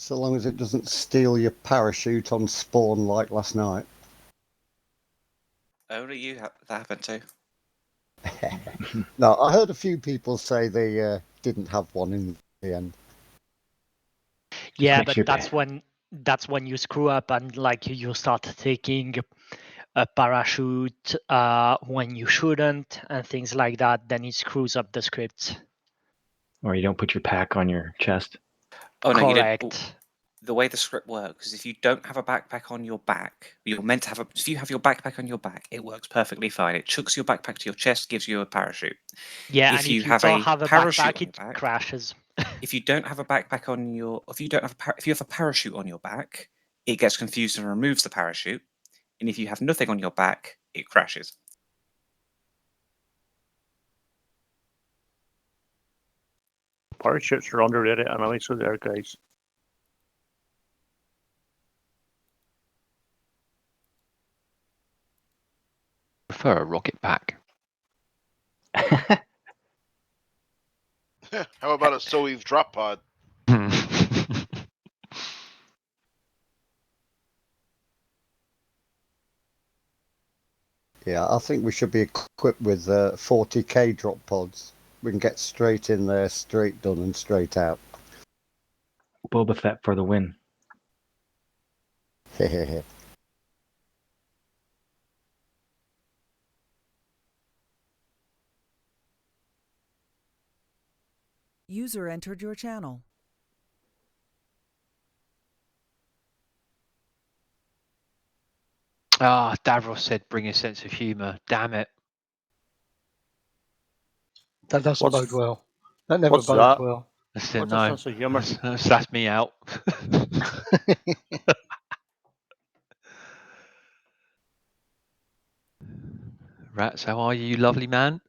So long as it doesn't steal your parachute on spawn like last night. Only you that happened to. No, I heard a few people say they didn't have one in the end. Yeah, but that's when you screw up and like you start taking a parachute when you shouldn't and things like that. Then it screws up the script. Or you don't put your pack on your chest. Oh no, Correct. you don't. The way the script works is if you don't have a backpack on your back, you're meant to have if you have your backpack on your back, it works perfectly fine. It chucks your backpack to your chest, gives you a parachute. Yeah, If and you if you have don't a have a parachute backpack, on your it back, crashes. if you don't have a backpack on your, if you have a parachute on your back, it gets confused and removes the parachute. And if you have nothing on your back, it crashes. Parachutes are underrated anyway, so there, guys. Prefer a rocket pack. How about a Soev drop pod? Yeah, I think we should be equipped with 40k drop pods. We can get straight in there, straight done, and straight out. Boba Fett for the win. User entered your channel. Ah, Davros said bring a sense of humour. Damn it. That doesn't What's- bode well. That never what's bodes that? well. I said What's a no. sense of humour? That's me out. Rats, how are you, lovely man?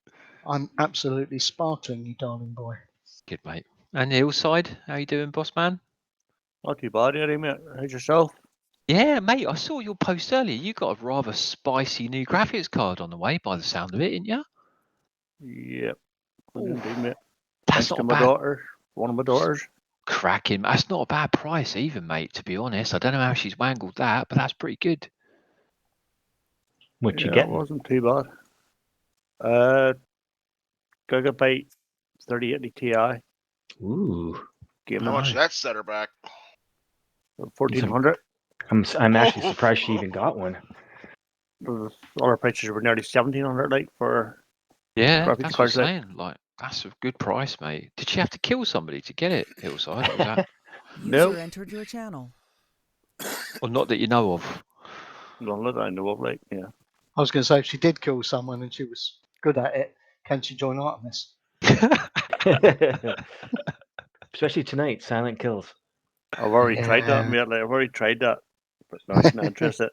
I'm absolutely sparkling, you darling boy. Good, mate. And Hillside, how you doing, boss man? Not too bad, Eddie, mate. How's yourself? Yeah, mate, I saw your post earlier. You got a rather spicy new graphics card on the way by the sound of it, didn't you? Yep. Ooh, Indeed, mate. that's Thanks not to a my bad daughter. One of my daughters. cracking. That's not a bad price either, mate, to be honest. I don't know how she's wangled that, but that's pretty good. What you Yeah, it getting? wasn't too bad. Gigabyte 3080 Ti. Ooh. Game How much that set her back? 1400. I'm actually surprised she even got one. The other prices were nearly 1700, like, for Yeah, graphics that's what I'm cards. Like, saying. Like, that's a good price, mate. Did she have to kill somebody to get it, Hillside? Or was that... User entered your channel. Or not that you know of? none that I know of, like, yeah. I was going to say, if she did kill someone and she was good at it, can she join Artemis? Especially tonight, silent kills. I've already tried that, mate. Like, I've already tried that. But no, she's not interested.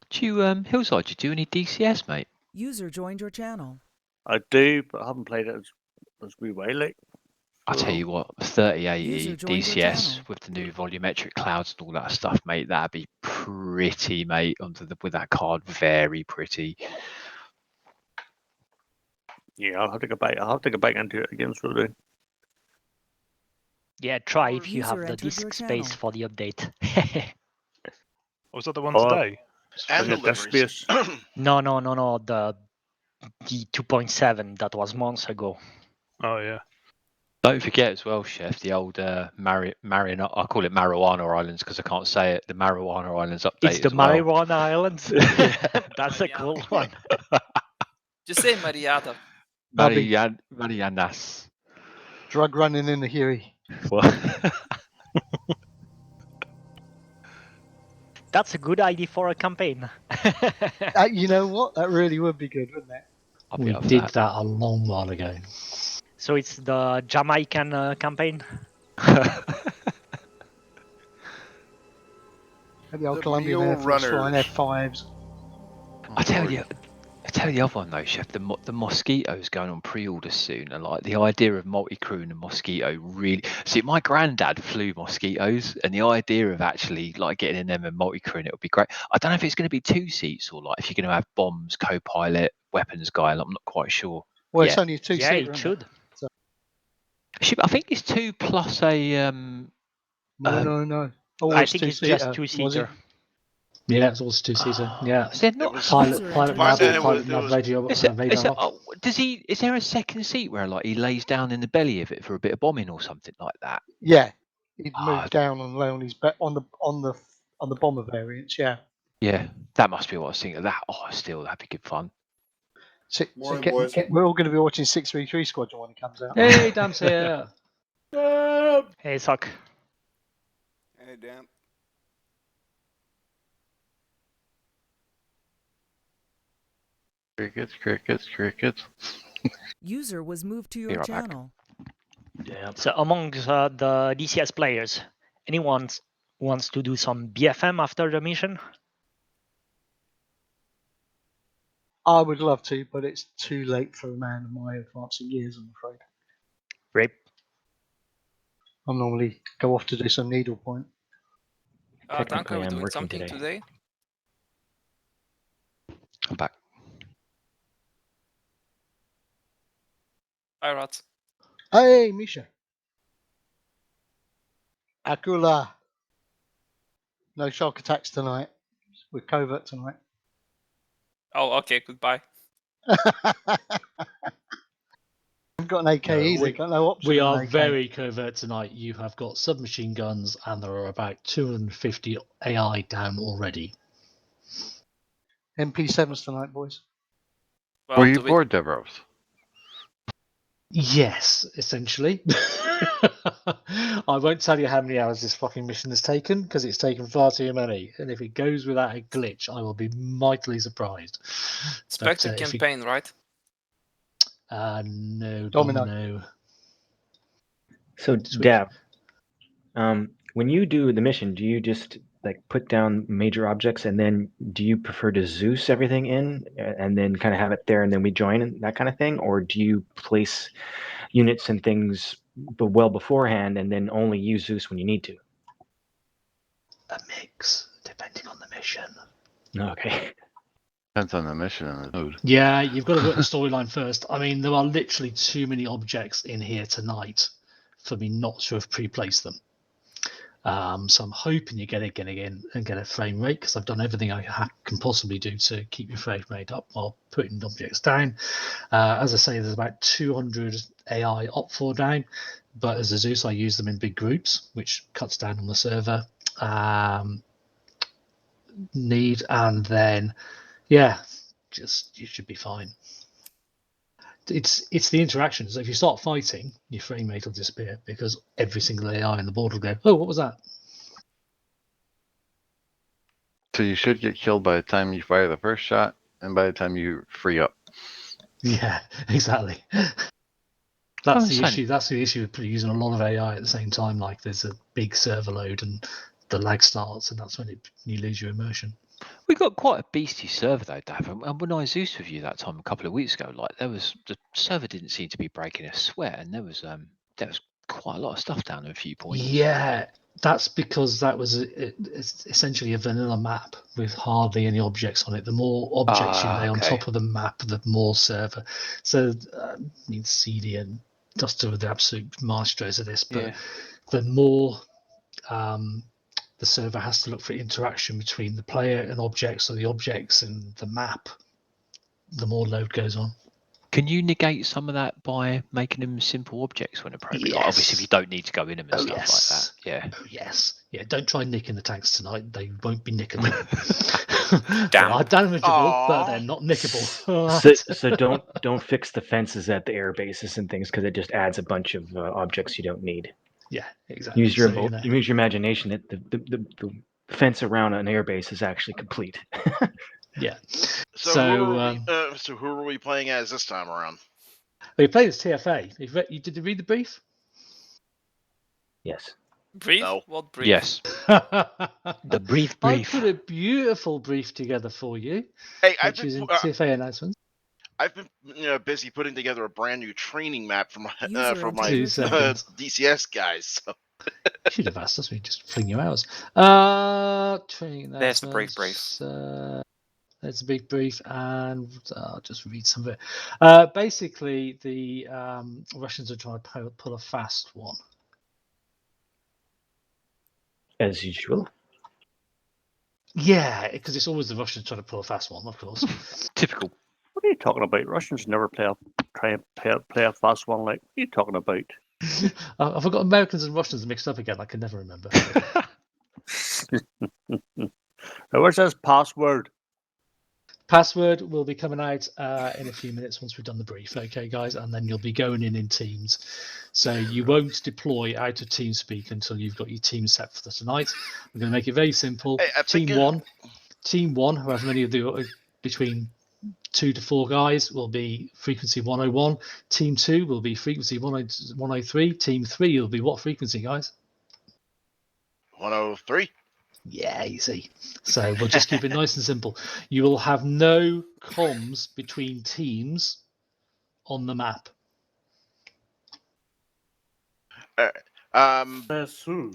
Do you, Hillside, do you do any DCS, mate? User joined your channel. I do, but I haven't played it as we way, like. I'll tell you what, 3080 DCS with the new volumetric clouds and all that stuff, mate, that'd be pretty, mate, with that card. Very pretty. Yeah, I'll have to go back. I'll have to go back into it again, so do. Yeah, try if you User have the entered your disk channel. space for the update. Was that the one today? And Bring the disk deliveries. space. No, the 2.7 that was months ago. Oh yeah. Don't forget as well, Chef, the old I call it Marijuana Islands because I can't say it. The Marijuana Islands update It's the as well. Marijuana Islands. That's a cool one. Just say Mariata. Marianas. Drug running in the Huey. That's a good idea for a campaign. You know what? That really would be good, wouldn't it? We did that a long while ago. So it's the Jamaican campaign. And the old The Colombian Mule Air Force flying Runners. F5s. I tell you, tell you the other one though, Chef. The mosquitoes going on pre-order soon, and like the idea of multi-crew and a mosquito really. See, my granddad flew mosquitoes, and the idea of actually like getting in them and multi-crew, it would be great. I don't know if it's going to be 2 seats or like if you're going to have bombs, co-pilot, weapons guy. I'm not quite sure. Well, it's yet. only a two-seater. Yeah, isn't it should. So, I think it's 2 plus a no. Oh, I it's think it's two-seater. just Was it? two-seater. Yeah, it's also 2-seater. Yeah. Is there not? It was User Pilot entered your nav, channel. pilot nav radio, Is it, radar off. does he? Is there a second seat where like he lays down in the belly of it for a bit of bombing or something like that? Yeah, he'd Ah, move down and lay on his on the bomber variants. Yeah. Yeah, that must be what I was thinking. That still that'd be good fun. Morning, boys. We're all going to be watching 633 Squadron when it comes out. Hey, Dam's here. Hey, Sock. Hey, Dan. Crickets. User was moved to Be your right back. channel. Yeah. So among the DCS players, anyone wants to do some BFM after the mission? I would love to, but it's too late for a man of my advancing years, I'm afraid. Great. I normally go off to do some needlepoint. Dank, Technically, are we I'm doing working something today. today? I'm back. Hi, Rod. Hey, Misha. Akula. No shark attacks tonight. We're covert tonight. Oh, okay, goodbye. We've got an AK No, easy, got no option. We on are an AK. very covert tonight. You have got submachine guns, and there are about 250 AI down already. MP7s tonight, boys. Well, Were you do we- bored, Devros? Yes, essentially. I won't tell you how many hours this fucking mission has taken, because it's taken far too many. And if it goes without a glitch, I will be mightily surprised. Spectre if you- campaign, right? No, Domino. Domino. So, Switch. Dav, when you do the mission, do you just like put down major objects and then do you prefer to Zeus everything in and then kind of have it there and then we join and that kind of thing? Or do you place units and things well beforehand and then only use Zeus when you need to? A mix, depending on the mission. Okay. Depends on the mission and the mood. Yeah, you've got to work the storyline first. I mean, there are literally too many objects in here tonight for me not to have pre-placed them. So I'm hoping you get in and get a frame rate, because I've done everything I can possibly do to keep your frame rate up while putting objects down. As I say, there's about 200 AI op4 down, but as a Zeus, I use them in big groups, which cuts down on the server need, and then yeah, just you should be fine. It's the interactions. So if you start fighting, your frame rate will disappear because every single AI on the board will go, oh, what was that? So you should get killed by the time you fire the first shot and by the time you free up. Yeah, exactly. That's the issue. That's the issue with using a lot of AI at the same time. Like there's a big server load and the lag starts, and that's when you lose your immersion. We got quite a beastie server though, Dav. And when I Zeus with you that time a couple of weeks ago, like the server didn't seem to be breaking a sweat, and there was quite a lot of stuff down at a few points. Yeah, that's because that was essentially a vanilla map with hardly any objects on it. The more objects you lay on top of the map, the more server. So I mean, CD and Duster are the absolute maestros of this, but the more the server has to look for interaction between the player and objects, or the objects and the map, the more load goes on. Can you negate some of that by making them simple objects when appropriate? Yes. Like obviously, if you don't need to go in them and stuff like that. Yeah. Oh, yes. Yeah, don't try nicking the tanks tonight. They won't be nickable. Damn. They are damageable, but they're not nickable. So don't fix the fences at the air bases and things because it just adds a bunch of objects you don't need. Yeah, exactly. Use your use your imagination. That the fence around an air base is actually complete. Yeah. So who are we playing as this time around? We played as TFA. Did you read the brief? Yes. Brief? No. What brief? Yes. The brief. I put a beautiful brief together for you, Hey, which is in TFA announcements. I've been busy putting together a brand new training map for my User entered your channel. DCS guys. So. You should have asked us. We just fling you hours. Training. There's the brief. There's a big brief, and I'll just read some of it. Basically, the Russians are trying to pull a fast one. As usual. Yeah, because it's always the Russians trying to pull a fast one, of course. Typical. What are you talking about? Russians never play a fast one. Like, what are you talking about? I forgot Americans and Russians mixed up again. I can never remember. Where's this password? Password will be coming out in a few minutes once we've done the brief, okay, guys? And then you'll be going in Teams. So you won't deploy out of TeamSpeak until you've got your team set for tonight. We're going to make it very simple. Hey, Team one, however many of the between 2 to 4 guys will be frequency 101. Team 2 will be frequency 103. Team 3 will be what frequency, guys? 103. Yeah, easy. So we'll just keep it nice and simple. You will have no comms between teams on the map. That's who.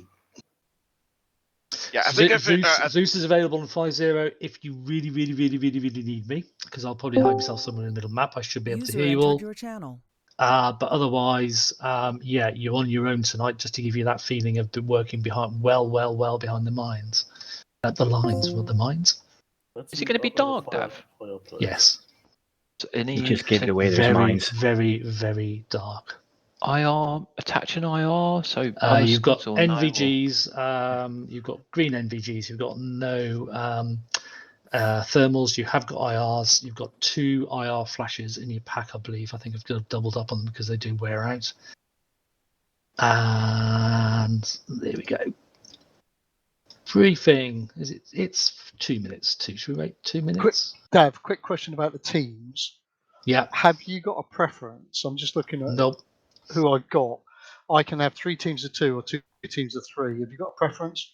Yeah, I think Zeus is available on 5-0 if you really need me, because I'll probably hide myself somewhere in the middle map. I should be able to hear you all. Your channel. But otherwise, yeah, you're on your own tonight, just to give you that feeling of working behind, well behind the mines. At the lines, what the mines? Is it going to be dark, Dav? Yes. So any You just gave it away. There's mines. Very dark. IR, attaching IR, so you've got NVGs, you've got green NVGs, you've got no thermals, you have got IRs, you've got 2 IR flashes in your pack, I believe. I think I've doubled up on them because they do wear out. And there we go. Briefing. It's 2 minutes. Should we wait 2 minutes? Dav, quick question about the teams. Yeah. Have you got a preference? I'm just looking at who I've got. I can have 3 teams of 2 or 2 teams of 3. Have you got a preference?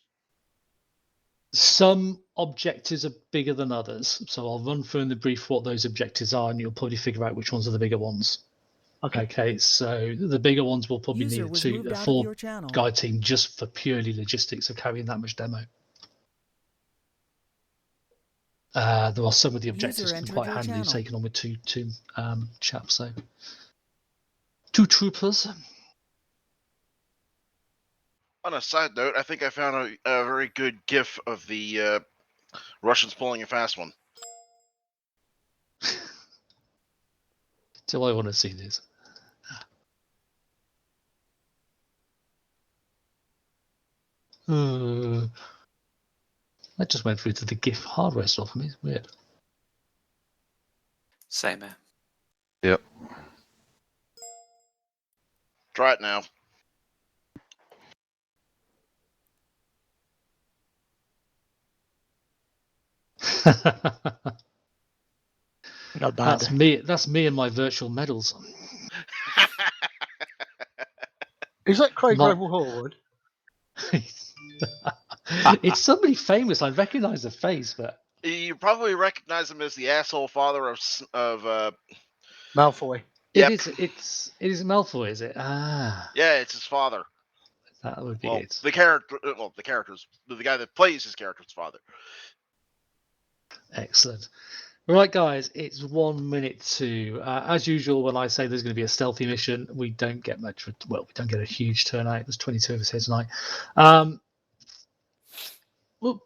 Some objectives are bigger than others, so I'll run through in the brief what those objectives are, and you'll probably figure out which ones are the bigger ones. Okay, so the bigger ones will probably need a 4 guy team just for purely logistics of carrying that much demo. There are some of the objectives that are quite handy taken on with two chaps, so 2 troopers. On a side note, I think I found a very good GIF of the Russians pulling a fast one. Do I want to see this? That just went through to the GIF hardware store for me. It's weird. Same here. Yep. Try it now. Not bad. That's me and my virtual medals. Is that Craig Rebel Horwood? It's somebody famous. I recognise the face, but you probably recognize him as the asshole father of Malfoy. It is Malfoy, is it? Ah. Yeah, it's his father. That would be it. The characters, the guy that plays his character's father. Excellent. Right, guys, it's 1 minute to. As usual, when I say there's going to be a stealthy mission, we don't get much. Well, we don't get a huge turnout. There's 22 of us here tonight. Well,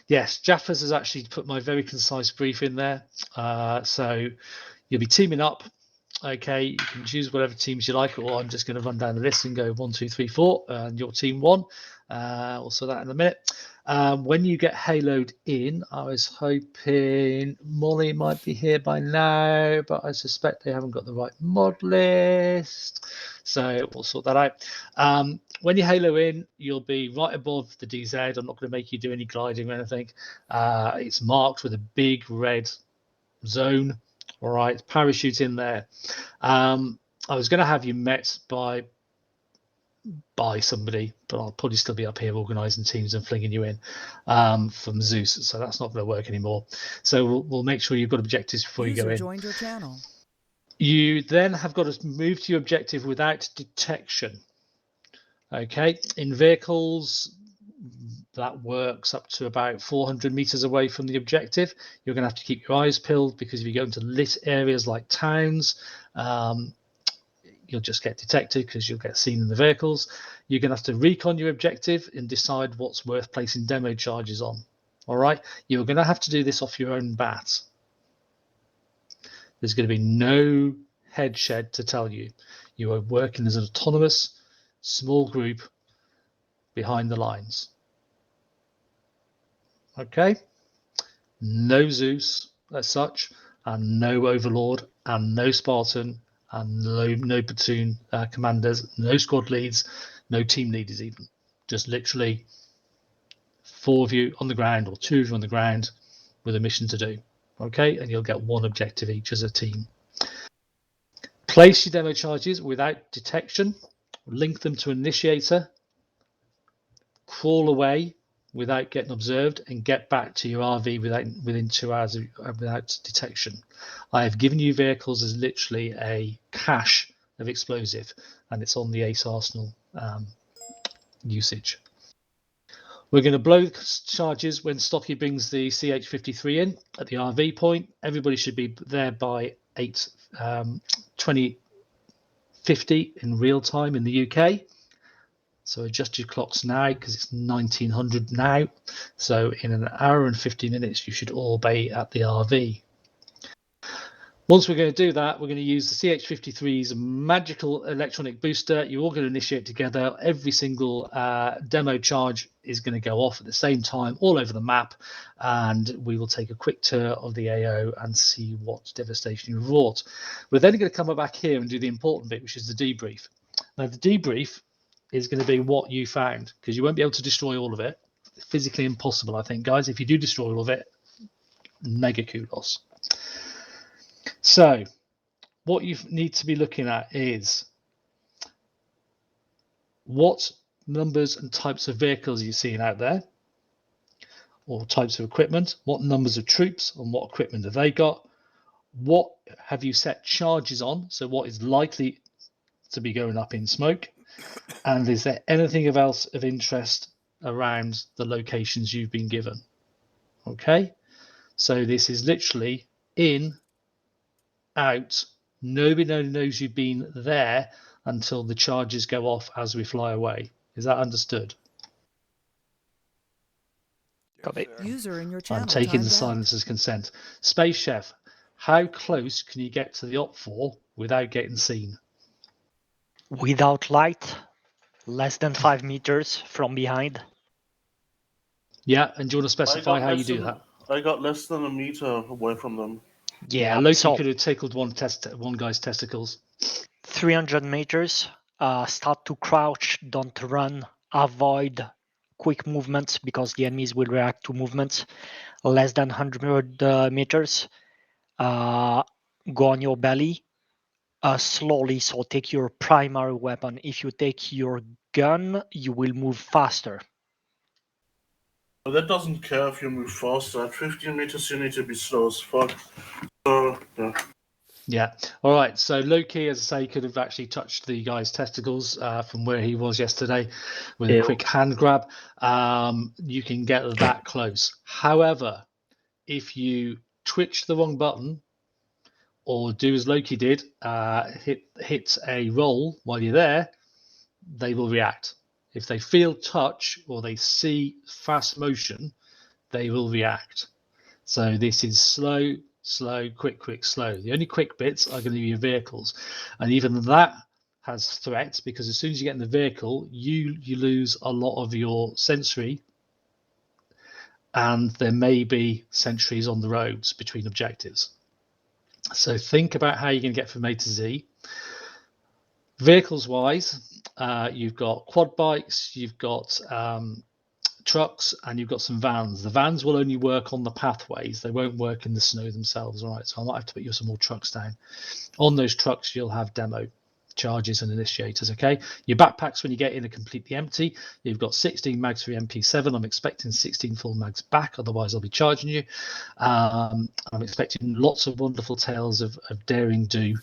yes, Jaffers has actually put my very concise brief in there. So you'll be teaming up. Okay, you can choose whatever teams you like, or I'm just going to run down the list and go 1, 2, 3, 4, and your team won. We'll sort that in a minute. When you get haloed in, I was hoping Molly might be here by now, but I suspect they haven't got the right mod list. So we'll sort that out. When you halo in, you'll be right above the DZ. I'm not going to make you do any gliding or anything. It's marked with a big red zone. All right, parachute in there. I was going to have you met by by somebody, but I'll probably still be up here organising teams and flinging you in from Zeus. So that's not going to work anymore. So we'll make sure you've got objectives before you go in. Joined your channel. You then have got to move to your objective without detection. Okay, in vehicles, that works up to about 400 meters away from the objective. You're going to have to keep your eyes peeled, because if you go into lit areas like towns, you'll just get detected because you'll get seen in the vehicles. You're going to have to recon your objective and decide what's worth placing demo charges on. All right, you're going to have to do this off your own bat. There's going to be no head shed to tell you. You are working as an autonomous small group behind the lines. Okay, no Zeus as such, and no Overlord, and no Spartan, and no platoon commanders, no squad leads, no team leaders even. Just literally 4 of you on the ground, or 2 of you on the ground with a mission to do. Okay, and you'll get 1 objective each as a team. Place your demo charges without detection, link them to an initiator, crawl away without getting observed, and get back to your RV within 2 hours without detection. I have given you vehicles as literally a cache of explosive, and it's on the Ace Arsenal usage. We're going to blow charges when Stocky brings the CH-53 in at the RV point. Everybody should be there by 20:50 in real time in the UK. So adjust your clocks now, because it's 1900 now. So in an hour and 50 minutes, you should all be at the RV. Once we're going to do that, we're going to use the CH-53's magical electronic booster. You're all going to initiate together. Every single demo charge is going to go off at the same time all over the map, and we will take a quick tour of the AO and see what devastation you've wrought. We're then going to come back here and do the important bit, which is the debrief. Now, the debrief is going to be what you found, because you won't be able to destroy all of it. It's physically impossible, I think, guys. If you do destroy all of it, mega kudos. So what you need to be looking at is what numbers and types of vehicles you're seeing out there, or types of equipment, what numbers of troops and what equipment have they got, what have you set charges on, so what is likely to be going up in smoke, and is there anything else of interest around the locations you've been given. Okay, so this is literally in, out, nobody knows you've been there until the charges go off as we fly away. Is that understood? Copy. User in your channel. I'm taking the timed silence as consent. Space Chef, how close can you get to the OP4 without getting seen? Without light, less than 5 meters from behind. Yeah, and do you want to specify how you do that? I got less than a meter away from them. Yeah, Loki could have tickled one guy's testicles. 300 meters. Start to crouch, don't run, avoid quick movements because the enemies will react to movements. Less than 100 meters. Go on your belly slowly, so take your primary weapon. If you take your gun, you will move faster. But that doesn't care if you move faster. At 15 meters, you need to be slow as fuck. So, yeah. Yeah. All right. So Loki, as I say, could have actually touched the guy's testicles from where he was yesterday with a quick hand grab. You can get that close. However, if you twitch the wrong button or do as Loki did, hit a roll while you're there, they will react. If they feel touch or they see fast motion, they will react. So this is slow, quick, slow. The only quick bits are going to be your vehicles, and even that has threats, because as soon as you get in the vehicle, you lose a lot of your sensory, and there may be sentries on the roads between objectives. So think about how you're going to get from A to Z. Vehicles wise, you've got quad bikes, you've got trucks, and you've got some vans. The vans will only work on the pathways. They won't work in the snow themselves. All right, so I might have to put you some more trucks down. On those trucks, you'll have demo. charges and initiators. Okay, your backpacks when you get in are completely empty. You've got 16 mags for your MP7. I'm expecting 16 full mags back, otherwise I'll be charging you. I'm expecting lots of wonderful tales of daring do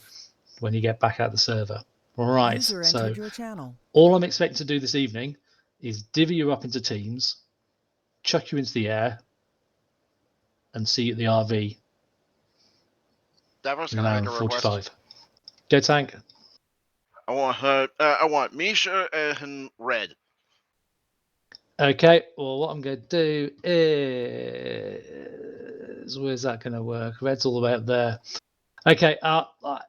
when you get back out the server. All right, User so entered your channel. all I'm expecting to do this evening is divvy you up into teams, chuck you into the air, and see you at the RV Davos, in can an I hour make and a request? 45. Go Tank. I want her. I want Misha and Red. Okay, well, what I'm going to do is, where's that going to work? Red's all the way up there. Okay,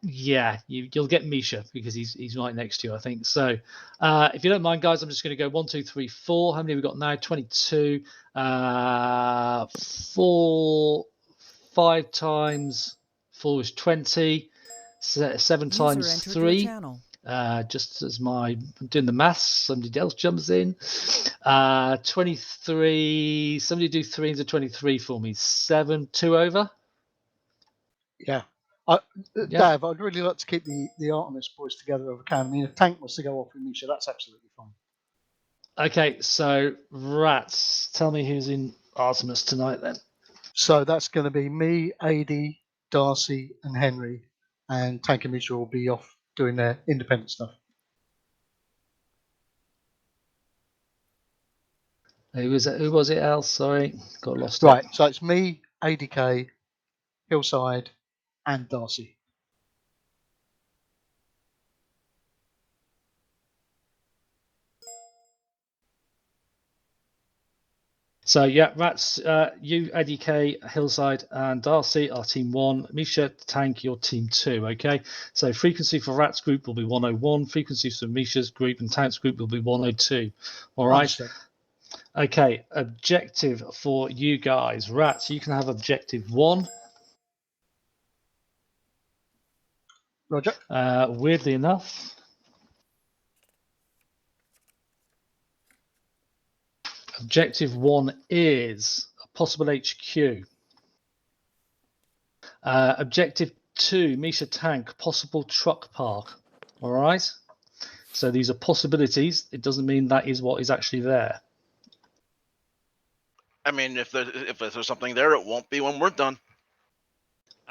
yeah, you'll get Misha because he's right next to you, I think. So, if you don't mind, guys, I'm just going to go 1, 2, 3, 4. How many have we got now? 22. 4, 5 times 4 is 20. 7 User times entered your 3. channel. Just as I'm doing the maths, somebody else jumps in. 23. Somebody do 3 into 23 for me. 7, 2 over. Yeah. Yeah. Dav, I'd really like to keep the Artemis boys together if I can. I mean, if Tank wants to go off with Misha, that's absolutely fine. Okay, so Rats, tell me who's in Artemis tonight then. So that's going to be me, AD, Darcy, and Henry, and Tank and Misha will be off doing their independent stuff. Who was it? Who was it? Al? Sorry, got lost. Right. So it's me, ADK, Hillside, and Darcy. So yeah, Rats, you, ADK, Hillside, and Darcy are team 1. Misha, Tank, you're team 2. Okay. So frequency for Rats group will be 101. Frequency for Misha's group and Tank's group will be 102. All right. Understood. Okay. Objective for you guys, Rats. You can have objective 1. Roger. Weirdly enough, objective 1 is a possible HQ. Objective 2, Misha Tank, possible truck park. All right. So these are possibilities. It doesn't mean that is what is actually there. I mean, if there's something there, it won't be when we're done.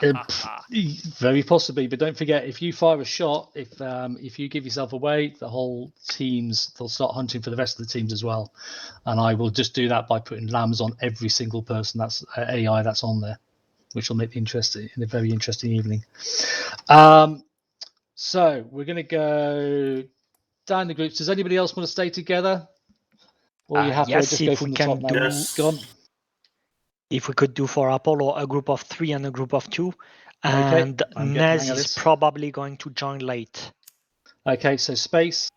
Very possibly, but don't forget, if you fire a shot, if you give yourself away, the whole teams, they'll start hunting for the rest of the teams as well. And I will just do that by putting lambs on every single person that's AI that's on there, which will make a very interesting evening. So we're going to go down the groups. Does anybody else want to stay together? Or are you happy? Yes, Just go if from we the can top now. do. Go on. If we could do for Apollo a group of 3 and a group of 2, Okay, and I'm getting the Nez hang of is this. probably going to join late. Okay, so space.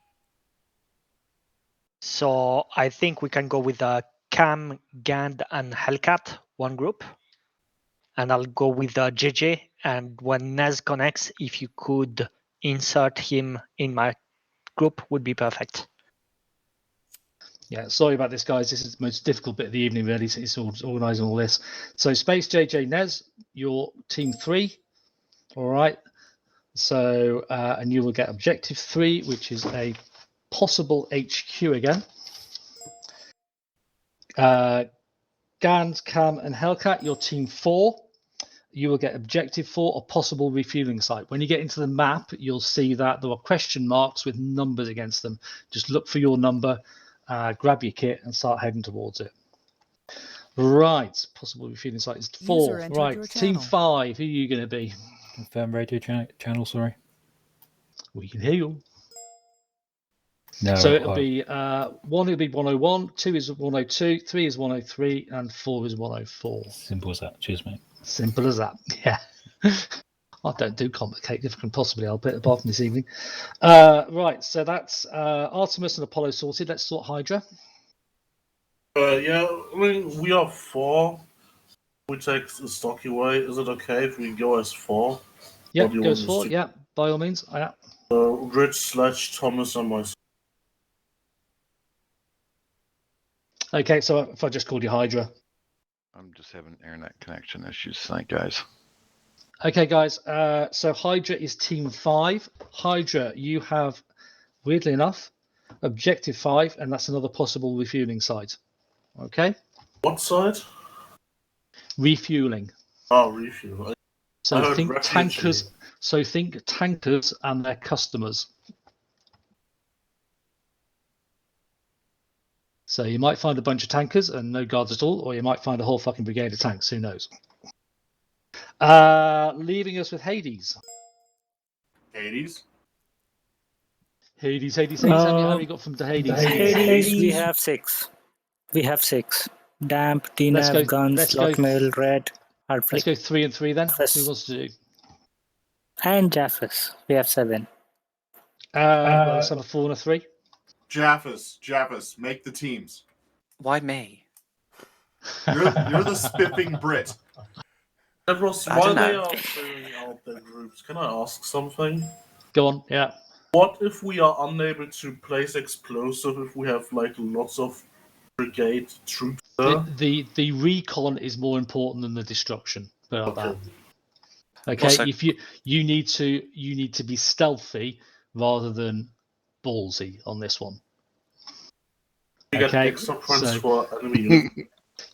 So I think we can go with Cam, Gand, and Hellcat, one group. And I'll go with JJ. And when Nez connects, if you could insert him in my group, would be perfect. Yeah, sorry about this, guys. This is the most difficult bit of the evening, really. It's organising all this. So, Space, JJ, Nez, you're team 3. All right. So, and you will get objective 3, which is a possible HQ again. Gand, Cam, and Hellcat, you're team 4. You will get objective 4, a possible refueling site. When you get into the map, you'll see that there are question marks with numbers against them. Just look for your number. Grab your kit and start heading towards it. Right, possible refueling site is 4. Right, team 5, who are you going to be? Confirm radio channel, sorry. We can hear you. No. So it'll be 1 will be 101, 2 is 102, 3 is 103, and 4 is 104. Simple as that. Cheers, mate. Simple as that, yeah. I don't do complicated if I can possibly help it, apart from this evening. Right, so that's Artemis and Apollo sorted. Let's sort Hydra. Yeah, I mean, we are 4. We take the stocky way. Is it okay if we go as 4? Yeah, goes 4. Yeah, by all means. Yeah. Rich, Sledge, Thomas, and myself. Okay, so if I just called you Hydra. I'm just having internet connection issues tonight, guys. Okay, guys. So Hydra is team 5. Hydra, you have, weirdly enough, objective 5, and that's another possible refueling site. Okay. What side? Refueling. Oh, refuel. So I heard think refugee. tankers. So think tankers and their customers. So you might find a bunch of tankers and no guards at all, or you might find a whole fucking brigade of tanks. Who knows? Leaving us with Hades. Hades. Hades. How many you got from the Hades? Hades, we have 6. We have 6. Damp, DNAV, guns, lockmail, red, hard Let's flick. go 3 and 3 then. Jaffus. Who wants to do? And Jaffus, we have 7. Well, let's have a 4 and a 3. Jaffus, make the teams. Why me? You're the spiffing Brit. Ross, I while don't they know. are clearing out their groups, can I ask something? Go on, yeah. What if we are unable to place explosive if we have like lots of brigade troops there? The recon is more important than the destruction. Put it like that. Okay, Also- if you need to be stealthy rather than ballsy on this one. You get Okay, extra points so- for enemy.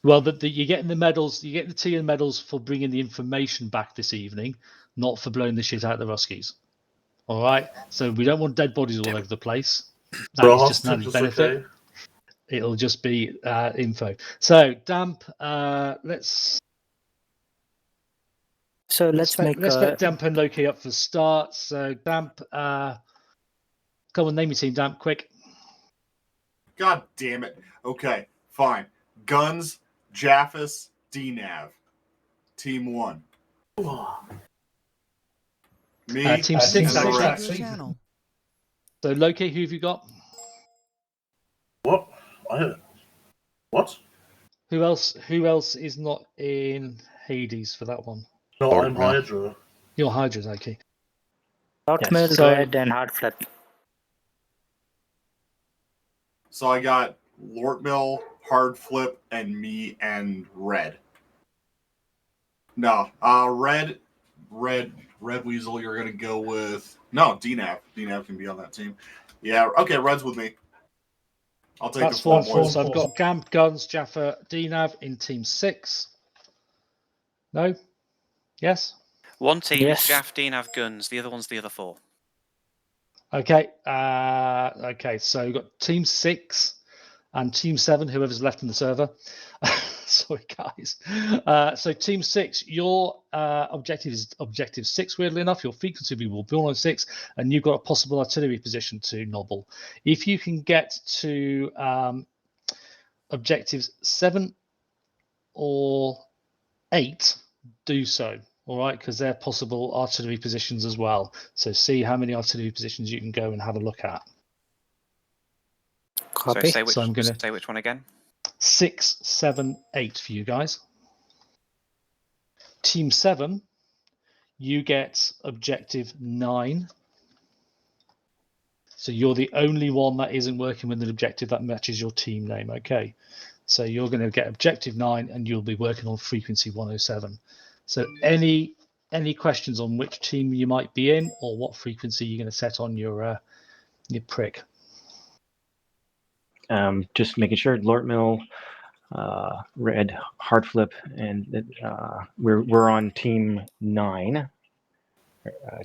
Well, you're getting the medals. You get the tea and medals for bringing the information back this evening, not for blowing the shit out of the Ruskies. All right. So we don't want dead bodies all over the place. That is just an added benefit. Okay. It'll just be info. So Damp, let's get Damp and Loki up for start. So Damp, come on, name your team, Damp, quick. God damn it. Okay, fine. Guns, Jaffus, DNAV. Team 1. Me, Team 6, and the actually. rest. So Loki, who have you got? What? What? Who else is not in Hades for that one? No, I'm Hydra. You're Hydra's, okay. Lockmail, So- red, and hard flip. So I got Lortmill, Hard Flip, and me and Red. No, Red Weasel, you're gonna go with DNAV. DNAV can be on that team. Yeah, okay, Red's with me. I'll take That's the 4 4 and 4. boys. So I've got Gamp, Guns, Jaffa, DNAV in team 6. No? Yes? One team Yes. is Jaff, DNAV, guns. The other one's the other 4. Okay. Okay. So we've got team 6 and team 7, whoever's left in the server. Sorry, guys. So team 6, your objective is objective 6, weirdly enough. Your frequency will be on 6, and you've got a possible artillery position to nobble. If you can get to objectives 7 or 8, do so. All right, because they're possible artillery positions as well. So see how many artillery positions you can go and have a look at. So say which, So I'm gonna say which one again? 6, 7, 8 for you guys. Team 7, you get objective 9. So you're the only one that isn't working with an objective that matches your team name. Okay, so you're going to get objective 9, and you'll be working on frequency 107. So any questions on which team you might be in or what frequency you're going to set on your prick? Just making sure Lortmill, red, hard flip, and we're on team 9.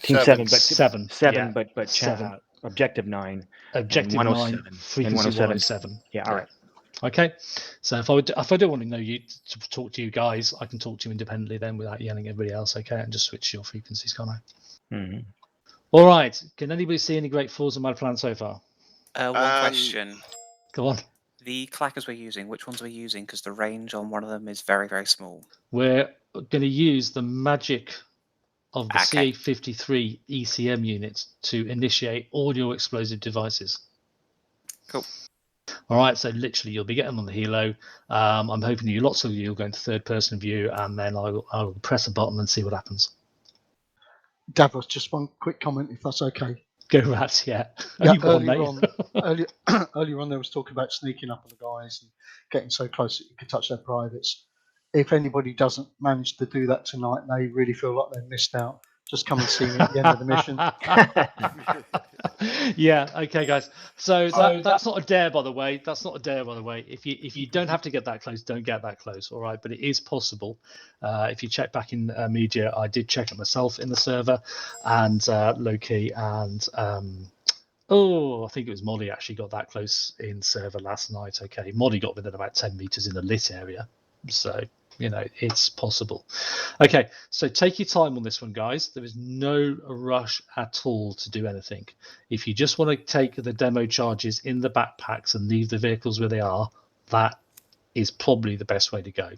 Team 7, but 7, yeah. but 7. Objective 9. Objective and 9, frequency 107. Yeah, all right. Okay, so if I don't want to know you to talk to you guys, I can talk to you independently then without yelling at everybody else. Okay, and just switch your frequencies, can't I? Mm-hmm. All right. Can anybody see any great flaws in my plan so far? One question. Go on. The clackers we're using, which ones are we using? Because the range on one of them is very, very small. We're going to use the magic of the Okay. CA53 ECM units to initiate all your explosive devices. Cool. All right, so literally you'll be getting on the helo. I'm hoping lots of you will go into third-person view, and then I'll press a button and see what happens. Davos, just one quick comment, if that's okay. Go rats, yeah. Yeah, Only one, mate. earlier on, there was talk about sneaking up on the guys and getting so close that you could touch their privates. if anybody doesn't manage to do that tonight and they really feel like they missed out, just come and see me at the end of the mission. Yeah, okay, guys. So that's not a dare, by the way. That's not a dare, by the way. If you don't have to get that close, don't get that close. All right, but it is possible. If you check back in media, I did check it myself in the server, and Loki and I think it was Molly actually got that close in server last night. Okay, Molly got within about 10 meters in the lit area, so it's possible. Okay, so take your time on this one, guys. There is no rush at all to do anything. If you just want to take the demo charges in the backpacks and leave the vehicles where they are, that is probably the best way to go.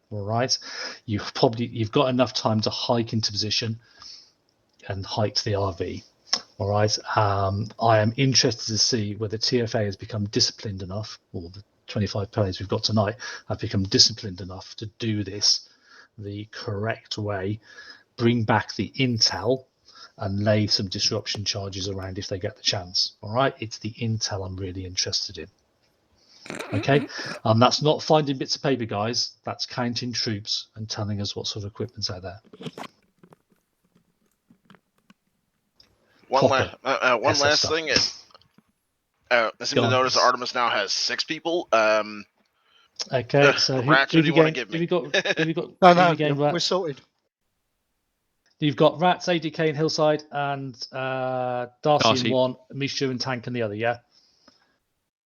All right, you've got enough time to hike into position and hike to the RV. All right, I am interested to see whether TFA has become disciplined enough, or the 25 players we've got tonight have become disciplined enough to do this the correct way, bring back the intel, and lay some disruption charges around if they get the chance. All right, it's the intel I'm really interested in. Okay, that's not finding bits of paper, guys. That's counting troops and telling us what sort of equipment's out there. One last thing. I seem to notice Artemis now has 6 people. Okay, so who have you gained? No, we're sorted. You've got Rats, ADK, and Hillside, and Darcy in one, Misha and Tank in the other. Yeah.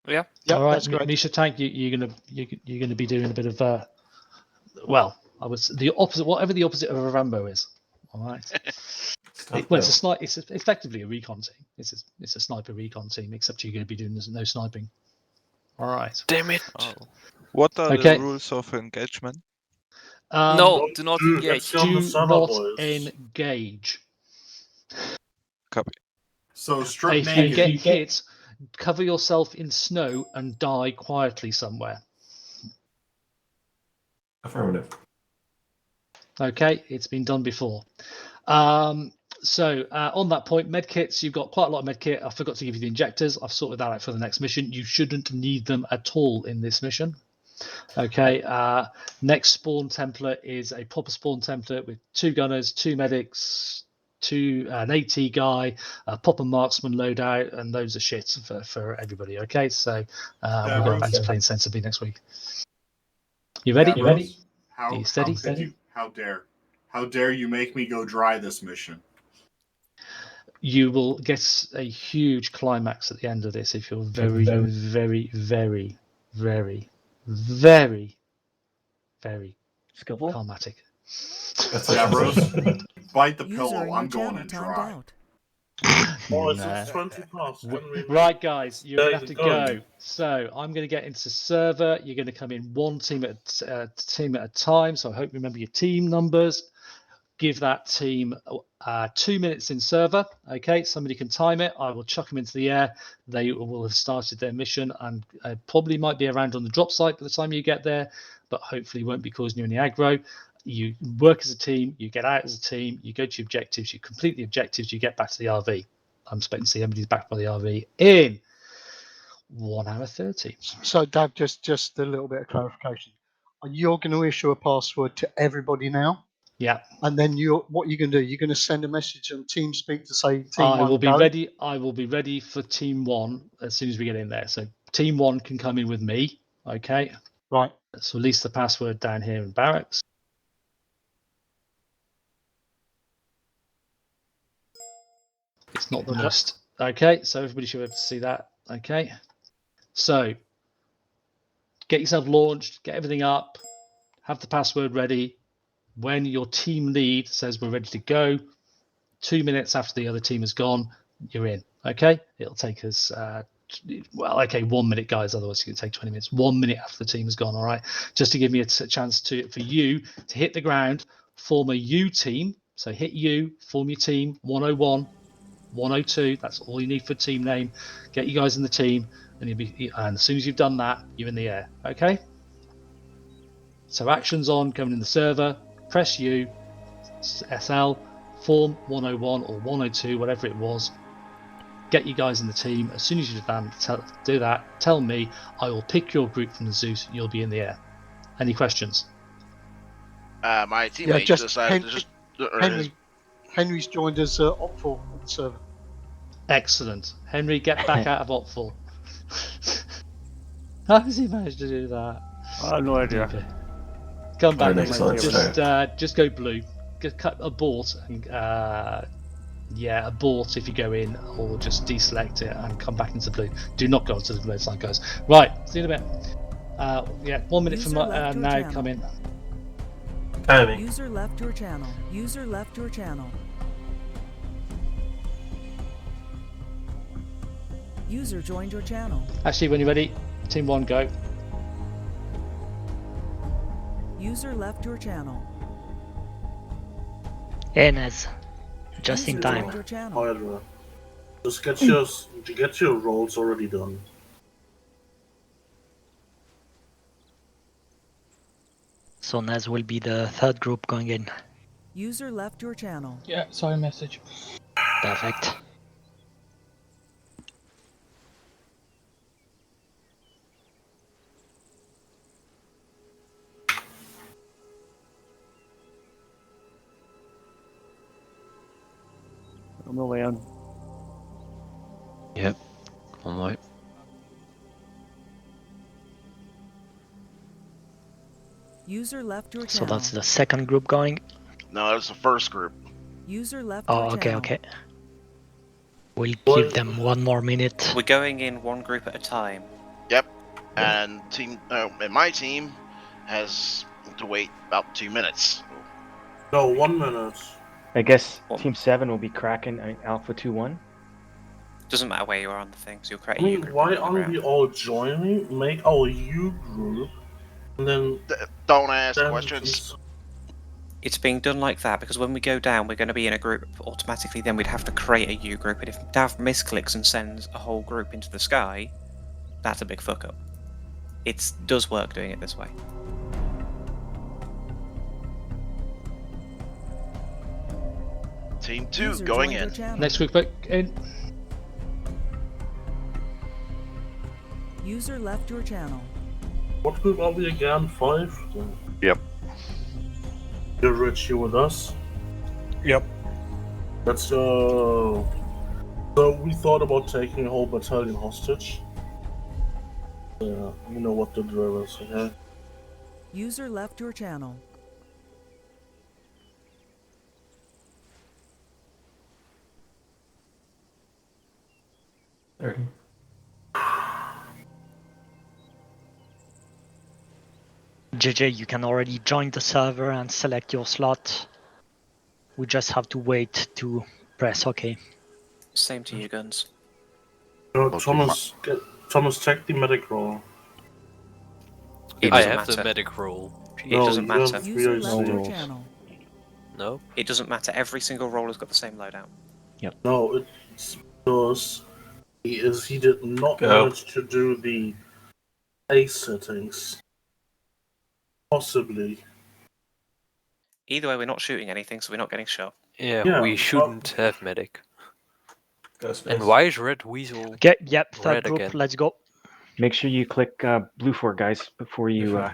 Yeah. All right, that's great. Misha, Tank, you're gonna be doing a bit of well, I was the opposite, whatever the opposite of a Rambo is. All right. It's effectively a recon team. It's a sniper recon team, except you're going to be doing no sniping. All right. Damn it! Oh. What are the rules of engagement? No, do not engage. Do not engage. Copy. So strip naked. If you get hit, cover yourself in snow and die quietly somewhere. Affirmative. Okay, it's been done before. So on that point, medkits, you've got quite a lot of medkit. I forgot to give you the injectors. I've sorted that out for the next mission. You shouldn't need them at all in this mission. Okay, next spawn template is a proper spawn template with 2 gunners, 2 medics, an AT guy, a proper marksman loadout, and those are shit for everybody. Okay, so we'll go back to playing sensibly next week. You ready? You ready? How, Are you steady? How dare you make me go dry this mission? You will get a huge climax at the end of this if you're very, very, very, very, very, very skillful, calmatic. Stavros, bite the pillow. I'm going in dry. It's 20 past. Right, guys, you're gonna have to go. So I'm going to get into server. You're going to come in one team at a time. So I hope you remember your team numbers. Give that team 2 minutes in server. Okay, somebody can time it. I will chuck them into the air. They will have started their mission and probably might be around on the drop site by the time you get there, but hopefully won't be causing you any aggro. You work as a team, you get out as a team, you go to your objectives, you complete the objectives, you get back to the RV. I'm expecting to see everybody's back by the RV in 1 hour 30. So, Dave, just a little bit of clarification. You're going to issue a password to everybody now? Yeah. And then what you're going to do? You're going to send a message on TeamSpeak to say Team I 1 will be go? ready. I will be ready for Team 1 as soon as we get in there. So Team 1 can come in with me. Okay. Right. Let's release the password down here in barracks. It's not the most. Okay, so everybody should be able to see that. Okay. So get yourself launched, get everything up, have the password ready. When your team lead says we're ready to go, 2 minutes after the other team has gone, you're in. Okay, it'll take us 1 minute, guys. Otherwise, it's going to take 20 minutes. 1 minute after the team has gone. All right, just to give me a chance for you to hit the ground, form a U team. So hit U, form your team. 101, 102. That's all you need for team name. Get you guys in the team, and as soon as you've done that, you're in the air. Okay. So actions on, coming in the server. Press U, SL, form 101 or 102, whatever it was. Get you guys in the team. As soon as you've done, do that. Tell me. I will pick your group from the Zeus. You'll be in the air. Any questions? my teammate decided to just. Henry's joined as Opful on the server. Excellent. Henry, get back out of Opful. How has he managed to do that? I have no idea. Okay. Come back. Right, Just go blue. Just cut abort and abort if you go in, or just deselect it and come back into blue. Do not go onto the red sign, guys. Right. See you in a bit. 1 minute from now. Come in. User left your channel. User left your channel. User joined your channel. Actually, when you're ready, team 1, go. User left your channel. Enes, just in time. However, just get your rolls already done. So Nez will be the third group going in. User left your channel. Yeah, saw a message. Perfect. On the way on. Yep. All right. User left your So channel. that's the second group going. No, that's the first group. User left Oh, your okay, channel. okay. We'll give them 1 more minute. We're going in one group at a time. Yep. And and my team has to wait about 2 minutes. No, 1 minute. I guess Team 7 will be cracking Alpha 2-1. Doesn't matter where you are on the thing, so you'll create I a U mean, group. why aren't we all joining? Make our U group, and then don't ask questions. It's being done like that because when we go down, we're going to be in a group automatically. Then we'd have to create a U group, and if Dav misclicks and sends a whole group into the sky, that's a big fuck up. It does work doing it this way. Team 2 going in. Next group in. User left your channel. What group are we again? 5? Yep. You're Rich, you with us? Yep. Let's go. So we thought about taking a whole battalion hostage. Yeah, you know what the drill is, okay? User left your channel. JJ, you can already join the server and select your slot. We just have to wait to press OK. Same to you, Guns. Thomas, check the medic roll. I have the medic roll. It doesn't matter. User left your channel. No? It doesn't matter. Every single roll has got the same loadout. Yep. No, it's because he did not manage to do the A settings. Possibly. Either way, we're not shooting anything, so we're not getting shot. Yeah, we shouldn't have medic. And why is Red Weasel Okay, yep, third red group, again? let's go. Make sure you click blue 4, guys, before you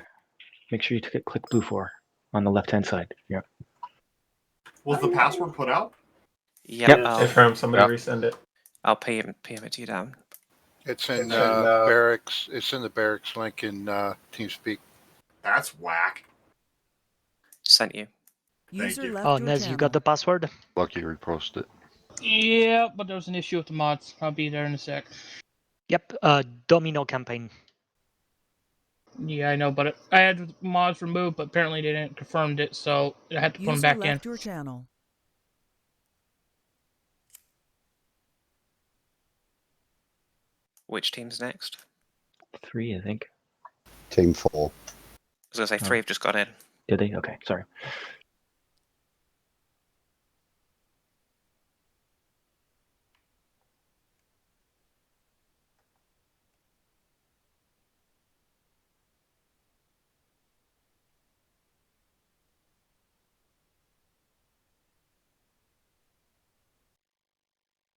make sure you click blue 4 on the left-hand side. Yep. Was the password put out? Yep. Somebody resend it. I'll PM it to you down. It's in barracks. It's in the barracks link in TeamSpeak. That's whack. Sent you. User left Oh, your Nez, channel. you got the password? Lucky repost it. Yeah, but there was an issue with the mods. I'll be there in a sec. Yep, Domino campaign. Yeah, I know, but I had mods removed, but apparently they didn't confirm it, so I had to put them User back in. left your channel. Which team's next? 3, I think. Team 4. I was going to say 3 have just got in. Did they? Okay, sorry.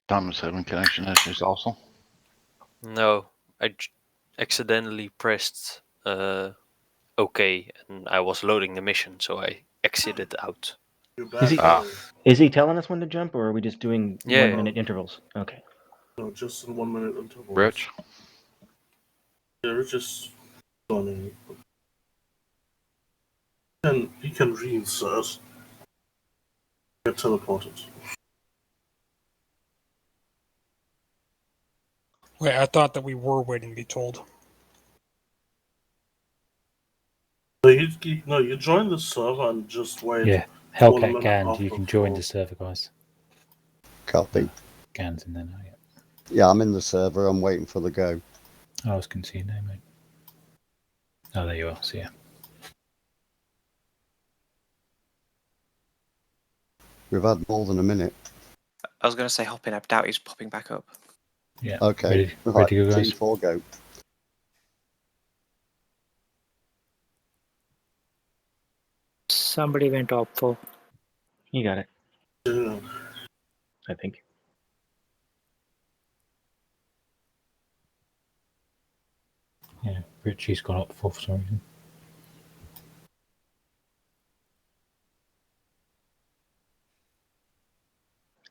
Thomas having connection issues also. No, I accidentally pressed OK and I was loading the mission, so I exited out. Is he telling us when to jump, or are we just doing Yeah. 1 minute intervals? Okay. No, just in 1 minute intervals. Rich? Yeah, Rich is joining. He can reinsert. Get teleported. Wait, I thought that we were waiting to be told. So you join the server and just wait. Yeah, 1 Hellcat minute Gand, after you can join fall. the server, guys. Copy. Gand's in there now, yeah. Yeah, I'm in the server. I'm waiting for the go. I was couldn't see your name, mate. Oh, there you are. See ya. We've had more than a minute. I was going to say hop in. I doubt he's popping back up. Yeah. Okay. Ready to go, guys? Team 4 go. Somebody went op for. You got it. Yeah. I think. Yeah, Richie's gone up for some reason.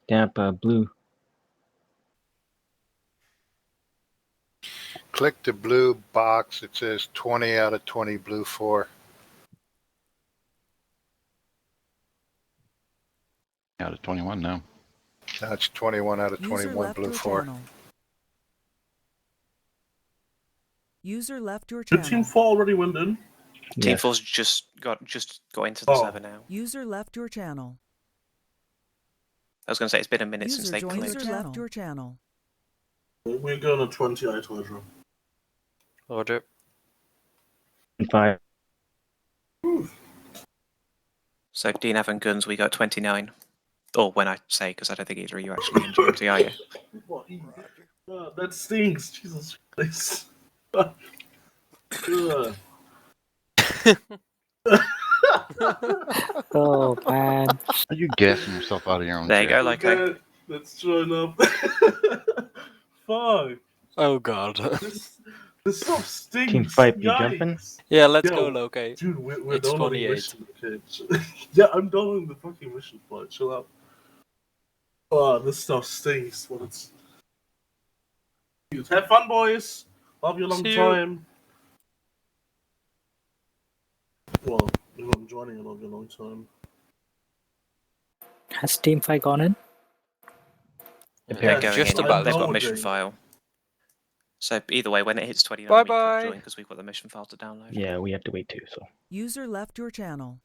Damp blue. Click the blue box. It says 20 out of 20 blue 4. Out of 21 now. That's 21 out of 21 blue 4. User left your Did channel. Team 4 already went in? Team 4's just got into the server now. User left your channel. I was going to say it's been a minute since User they joined clicked. User left your channel. We're going to 28, Hydra. Order. 5. So DNAV and guns, we got 29. Or when I say, because I don't think either of you actually in GMT, are you? That stinks. Jesus Christ. Oh man. Are you gassing yourself out of your own There you chair? go, like Let's join up. Fuck. Oh god. This stuff stinks. Team 5, you Yikes. jumping? Yeah, let's Yo, go, Loki. Dude, we're It's downloading 28. mission. Okay. Yeah, I'm downloading the fucking mission file. Chill out. Oh, this stuff stinks. But it's... Have fun, boys. Love you a long See you. time. Well, if I'm joining, I love you a long time. Has Team 5 gone in? they're going just in. about. They've got mission Downloading. file. So either way, when it hits 29, Bye-bye. we can join because we've got the mission file to download. Yeah, we have to wait too. So. User left your channel.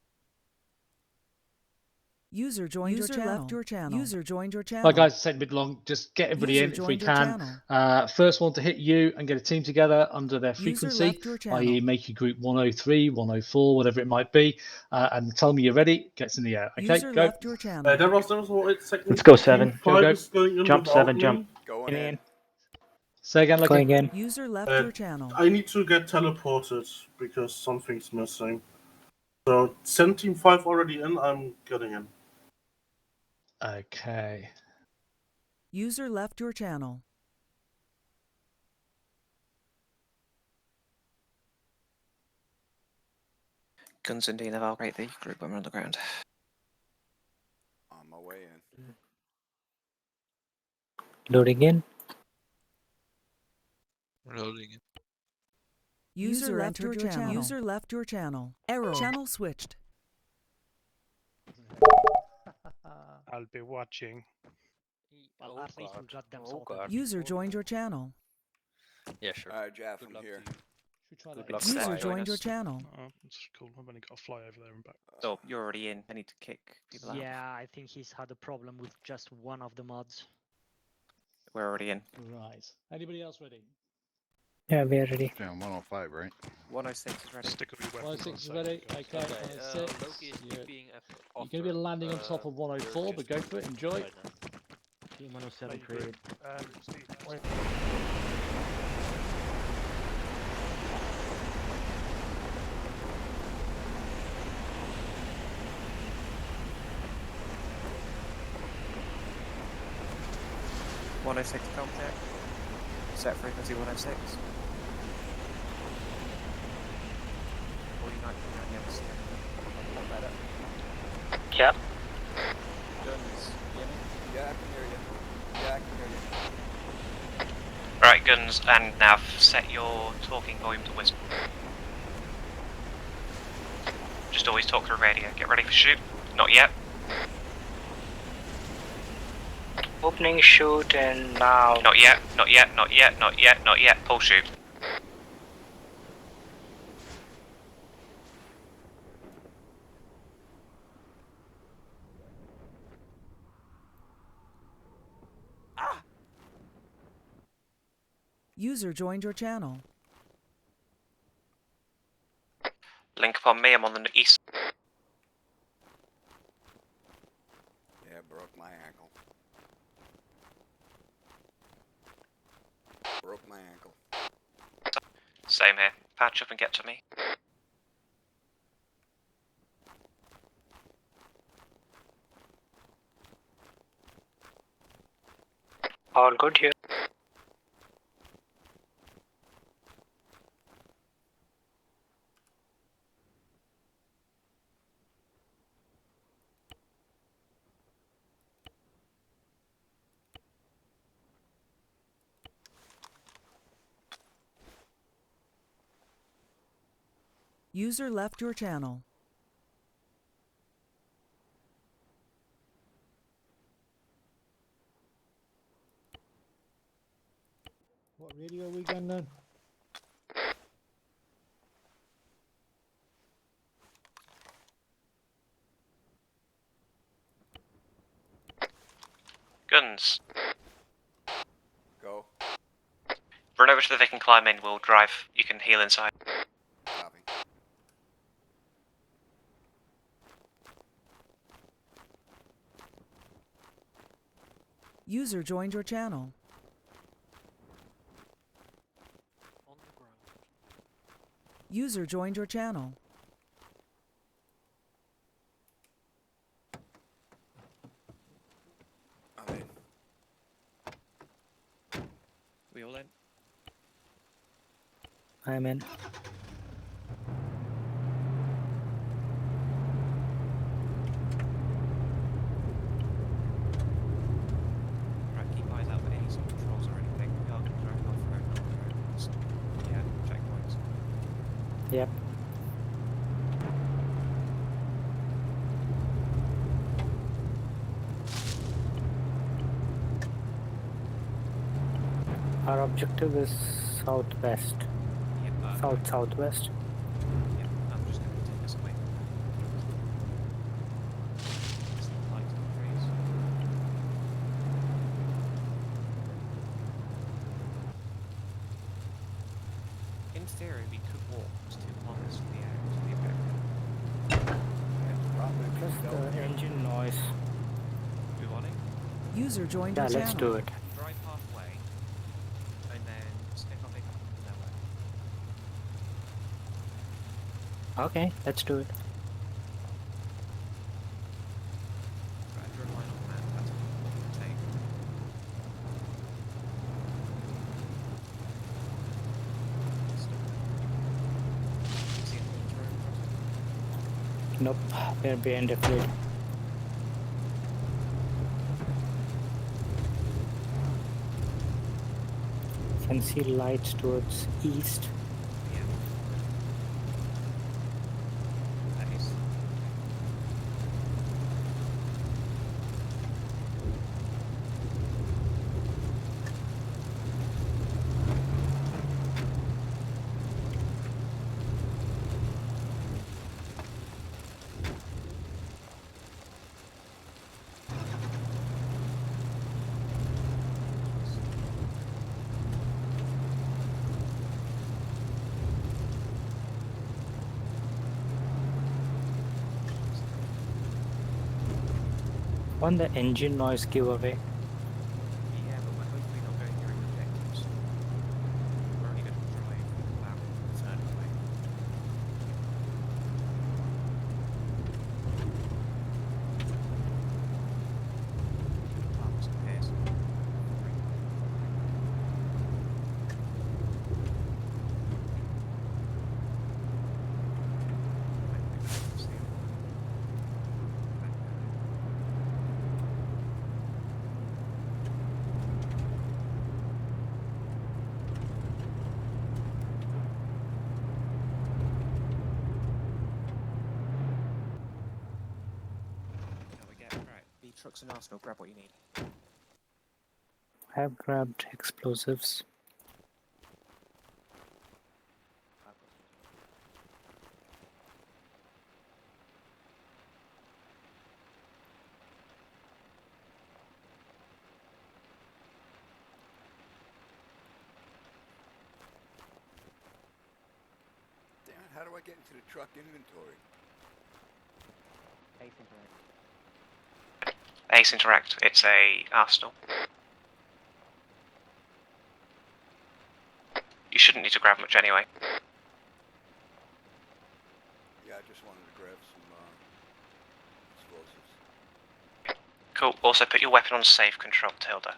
User joined your channel. Left your channel. User joined your channel. Like guys, it's taking a bit long. Just get everybody User in if we joined your can. First one to hit you and get a team together under their User frequency, left your channel. i.e. make your group 103, 104, whatever it might be, and tell me you're ready, gets in the air. Okay, User go. left your channel. There was 8 seconds. Let's go 7. Team 5 Go. is going in Jump without 7, me. jump. Going in. Say again, like Going in. User left your channel. I need to get teleported because something's missing. So send Team 5 already in, I'm getting in. Okay. User left your channel. Guns and DNAV, I'll create the group when we're on the ground. On my way in. Loading in. Loading it. User left your channel. User left your channel. Error. Channel switched. I'll be watching. Well, at least we got them Oh sorted. god. User joined your channel. Yeah, sure. Alright, Jeff, I'm here. Good luck. User Join joined us. your channel. Oh, that's cool. I've only got to fly over there and back. So you're already in. I need to kick people out. Yeah, I think he's had a problem with just one of the mods. We're already in. Right. Anybody else ready? Yeah, we are ready. Down 105, right? 106 is ready. Stick with your weapon. 106 is ready. Okay, 106. Loki is You're being going to be landing on top of 104, but go for it. Enjoy. Team 107 created. Steve, wait. contact. Set frequency 106. 49. Better. Yep. Guns, you hear me? Yeah, I can hear you. Yeah, I can hear you. Right, Guns and Nav, set your talking volume to whisper. Just always talk through radio. Get ready for shoot. Not yet. Opening shoot and now. Not yet, not yet, not yet, not yet, not yet. Pull shoot. User joined your channel. Link upon me, I'm on the east. Yeah, broke my ankle. Broke my ankle. Same here. Patch up and get to me. All good here. User left your channel. What radio are we going then? Guns. Go. Run over to the Vic and climb in. We'll drive. You can heal inside. Copy. User joined your channel. User joined your channel. I'm in. We all in? I'm in. Right, keep eyes out for any sort of patrols or anything. We are going to drive off road, not road. Just, yeah, checkpoints. Yep. Our objective is southwest. Yep, Southwest. Yep, I'm just going to take us away. It's the light of the trees. In theory, we could walk 2 kilometers from the air to the objective. Just the engine noise. We want it? User joined Yeah, your channel. let's do it. Drive halfway, and then stick on Vic nowhere. Okay, let's do it. Right, draw a line on the map. That's what we'll take. See anything through? Nope, we're behind the fleet. Can see lights towards east. Yeah. That is. On the engine noise giveaway. Yeah, but we're hopefully not going during objectives. We're only going to drive about a third of the way. Parks and pairs. trucks and arsenal, grab what you need. I've grabbed explosives. Damn it, how do I get into the truck inventory? Ace Interact, it's a arsenal. You shouldn't need to grab much anyway. Yeah, I just wanted to grab some explosives. Cool, also put your weapon on safe control, Tilda.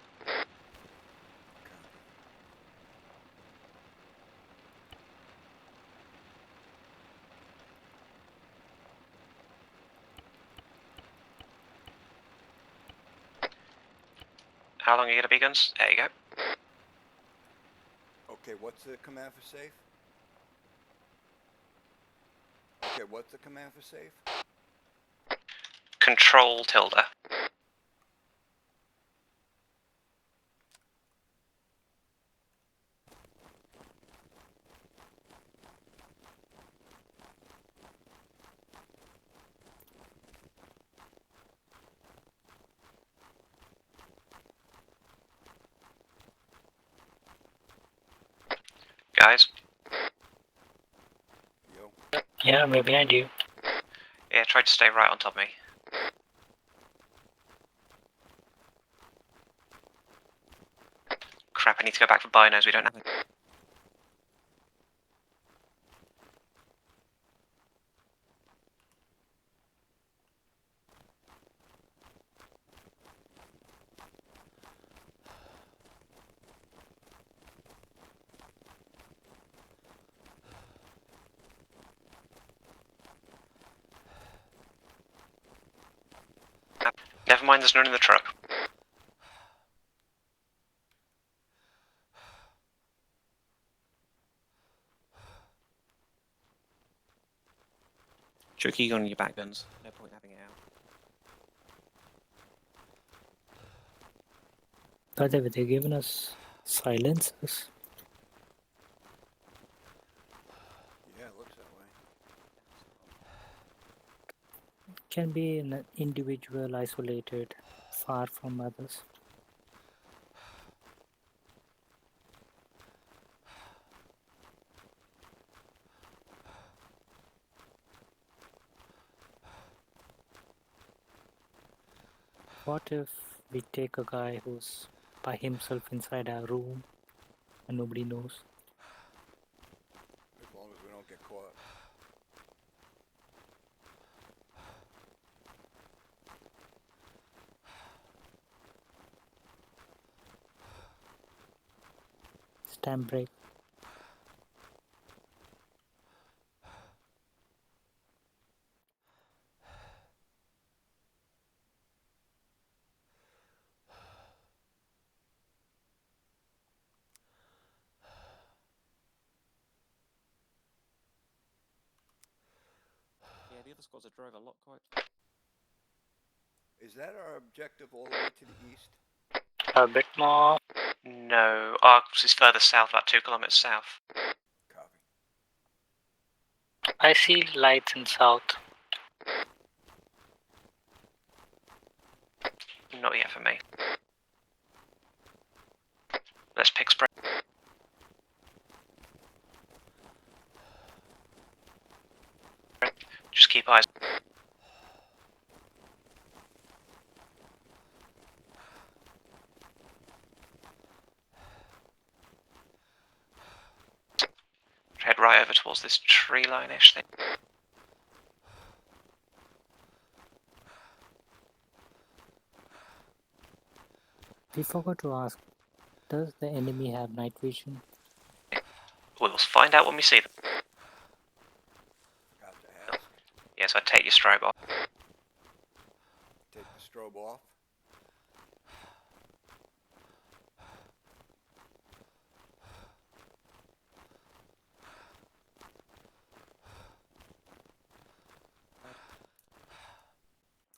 How long are you going to be, Guns? There you go. Okay, what's the command for safe? Okay, what's the command for safe? Control Tilda. Guys? Yo. Yeah, I'm right behind you. Yeah, try to stay right on top of me. Crap, I need to go back for binos, we don't have it. Never mind, there's none in the truck. Chuck your gun on your back, Guns. No point having it out. By the way, they're giving us silencers. Yeah, it looks that way. Can be an individual, isolated, far from others. What if we take a guy who's by himself inside our room and nobody knows? As long as we don't get caught. Stand break. Yeah, the other squads are drove a lot quite. Is that our objective all the way to the east? A bit more. No, Arcs is further south, about 2 kilometers south. Copy. I see lights in south. Not yet for me. Let's pick spray. Just keep eyes. Head right over towards this tree line-ish thing. We forgot to ask, does the enemy have night vision? We'll find out when we see them. Got to ask. Yes, I take your strobe off. Take the strobe off.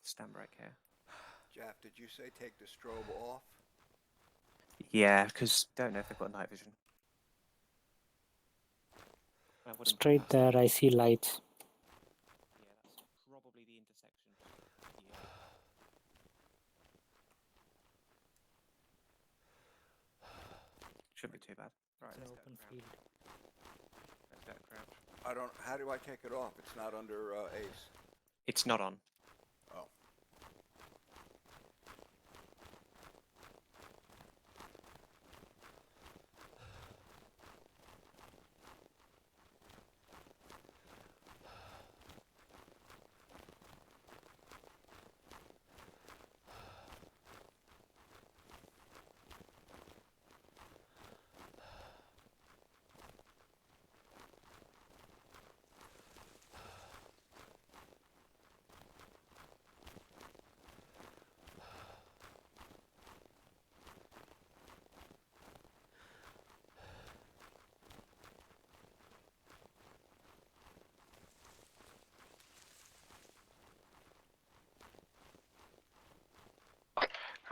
Stand break here. Jeff, did you say take the strobe off? Yeah, because don't know if they've got night vision. Straight there, I see lights. Yeah, that's probably the intersection. Yeah. Shouldn't be too bad. Right, It's an let's open go field. Let's go crouch. I don't. How do I take it off? It's not under Ace. It's not on. Oh.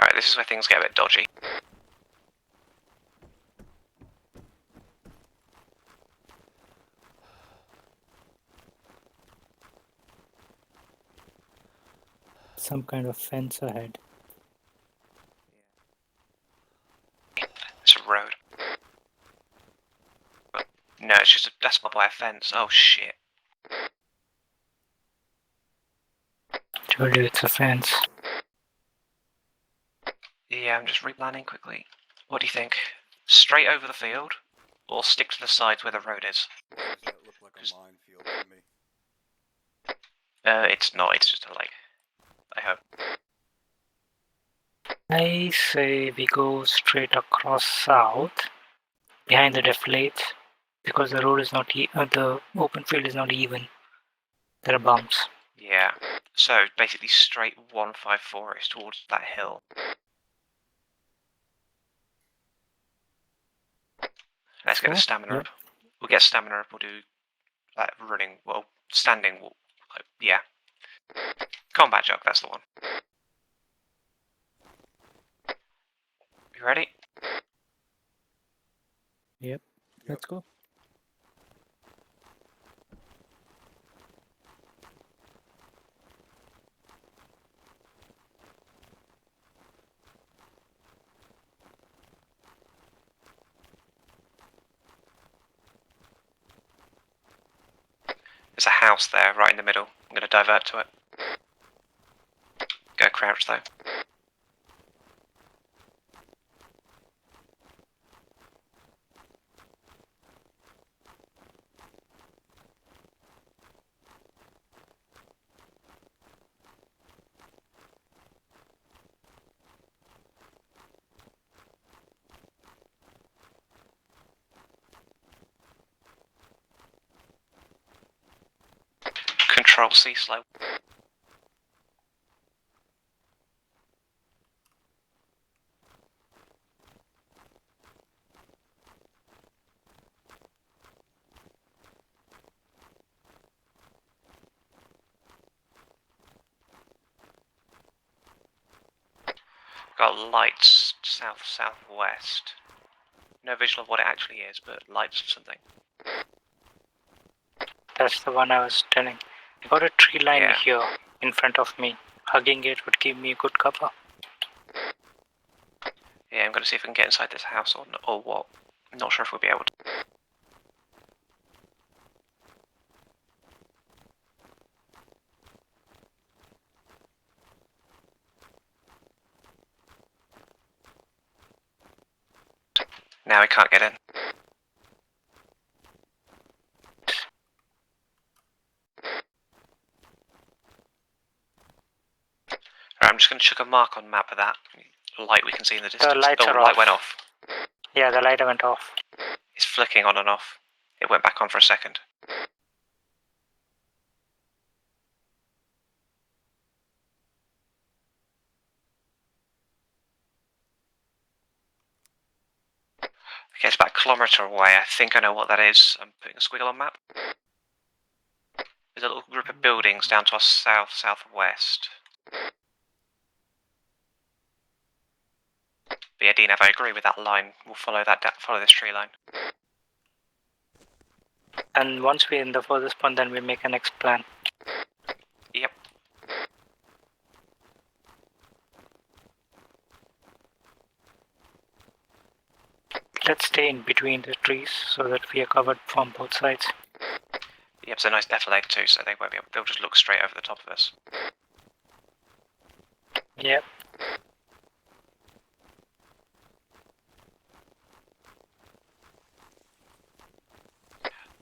Alright, this is where things get a bit dodgy. Some kind of fence ahead. It's a road. No, it's just that's by a fence. Oh shit. Told you it's a fence. Yeah, I'm just replanning quickly. What do you think? Straight over the field, or stick to the sides where the road is? Why does that look like a minefield to me? It's not. It's just a lake. I hope. I say we go straight across south, behind the deflate, because the road is not the open field is not even. There are bumps. Yeah. So basically, straight 154 is towards that hill. Let's get a stamina up. We'll get stamina up. We'll do like running. Well, standing. Yeah. Combat jog. That's the one. You ready? Yep. Let's go. There's a house there, right in the middle. I'm going to divert to it. Go crouch though. Control C slow. Got lights southwest. No visual of what it actually is, but lights of something. That's the one I was telling. I got a tree line here in front of me. Hugging it would give me good cover. Yeah, I'm going to see if we can get inside this house or what. I'm not sure if we'll be able to. Now we can't get in. Right, I'm just going to chuck a mark on map of that light we can see in the distance. The lights are light off. went off. Yeah, the light went off. It's flicking on and off. It went back on for a second. Okay, it's about a kilometre away. I think I know what that is. I'm putting a squiggle on map. There's a little group of buildings down to our southwest. But yeah, DNF, I agree with that line. We'll follow follow this tree line. And once we're in the furthest point, then we make a next plan. Yep. Let's stay in between the trees so that we are covered from both sides. Yep, so nice defilade too, so they won't be able, they'll just look straight over the top of us. Yep.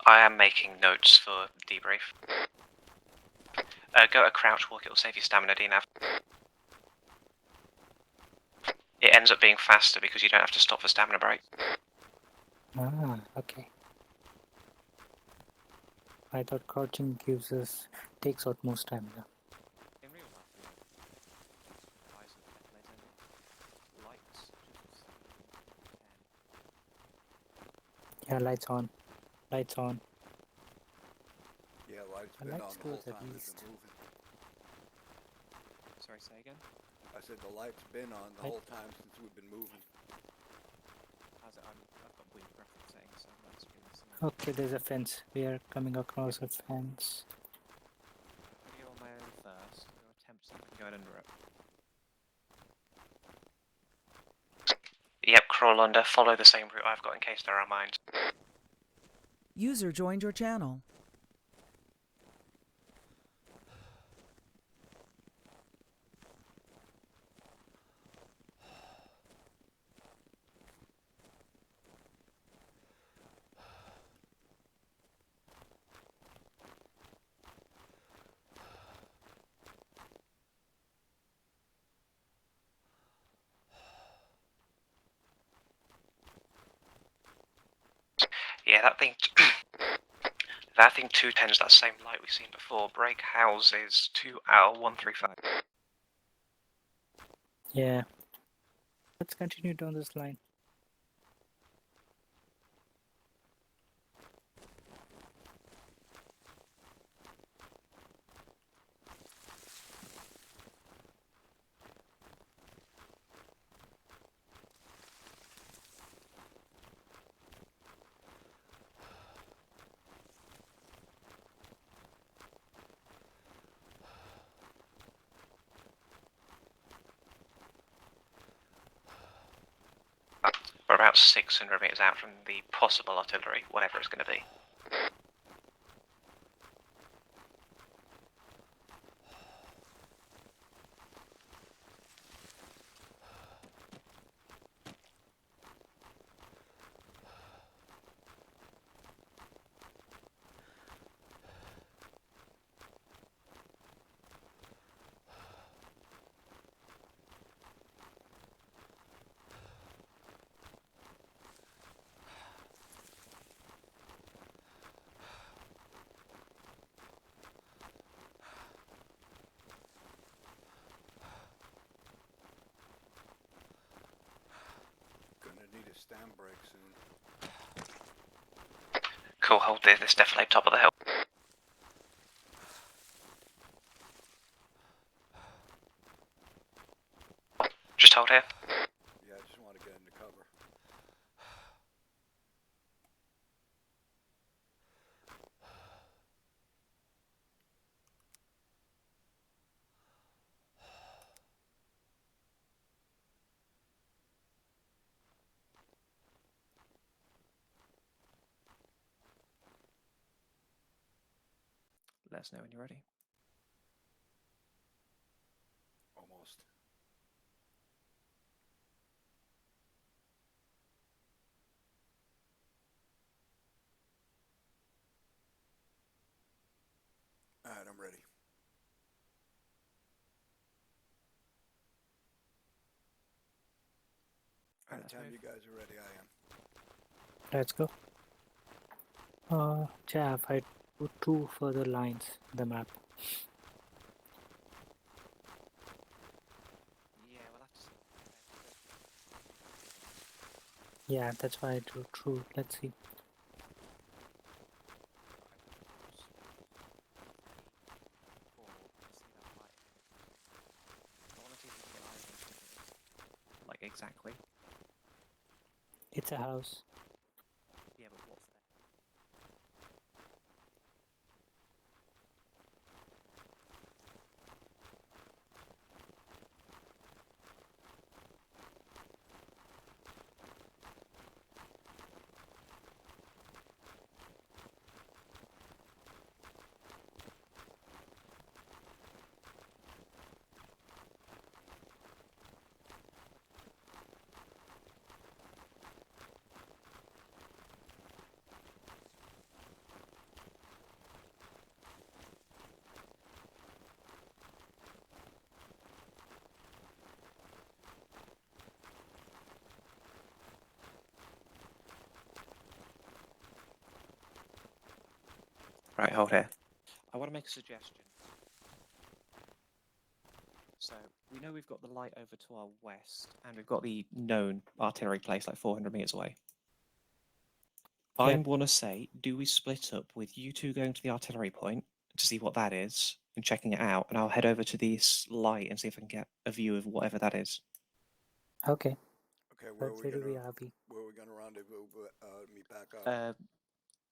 I am making notes for debrief. Go to crouch walk, it'll save you stamina, DNAV. It ends up being faster because you don't have to stop for stamina break. Ah, okay. I thought crouching takes out more stamina. In real life, eyes of defilade lights just Yeah, lights on. Lights on. Yeah, lights I been like on the skills whole at time least. they've been moving. Sorry, say again? I said the light's been on the whole time since we've been moving. How's it? I've got weird graphic settings, so let's be listening. Okay, there's a fence. We are coming across a fence. I'm gonna go on my own first. I'm gonna attempt to see if I can go under it. Yep, crawl under, follow the same route I've got in case there are mines. User joined your channel. Yeah, that thing 210 is that same light we've seen before. Break houses 2L135. Yeah. Let's continue down this line. We're about 600 meters out from the possible artillery, whatever it's going to be. Gonna need a stand break soon. Cool, hold this defilade top of the hill. Just hold here. Yeah, I just want to get into cover. Let us know when you're ready. Almost. Alright, I'm ready. Anytime you guys are ready, I am. Let's go. Jav, I put 2 further lines in the map. Yeah, we'll have to see. Yeah, that's why I drew true. Let's see. Like exactly. It's a house. Yeah, but what's there? Right, hold here. I want to make a suggestion. So we know we've got the light over to our west, and we've got the known artillery place like 400 meters away. I Yep. want to say, do we split up with you two going to the artillery point to see what that is and checking it out, and I'll head over to this light and see if I can get a view of whatever that is. Okay. Okay, where are we gonna RV? rendezvous? Meet back up.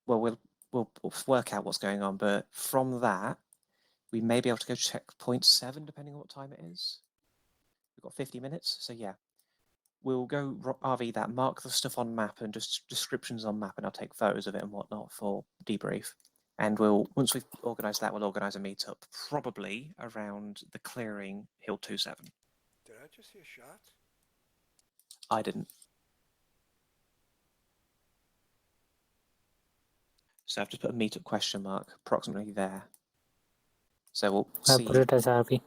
Well, we'll work out what's going on, but from that, we may be able to go check point 7, depending on what time it is. We've got 50 minutes, so yeah. We'll go RV that, mark the stuff on map and just descriptions on map, and I'll take photos of it and whatnot for debrief. And once we've organised that, we'll organise a meetup, probably around the clearing Hill 27. Did I just hear shots? I didn't. So I've just put a meetup question mark approximately there. So we'll I'll see. put it as RV.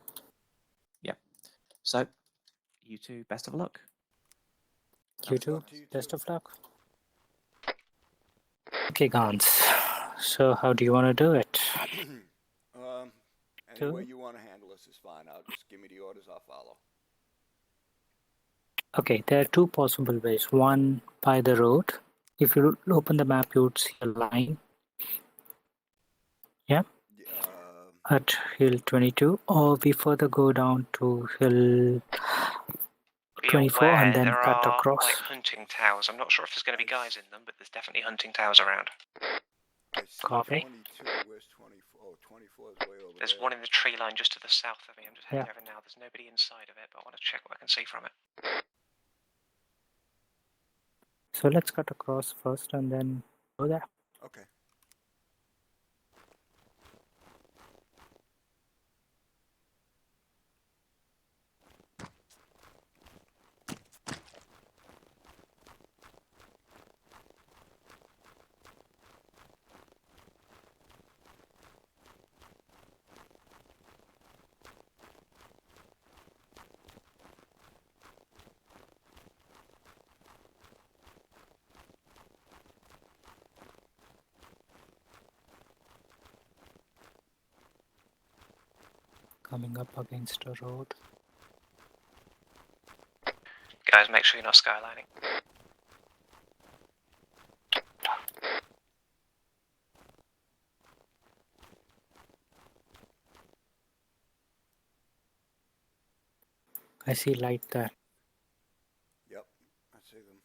Yeah. So, you two, best of luck. You too. Best of luck. Okay, Gans. So how do you want to do it? Any way you want to handle this is fine. I'll just give me the orders. I'll follow. Okay, there are two possible ways. One, by the road. If you open the map, you would see a line. Yeah. At Hill 22, or we further go down to Hill 24 and then there cut are across. like hunting towers. I'm not sure if there's going to be guys in them, but there's definitely hunting towers around. I see Copy. 22. Where's 24? Oh, 24 is way over There's there. one in the tree line just to the south of me. I'm just heading Yeah. over now. There's nobody inside of it, but I want to check what I can see from it. So let's cut across first and then go there. Okay. Coming up against a road. Guys, make sure you're not skylining. I see light there. Yep, I see them.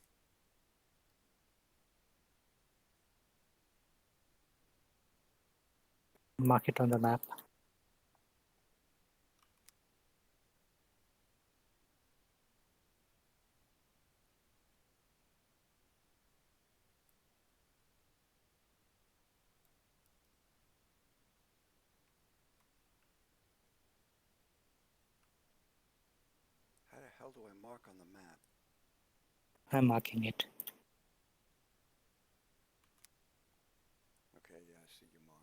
Mark it on the map. How the hell do I mark on the map? I'm marking it. Okay, yeah, I see your mark.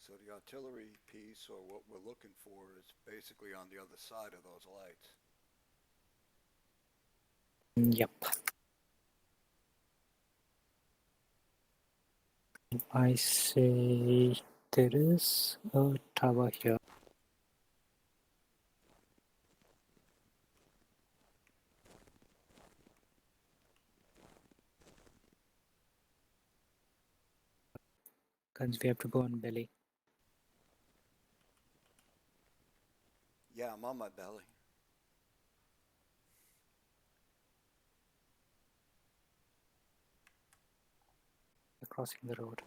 So the artillery piece, or what we're looking for, is basically on the other side of those lights. Yep. I say there is a tower here. Guns, we have to go on belly. Yeah, I'm on my belly. We're crossing the road.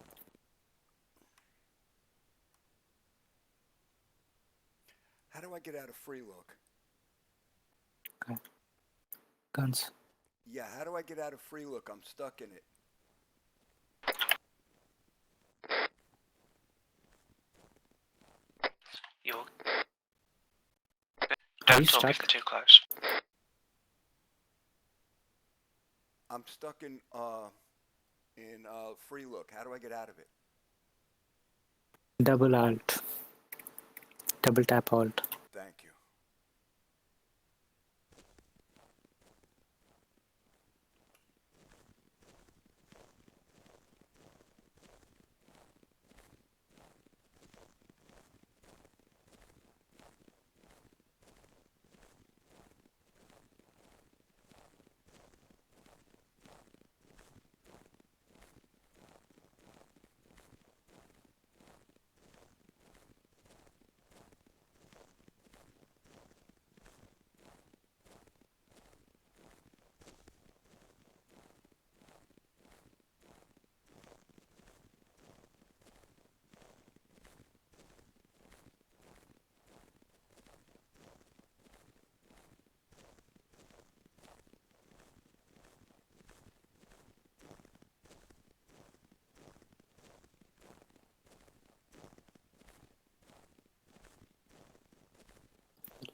How do I get out of free look? Okay. Guns. Yeah, how do I get out of free look? I'm stuck in it. You're... Are Don't you talk if stuck? they're too close. I'm stuck in free look. How do I get out of it? Double alt. Double tap alt. Thank you.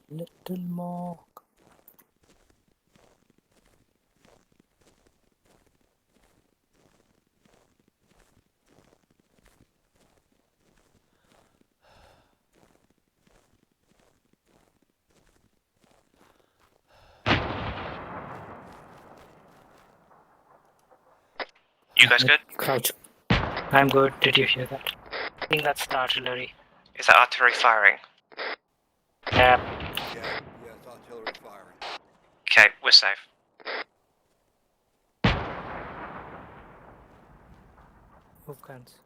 Little more. You guys good? Crouch. I'm good. Did you hear that? I think that's the artillery. Is that artillery firing? Yeah. Yeah, it's artillery firing. Okay, we're safe. Move guns.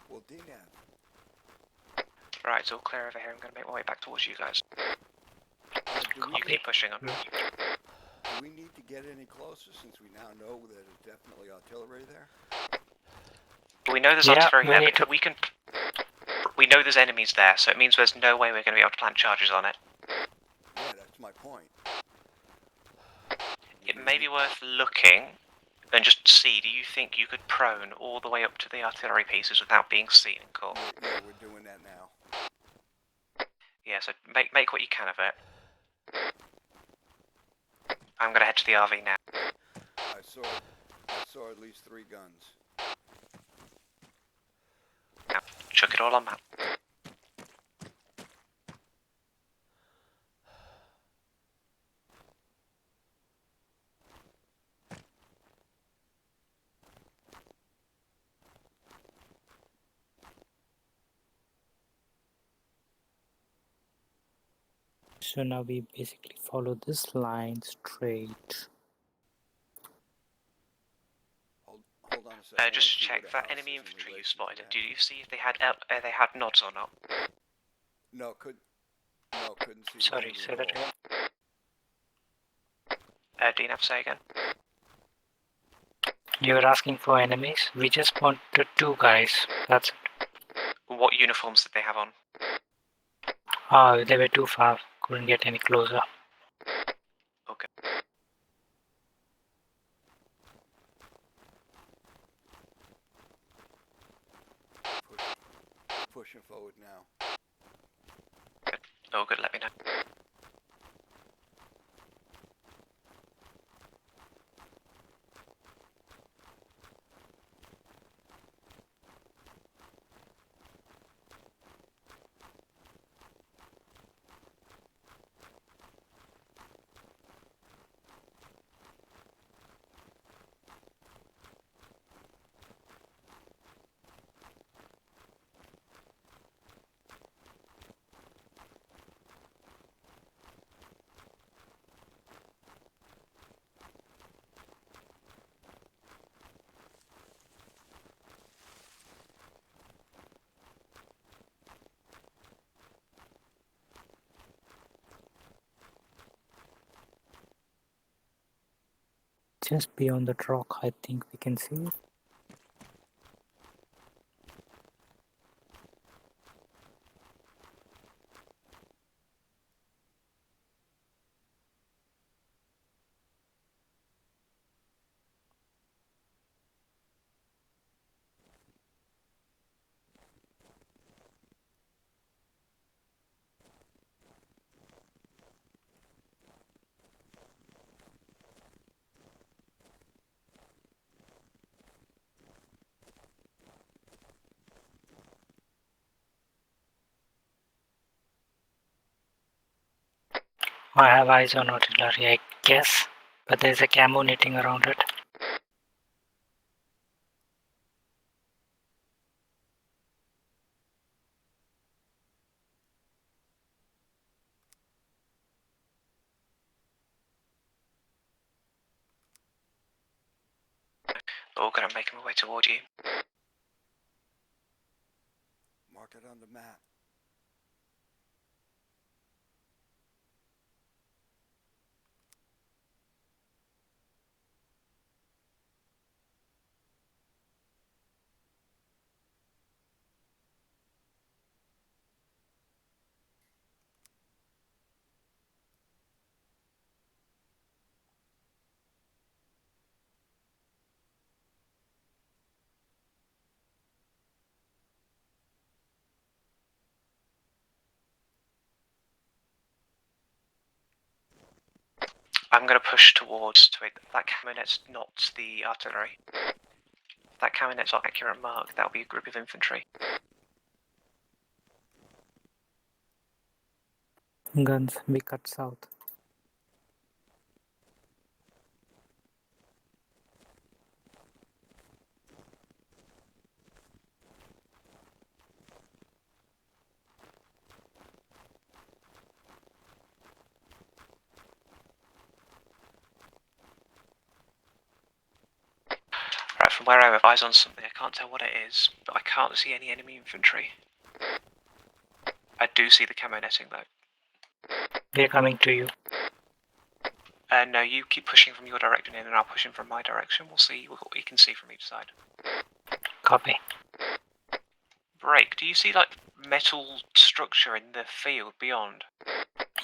Well, DNAV. Right, it's all clear over here. I'm going to make my way back towards you guys. You keep pushing on. Do we need to get any closer since we now know that there's definitely artillery there? We know there's Yeah, artillery we there, need but we know there's enemies there, so it means there's no way we're going to be able to plant charges on it. Yeah, that's my point. It may be worth looking and just see, do you think you could prone all the way up to the artillery pieces without being seen and caught? Yeah, we're doing that now. Yeah, so make what you can of it. I'm going to head to the RV now. I saw at least 3 guns. Now, chuck it all on map. So now we basically follow this line straight. Hold on a second. Just check that enemy infantry you spotted. Did you see if they had nods or not? No, couldn't see. Sorry, say that again. DNAV, say again. You were asking for enemies? We just want the 2 guys. That's it. What uniforms did they have on? They were too far. Couldn't get any closer. Okay. Pushing forward now. Good. Oh, good, let me know. Just beyond the rock, I think we can see it. I have eyes on artillery, I guess, but there's a camo knitting around it. All gonna make my way toward you. Mark it on the map. I'm gonna push towards that caminet's not the artillery. If that caminet's not accurate mark, that'll be a group of infantry. Guns, we cut south. Right, from where I have eyes on something, I can't tell what it is, but I can't see any enemy infantry. I do see the camo netting though. We're coming to you. No, you keep pushing from your direction in and I'll push in from my direction. We'll see what we can see from each side. Copy. Break, do you see like metal structure in the field beyond?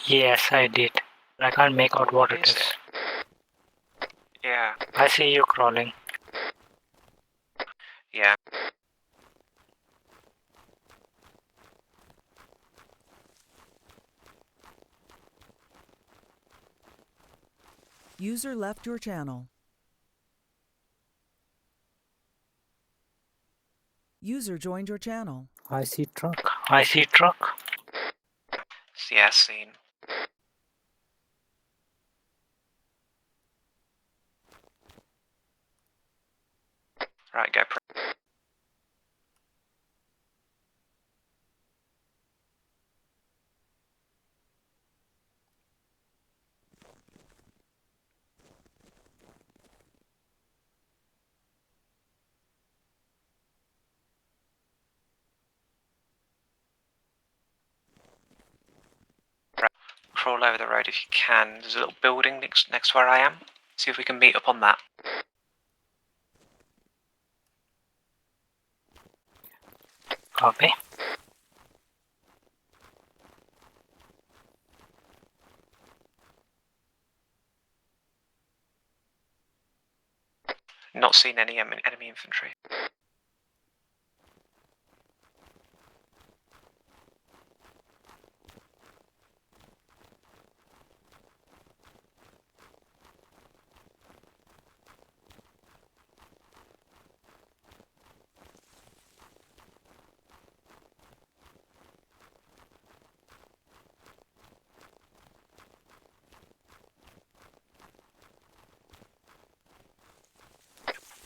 Yes, I did. I can't make out what it is. Yeah. I see you crawling. Yeah. User left your channel. User joined your channel. I see truck. I see truck. Yeah, seen. Right, go. Crawl over the road if you can. There's a little building next to where I am. See if we can meet up on that. Copy. Not seen any enemy infantry.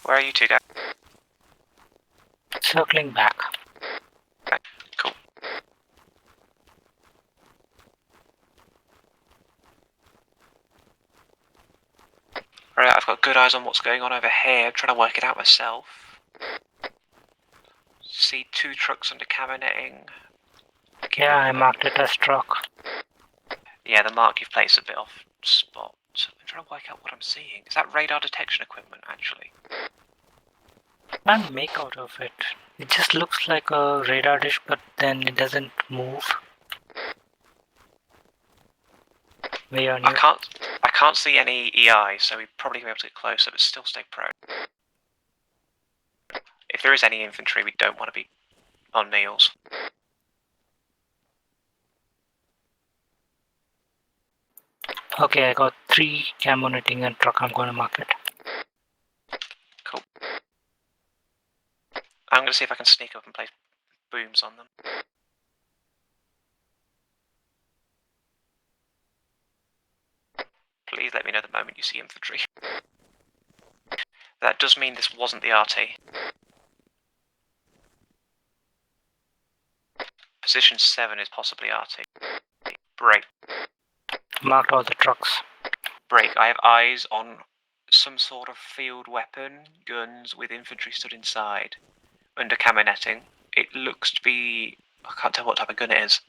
Where are you two guys? Circling back. Okay, cool. Right, I've got good eyes on what's going on over here. I'm trying to work it out myself. See 2 trucks under camo netting. Yeah, I marked it as truck. Yeah, the mark you've placed is a bit off spot. I'm trying to work out what I'm seeing. Is that radar detection equipment, actually? Can't make out of it. It just looks like a radar dish, but then it doesn't move. Where on you? I can't see any EI, so we probably be able to get closer, but still stay prone. If there is any infantry, we don't want to be on meals. Okay, I got 3 camo netting and truck. I'm gonna mark it. Cool. I'm gonna see if I can sneak up and place booms on them. Please let me know the moment you see infantry. That does mean this wasn't the RT. Position 7 is possibly RT. Break. Marked all the trucks. Break. I have eyes on some sort of field weapon, guns with infantry stood inside. Under camo netting. It looks to be... I can't tell what type of gun it is.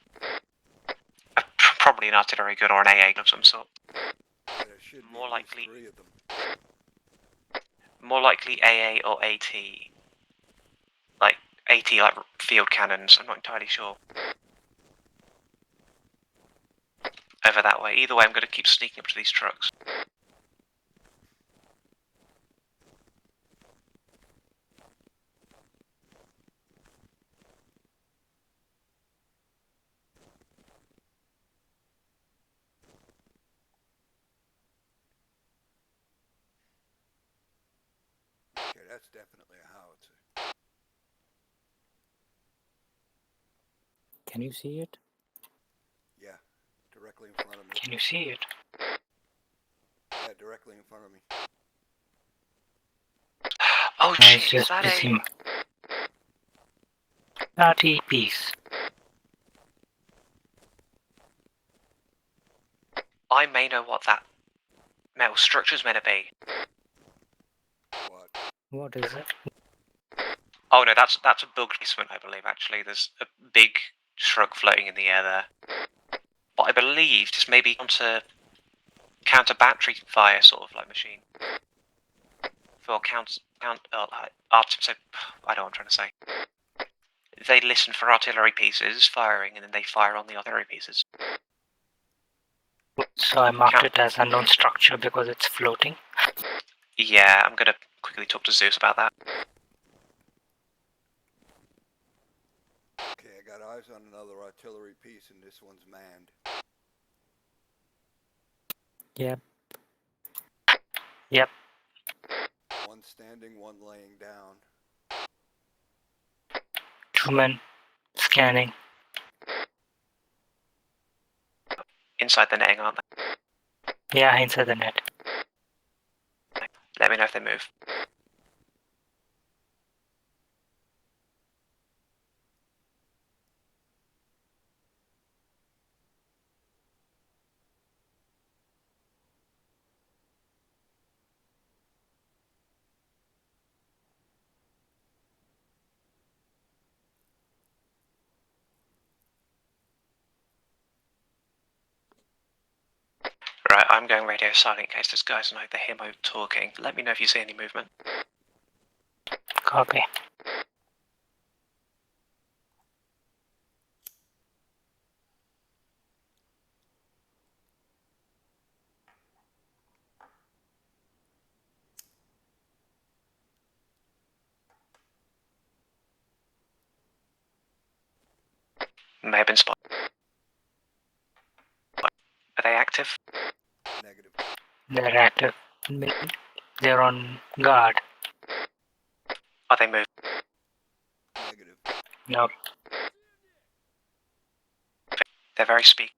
Probably an artillery gun or an AA of some sort. More likely AA or AT. Like, AT like field cannons, I'm not entirely sure. Over that way. Either way, I'm going to keep sneaking up to these trucks. Okay, that's definitely a howitzer. Can you see it? Yeah, directly in front of me. Can you see it? Yeah, directly in front of me. Oh Nice, jeez, is that him. RT piece. I may know what that metal structure's meant to be. What is it? Oh no, that's a bug basement, I believe, actually. There's a big truck floating in the air there. But I believe it's maybe onto counter battery fire sort of like machine. For so I don't know what I'm trying to say. They listen for artillery pieces firing and then they fire on the artillery pieces. So I marked it as unknown structure because it's floating. Yeah, I'm gonna quickly talk to Zeus about that. Okay, I got eyes on another artillery piece and this one's manned. Yep. Yep. One standing, one laying down. 2 men scanning. Inside the netting, aren't they? Yeah, inside the net. Let me know if they move. Right, I'm going radio silent in case there's guys and they hear my talking. Let me know if you see any movement. Copy. May have been spotted. Are they active? Negative. They're active. They're on guard. Are they moving? Negative. No. They're very speak.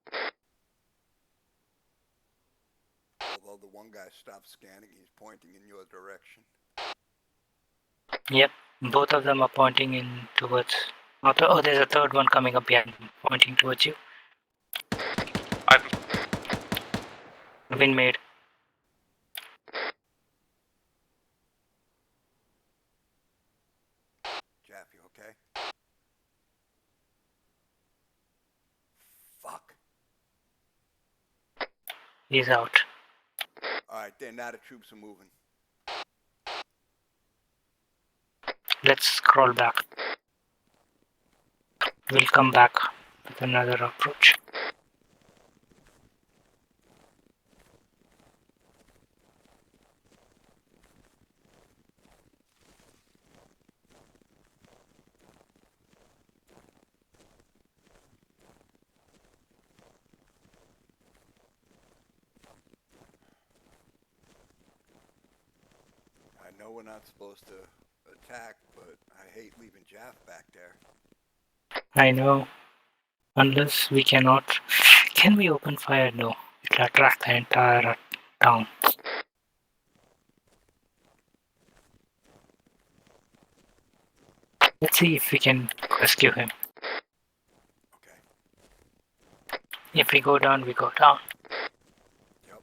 Although the one guy stopped scanning, he's pointing in your direction. Yep. Both of them are pointing in towards... Oh, there's a third one coming up behind, pointing towards you. I've been made. Jeff, you okay? Fuck. He's out. Alright, then now the troops are moving. Let's scroll back. We'll come back with another approach. I know we're not supposed to attack, but I hate leaving Jaff back there. I know. Unless we cannot. Can we open fire? No. It'll attract the entire town. Let's see if we can rescue him. Okay. If we go down, we go down. Yep.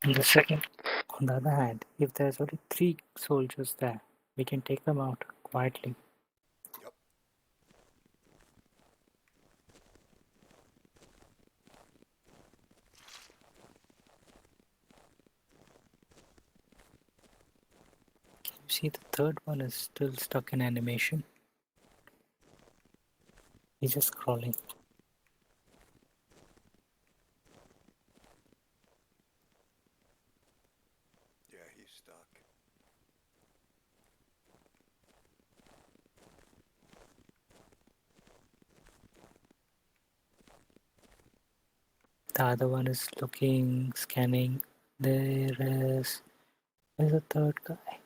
And the second, on the other hand, if there's only 3 soldiers there, we can take them out quietly. Yep. You see, the third one is still stuck in animation. He's just crawling. Yeah, he's stuck. The other one is looking, scanning. There's a third guy.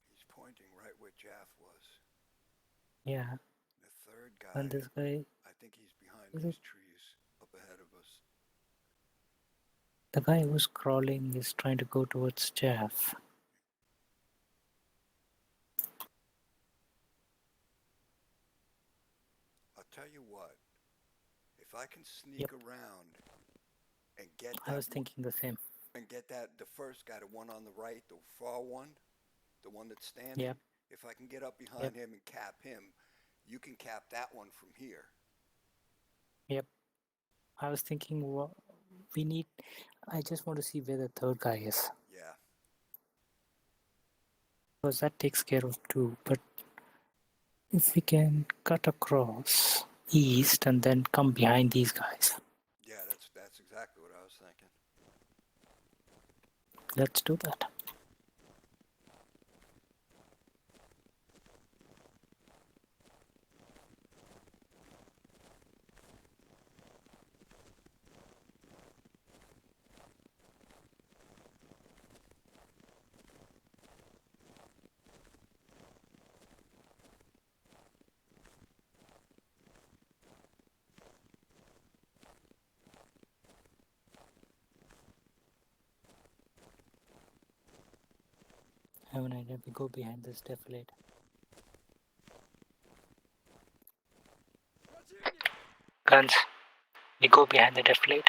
He's pointing right where Jaff was. Yeah. The third guy. And this guy. I think he's behind these trees up ahead of us. The guy who's crawling is trying to go towards Jeff. I'll tell you what. If I can sneak around and get that, I was thinking the same. And get that, the first guy, the one on the right, the far one, the one that's standing. Yep. If I can get up behind him and cap him, you can cap that one from here. Yep. I was thinking we need. I just want to see where the third guy is. Yeah. Because that takes care of 2. But if we can cut across east and then come behind these guys. Yeah, that's exactly what I was thinking. Let's do that. Have an idea. We go behind this defilade. Guns. We go behind the defilade.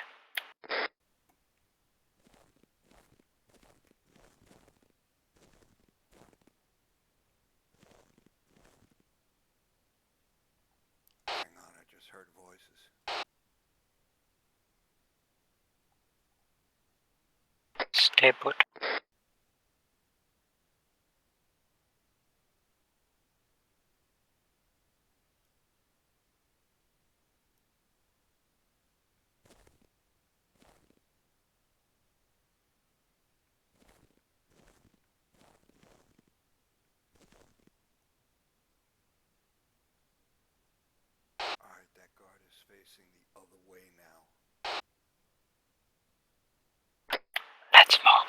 Hang on, I just heard voices. Stay put. Alright, that guard is facing the other way now. Let's move.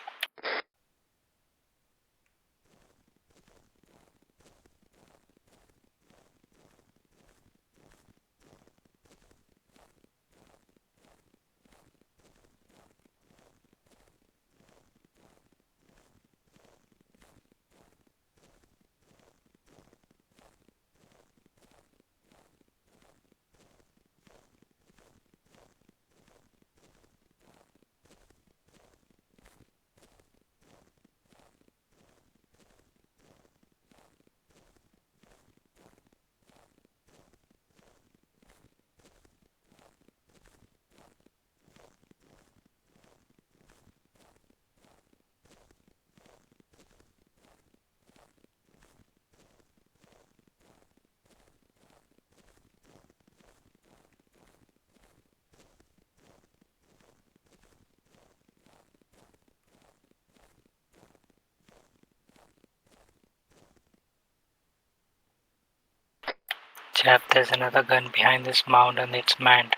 Jeff, there's another gun behind this mound and it's manned.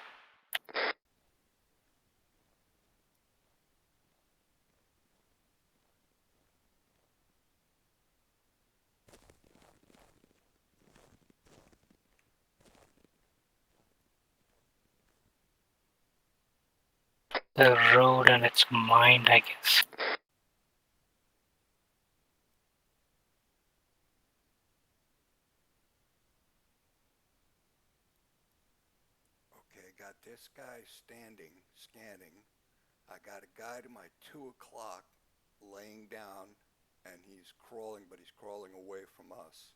The road and it's mined, I guess. Okay, got this guy standing, scanning. I got a guy to my 2 o'clock laying down, and he's crawling, but he's crawling away from us.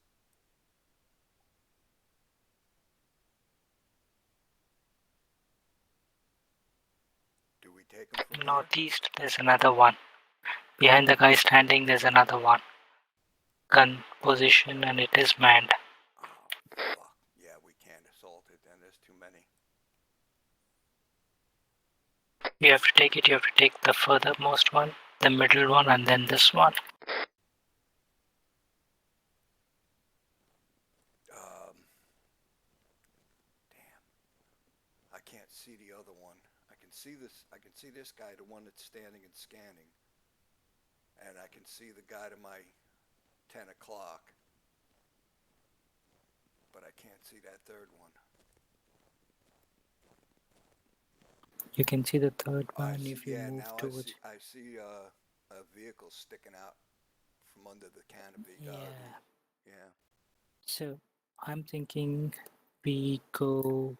Do we take him from Northeast, there's another one. Behind the guy standing, there's another one. Gun position and it is manned. Oh, fuck. Yeah, we can't assault it then. There's too many. You have to take it. You have to take the furthermost one, the middle one, and then this one. Damn. I can't see the other one. I can see this guy, the one that's standing and scanning. And I can see the guy to my 10 o'clock. But I can't see that third one. You can see the third one if you move now towards. I see a vehicle sticking out from under the canopy. Yeah. So I'm thinking we go.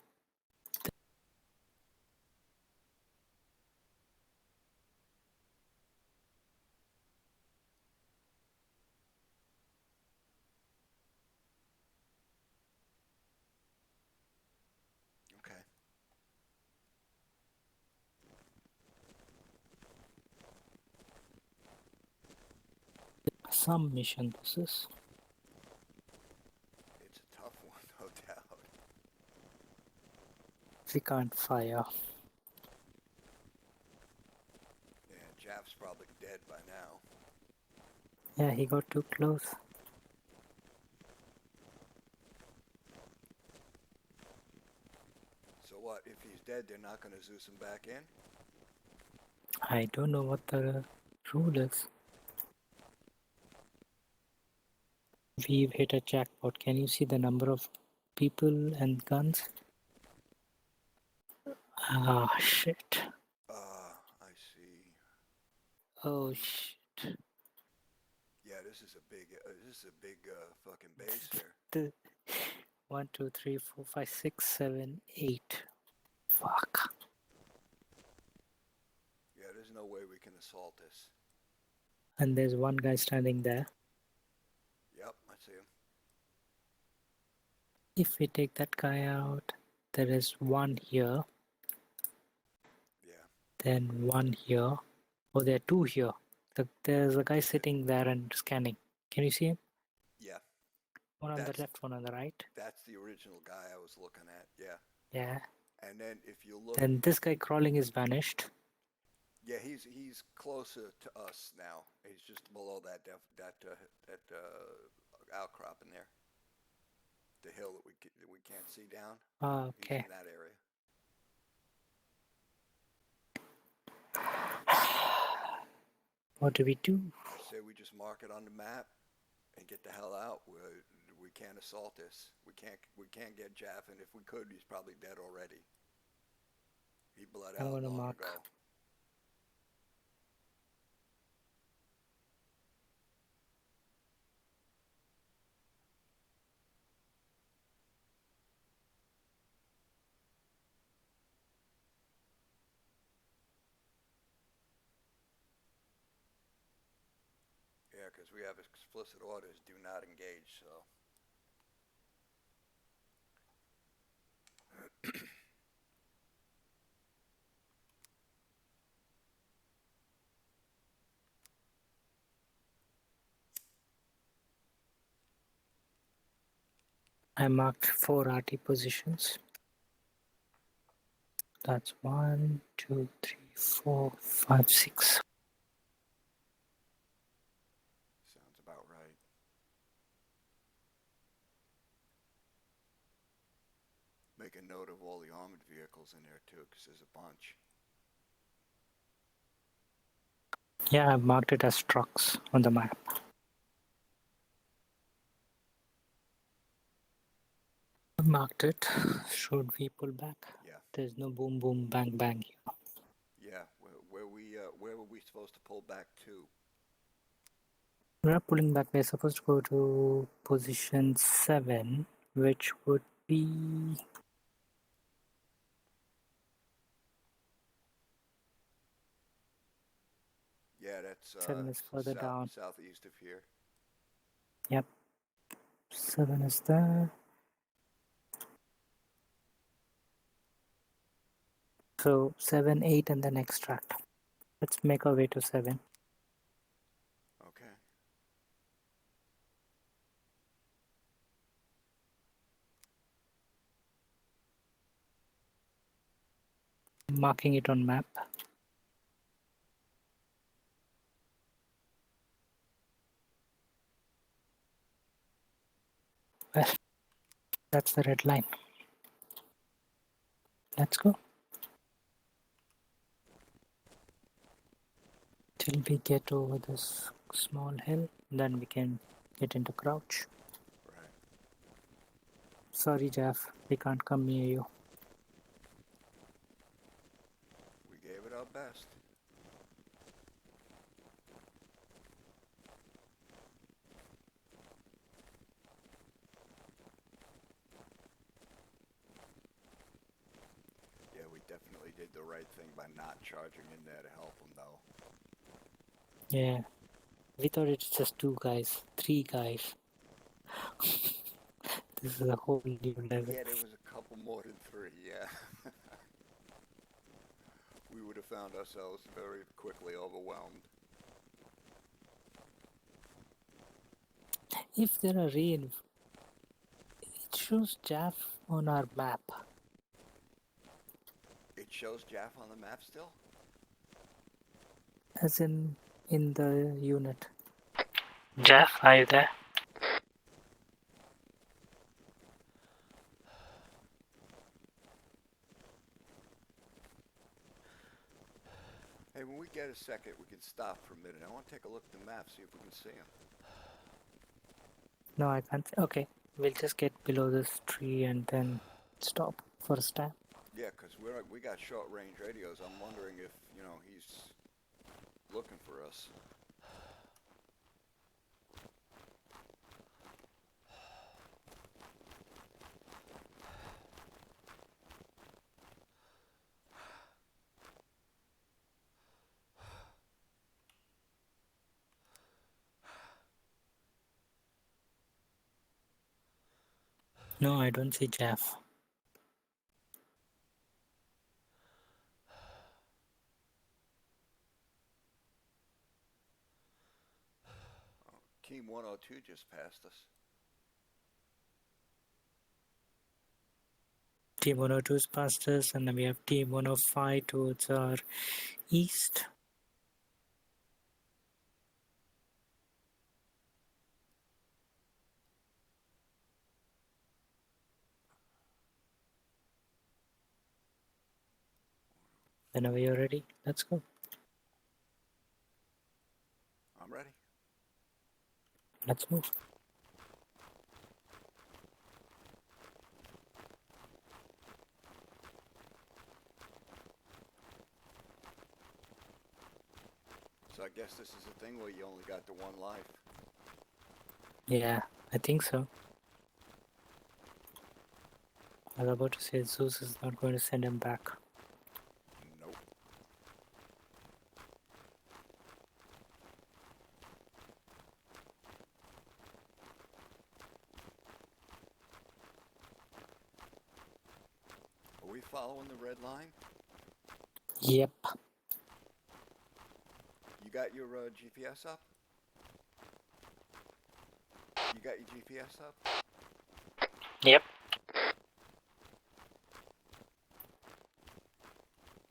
Okay. Some mission this is. It's a tough one, no doubt. We can't fire. Yeah, Jav's probably dead by now. Yeah, he got too close. So what, if he's dead, they're not going to Zeus him back in? I don't know what the rule is. We've hit a jackpot. Can you see the number of people and guns? Ah, shit. I see. Oh, shit. Yeah, this is a big fucking base here. 1, 2, 3, 4, 5, 6, 7, 8. Fuck. Yeah, there's no way we can assault this. And there's one guy standing there. Yep, I see him. If we take that guy out, there is one here. Yeah. Then one here. Oh, there are two here. There's a guy sitting there and scanning. Can you see him? Yeah. One on the left, one on the right. That's the original guy I was looking at, yeah. Yeah. And then if you look... Then this guy crawling is vanished. Yeah, he's closer to us now. He's just below that outcrop in there. The hill that we can't see down. Oh, okay. He's in that area. What do we do? I say we just mark it on the map and get the hell out. We can't assault this. We can't get Jaff, and if we could, he's probably dead already. He bled out long ago. Yeah, because we have explicit orders, do not engage, so. I marked 4 RT positions. That's 1, 2, 3, 4, 5, 6. Sounds about right. make a note of all the armored vehicles in there too, because there's a bunch. Yeah, I've marked it as trucks on the map. I've marked it. Should we pull back? Yeah. There's no boom boom bang bang here. Yeah, where were we supposed to pull back to? We're not pulling back. We're supposed to go to position 7, which would be... Yeah, that's 7 is further down. southeast of here. Yep. 7 is there. So 7, 8, and then extract. Let's make our way to 7. Okay. Marking it on map. Well, that's the red line. Let's go. Till we get over this small hill, then we can get into crouch. Right. Sorry, Jeff, we can't come near you. We gave it our best. Yeah, we definitely did the right thing by not charging in there to help them, though. Yeah, we thought it's just 2 guys, 3 guys. This is a whole new level. Yeah, there was a couple more than 3, yeah. We would have found ourselves very quickly overwhelmed. If there are rain, it shows Jaff on our map. It shows Jaff on the map still? As in the unit. Jeff, are you there? Hey, when we get a second, we can stop for a minute. I want to take a look at the map, see if we can see him. No, I can't. Okay, we'll just get below this tree and then stop for a stab. Yeah, because we got short-range radios. I'm wondering if, he's looking for us. No, I don't see Jeff. Team 102 just passed us. Team 102 is past us, and then we have Team 105 towards our east. Whenever you're ready, let's go. I'm ready. Let's move. So I guess this is a thing where you only got the one life. Yeah, I think so. I was about to say Zeus is not going to send him back. Nope. Are we following the red line? Yep. You got your GPS up? You got your GPS up? Yep.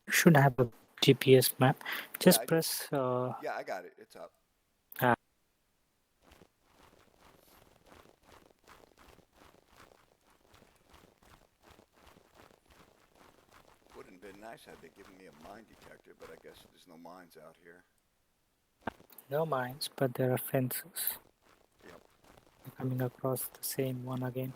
You should have a GPS map. Just Yeah, press... yeah, I got it. It's up. nice had they given me a mine detector, but I guess there's no mines out here. No mines, but there are fences. Yep. Coming across the same one again.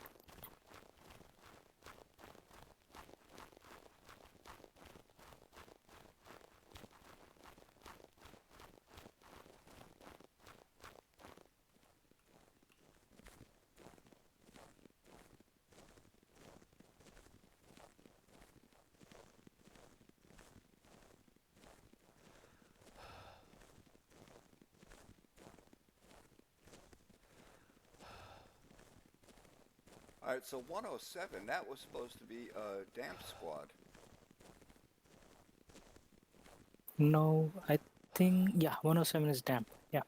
All right, so 107, that was supposed to be a damp squad. No, I think, yeah, 107 is damp. Yeah.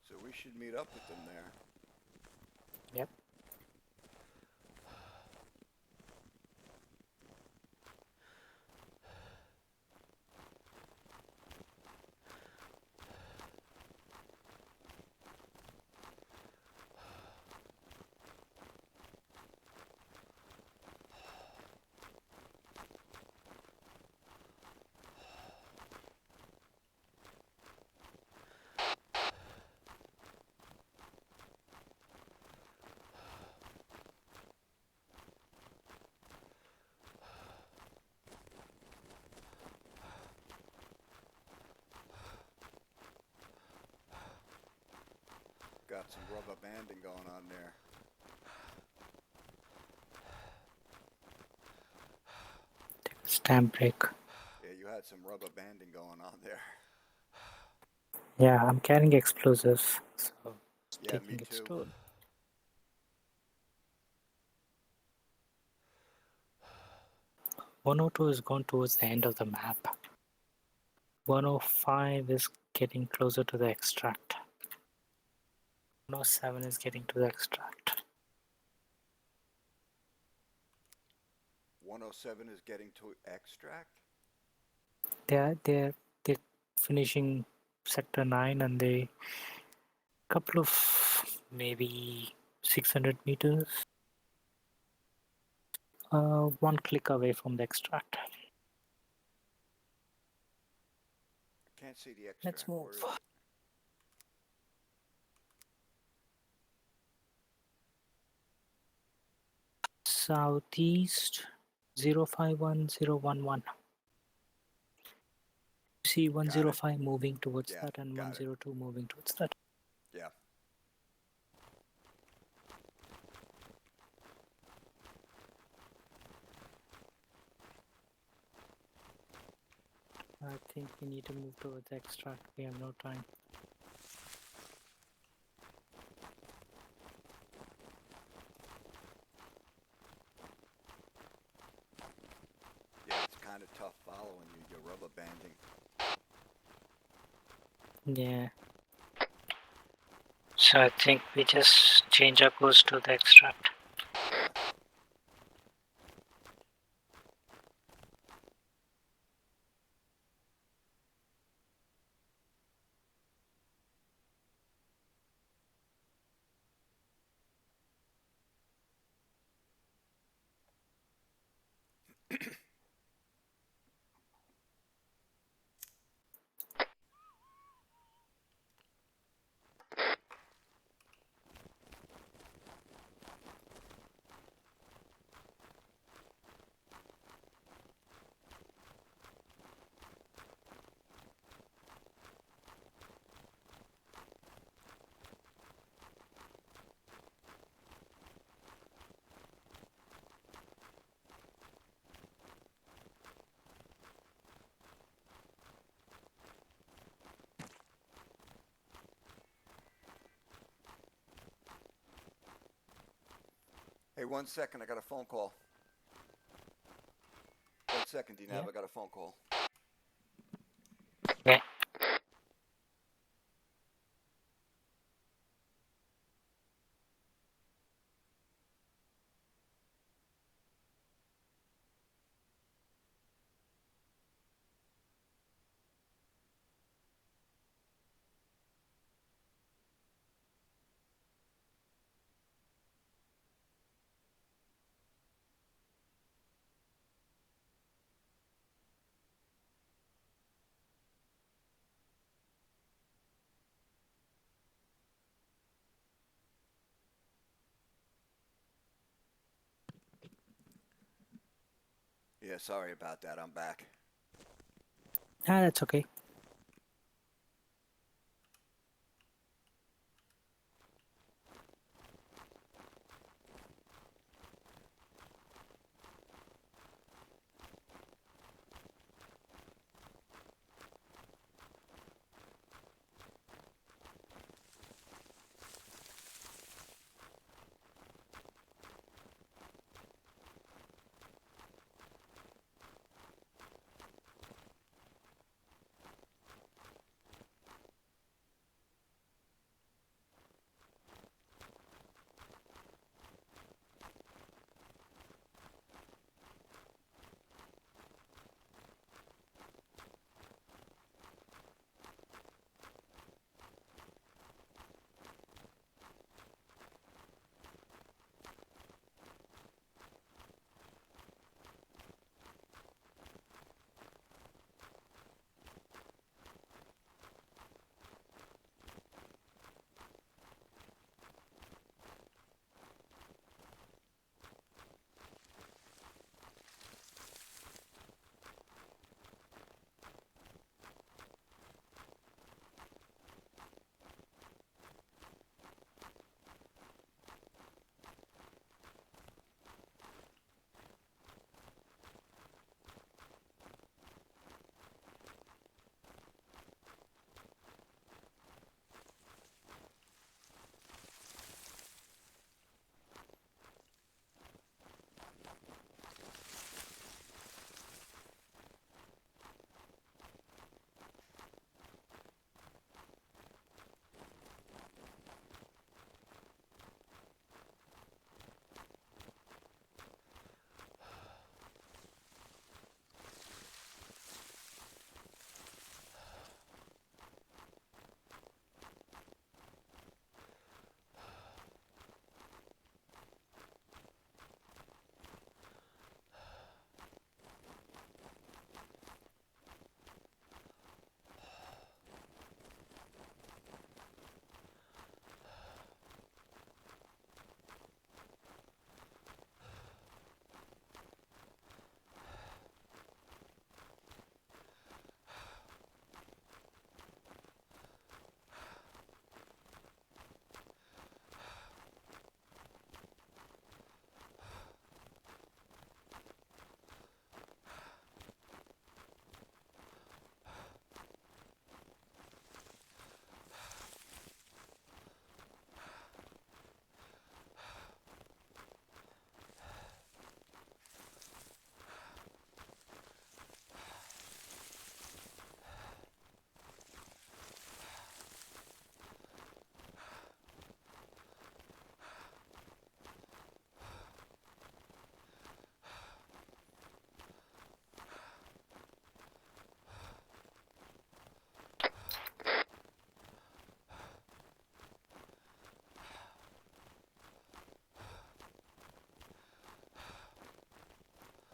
So we should meet up with them there. Yep. Got some rubber banding going on there. Stamp break. Yeah, you had some rubber banding going on there. Yeah, I'm carrying explosives, so Yeah, taking me it too. slow. 102 is gone towards the end of the map. 105 is getting closer to the extract. 107 is getting to the extract. 107 is getting to extract? They're finishing sector 9 and they couple of maybe 600 meters. One click away from the extract. Can't see the extract. Let's move. Where is it? Southeast 051011. You see 105 moving towards that and 102 moving towards that. Yeah. I think we need to move towards the extract. We have no time. Yeah, it's kind of tough following you. You're rubber banding. Yeah. So I think we just change our course to the extract. Hey, 1 second. I got a phone call. 1 second, DNAV. Yeah. I got a phone call. Yeah. Yeah, sorry about that. I'm back. Ah, that's okay.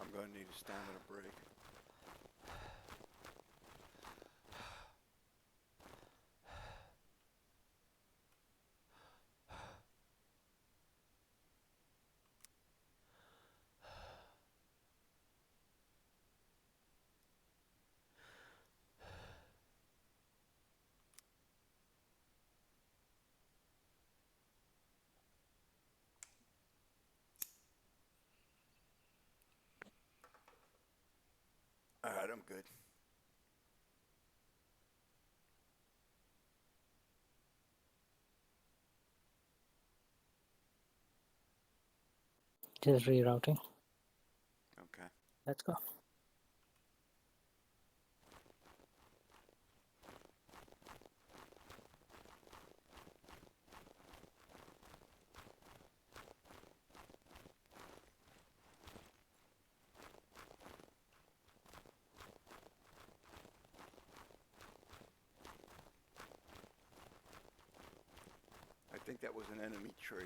I'm going to need a stamina break. All right, I'm good. Just rerouting. Okay. Let's go. I think that was an enemy tree.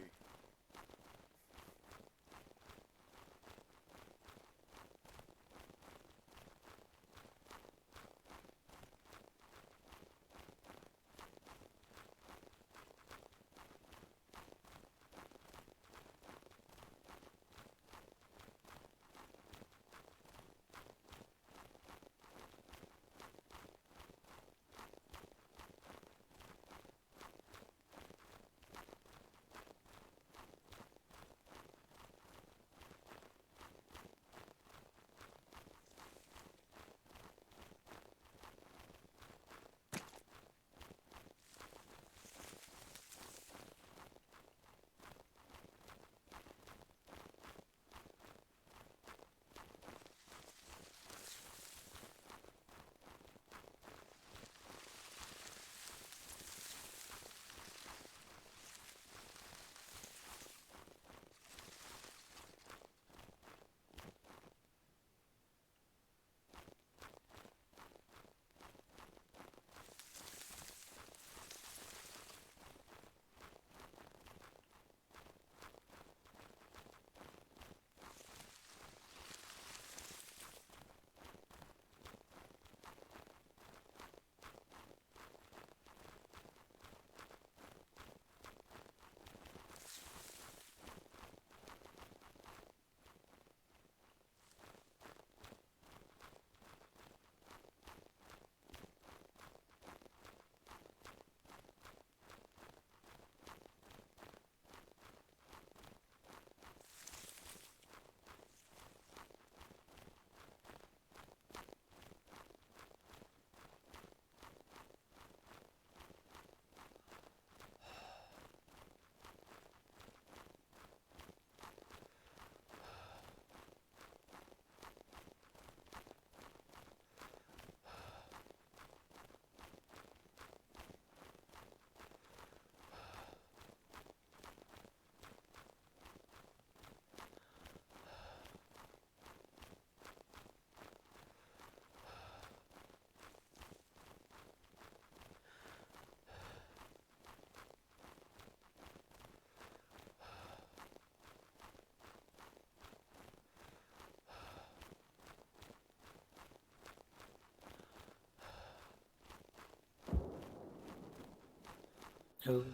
Ooh. Ooh,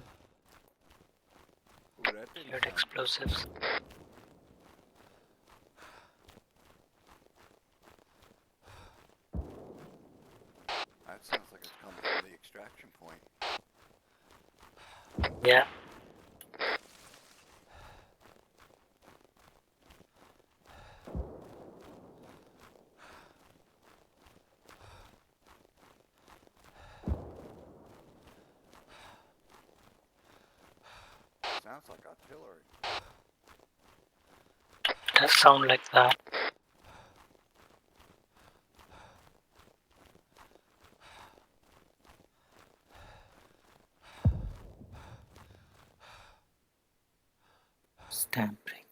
that didn't Heard sound explosives. That sounds like it's coming from the extraction point. Yeah. Sounds like artillery. Does sound like that. Stamp break.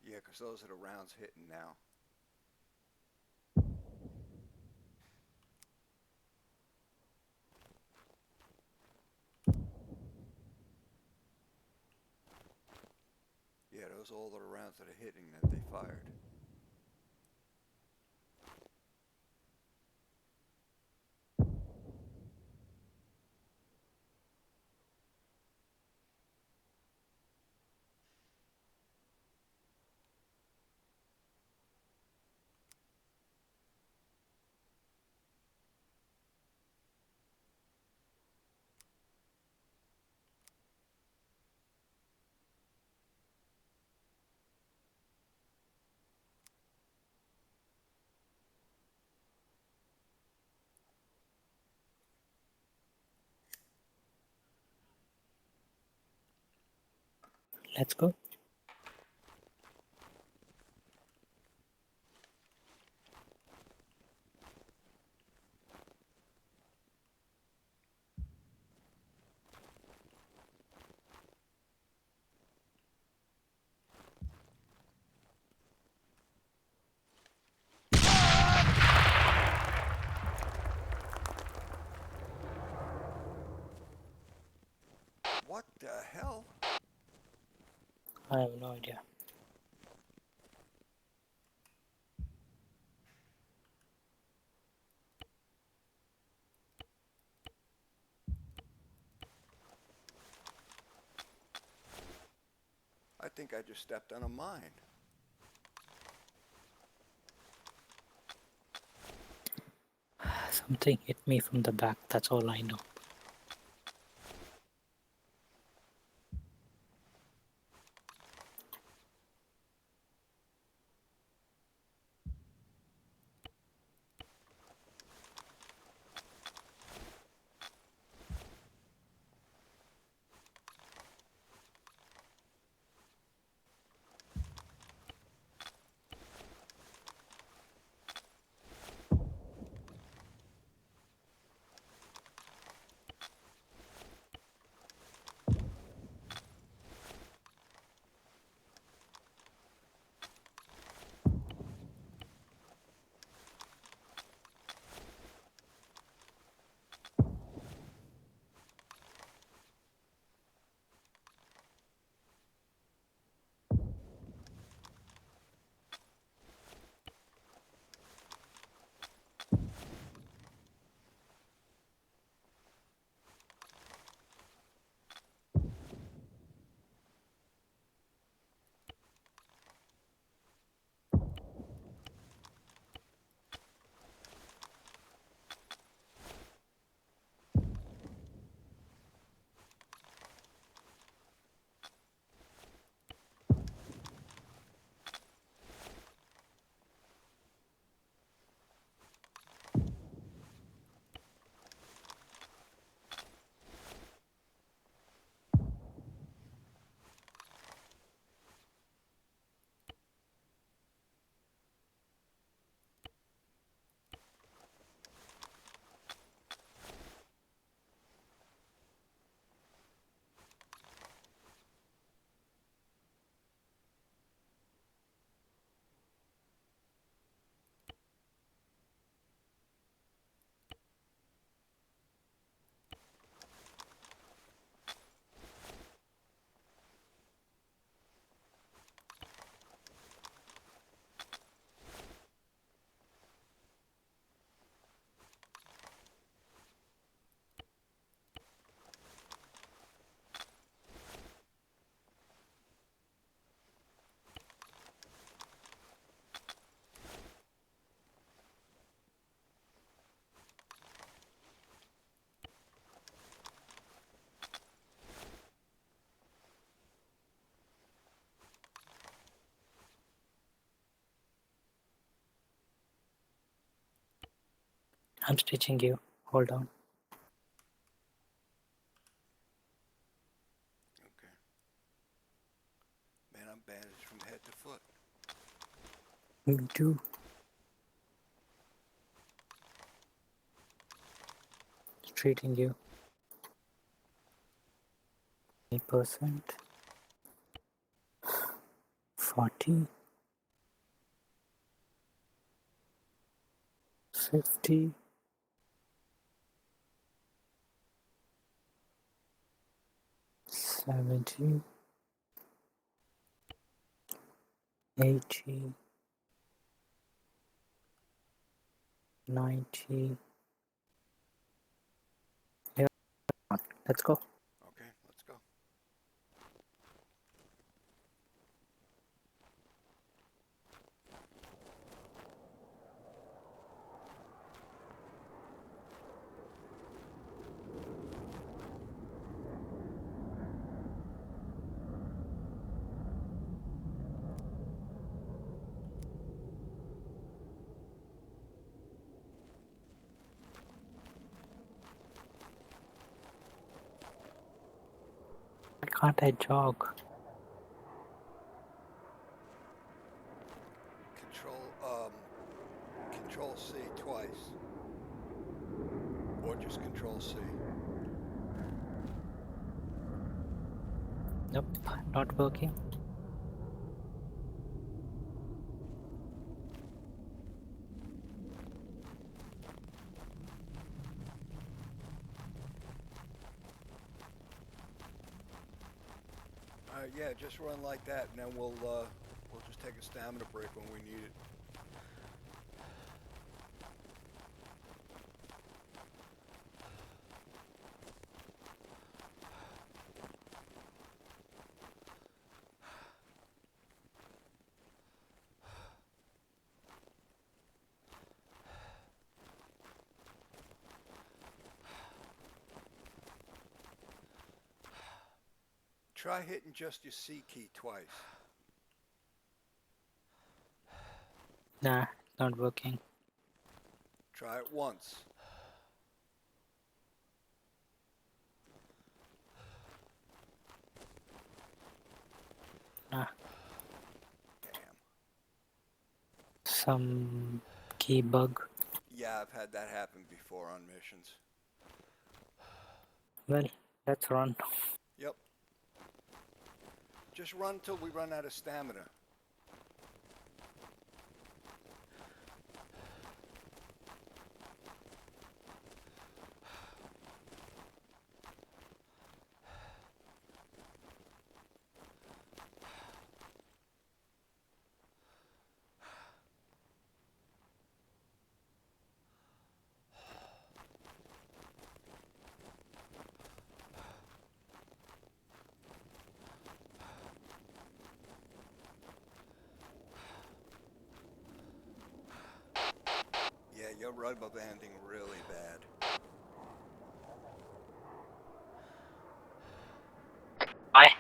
Yeah, because those are the rounds hitting now. Yeah, those are all the rounds that are hitting that they fired. Let's go. What the hell? I have no idea. I think I just stepped on a mine. Something hit me from the back, that's all I know. I'm stitching you. Hold on. Okay. Man, I'm bandaged from head to foot. Me too. Treating you. 8%. 40. 50. 70. 80. 90. Yeah. Let's go. Okay, let's go. Why can't I jog? Control C twice. Or just Control C. Nope, not working. Yeah, just run like that, and then we'll just take a stamina break when we need it. Try hitting just your C key twice. Nah, not working. Try it once. Nah. Damn. Some key bug. Yeah, I've had that happen before on missions. Well, let's run. Yep. Just run till we run out of stamina. Yeah, you're rubber banding really bad. Bye.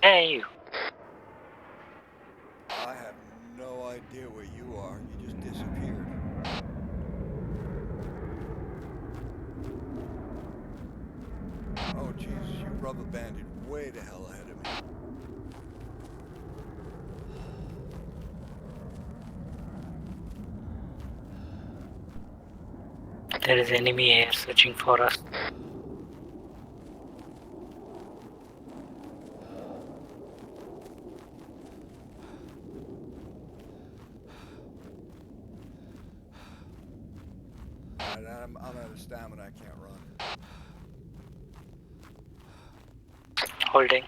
Hey, you. I have no idea where you are. You just disappeared. Oh, Jesus, you rubber banded way the hell ahead of me. There is enemy air searching for us. Alright, I'm out of stamina. I can't run. Holding.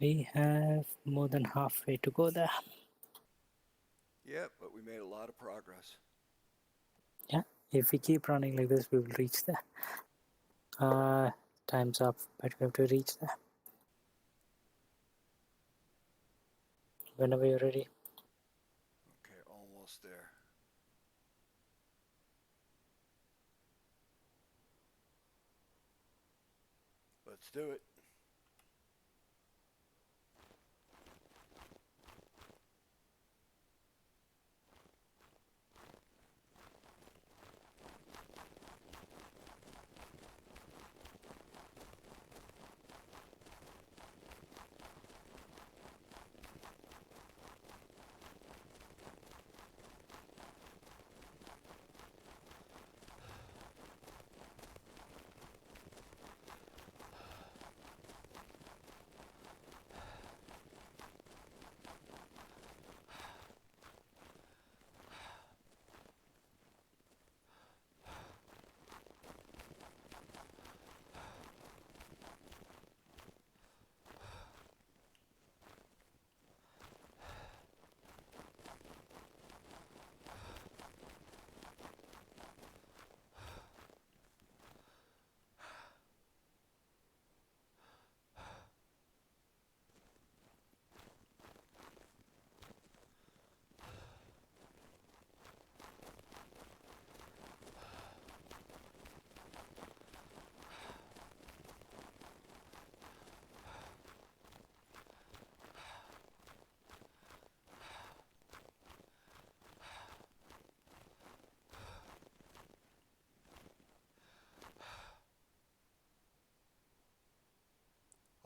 We have more than halfway to go there. Yep, but we made a lot of progress. Yeah, if we keep running like this, we will reach there. Time's up, but we have to reach there. Whenever you're ready. Okay, almost there. Let's do it.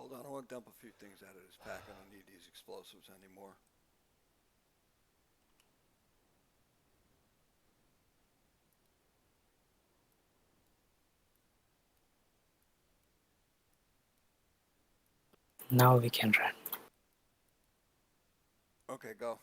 Hold on, I want to dump a few things out of this pack. I don't need these explosives anymore. Now we can run. Okay, go.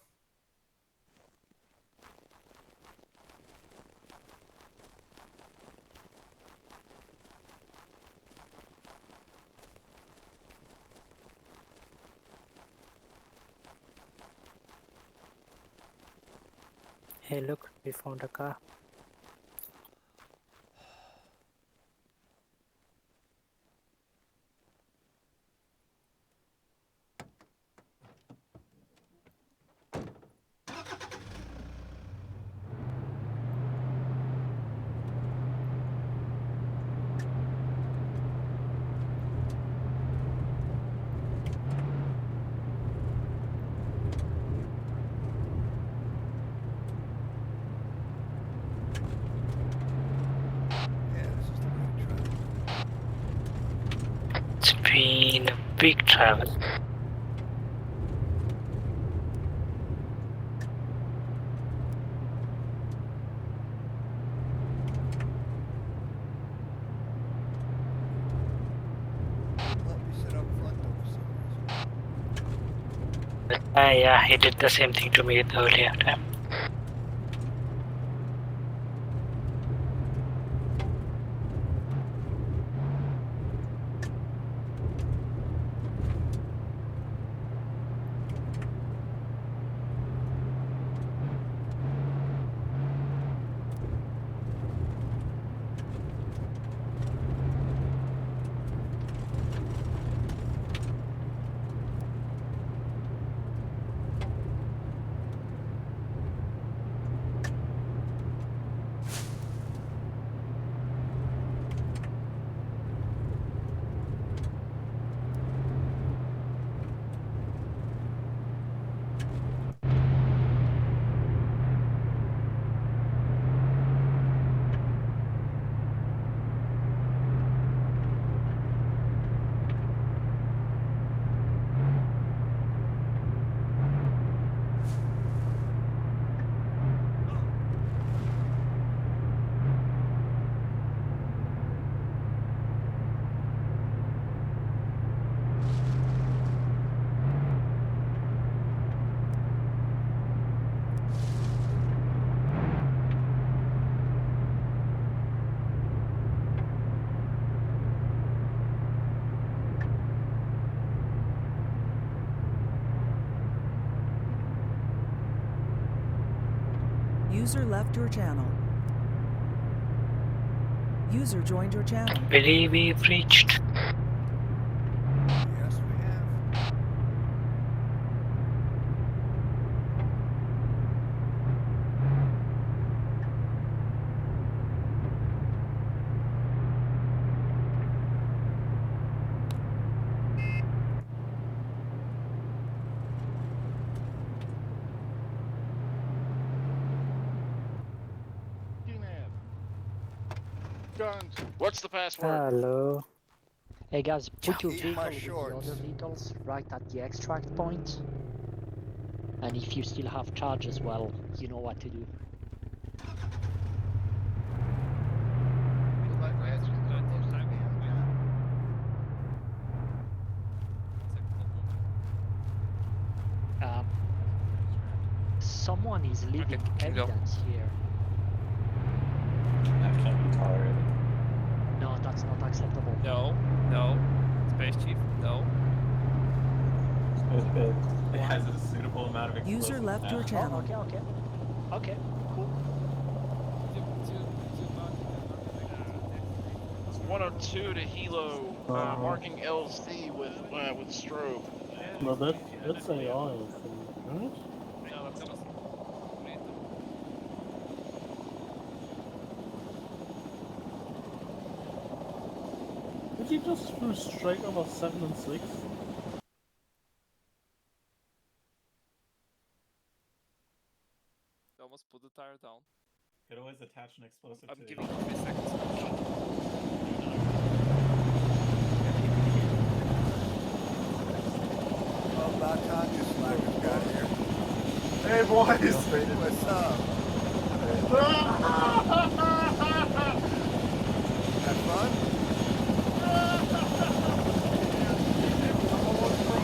Hey, look, we found a car. It's been a big travel. Yeah, he did the same thing to me the earlier time. User left your channel. User joined your channel. I believe we've reached. Yes, we have. guns. What's the password? Hello. Hey guys, put your Eat vehicle my with the shorts. other vehicles right at the extract point. And if you still have charge as well, you know what to do. Someone is leaving evidence here. That can't be tolerated. No, that's not acceptable. No, no. Space Chief, no. It has a suitable amount of explosives. User left your Oh, channel. okay. Okay, cool. 102 to Hilo, marking LZ with strobe. No, that's AI, I think, right? Did he just threw straight over 7 and 6? Almost put the tire down. Could always attach an explosive I'm to giving it. you 3 seconds. Well, about time you slackers got here. Hey, boys! What's up? Have fun?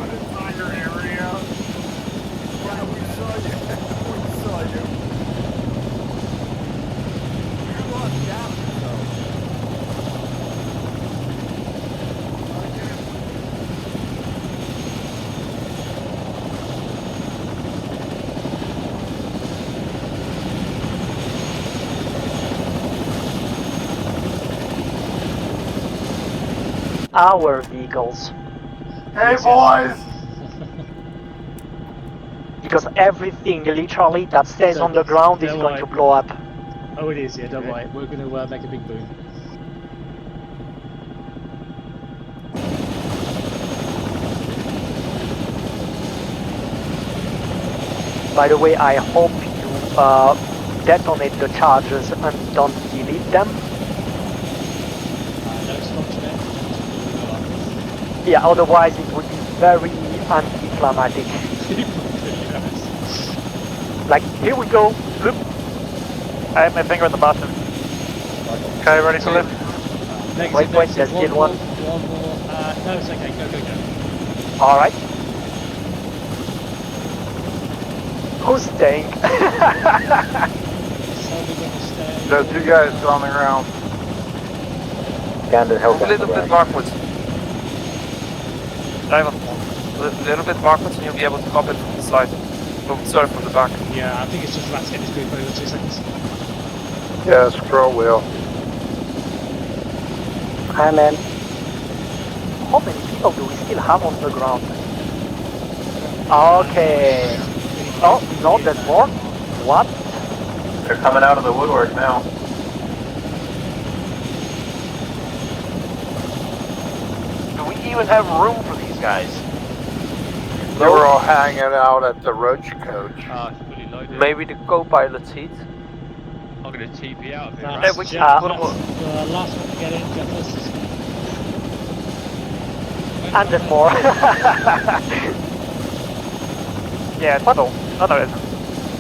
Entire area. Yeah, we saw you. We saw you. You lost damage, though. Our vehicles. Hey, boys! Because everything literally that stays on the ground is going to blow up. Oh, it is, yeah, don't worry. We're going to make a big boom. By the way, I hope you detonate the charges and don't delete them. Yeah, otherwise it would be very anticlimactic. Like, here we go. Look. I have my finger on the button. Okay, ready to lift? Wait, there's still one. One more. No, it's okay. Go. Alright. Who's staying? There's 2 guys still on the ground. Move a little bit backwards. Driver, a little bit backwards and you'll be able to hop it from the side. Sorry, from the back. Yeah, I think it's just rats getting this group over 2 seconds. Yeah, scroll wheel. Hi, man. How many people do we still have on the ground? Okay. Oh, no, there's more? What? They're coming out of the woodwork now. Do we even have room for these guys? They were all hanging out at the roach coach. It's fully loaded. Maybe the co-pilot's seat. I'm gonna TP out of here. That's Right? Jeff, that's the last one to get in, Jeff. And there's more. Yeah, hello. Oh, no, it isn't.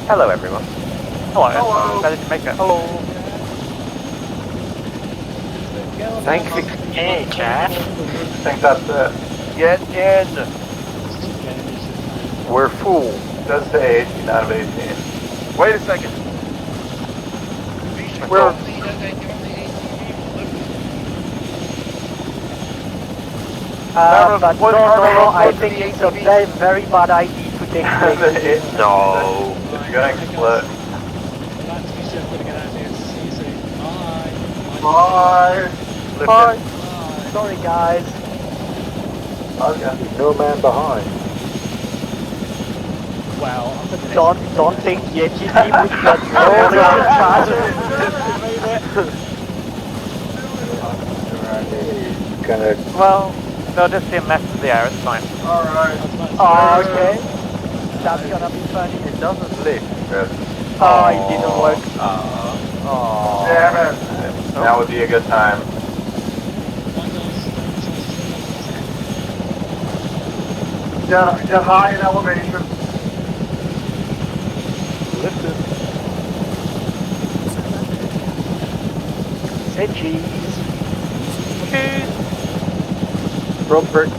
Hello, everyone. Hello. Hello. Ready to make it. Hello. Thank you. Hey, Jeff. I think that's it. Get in. We're full. Does say 18 out of 18. Wait a second. We're But no, I think it's a very bad idea to take place. No. It's gonna explode. Bye! Bye. Sorry, guys. Okay. No man behind. Well, don't think the ATV would get Well, they'll just see a mess in the air, it's fine. Alright. Oh, okay. That's gonna be funny. It doesn't lift. Oh, it didn't work. Oh. Damn it. Now would be a good time. Get high in elevation. Lifted. Say cheese. Rope break.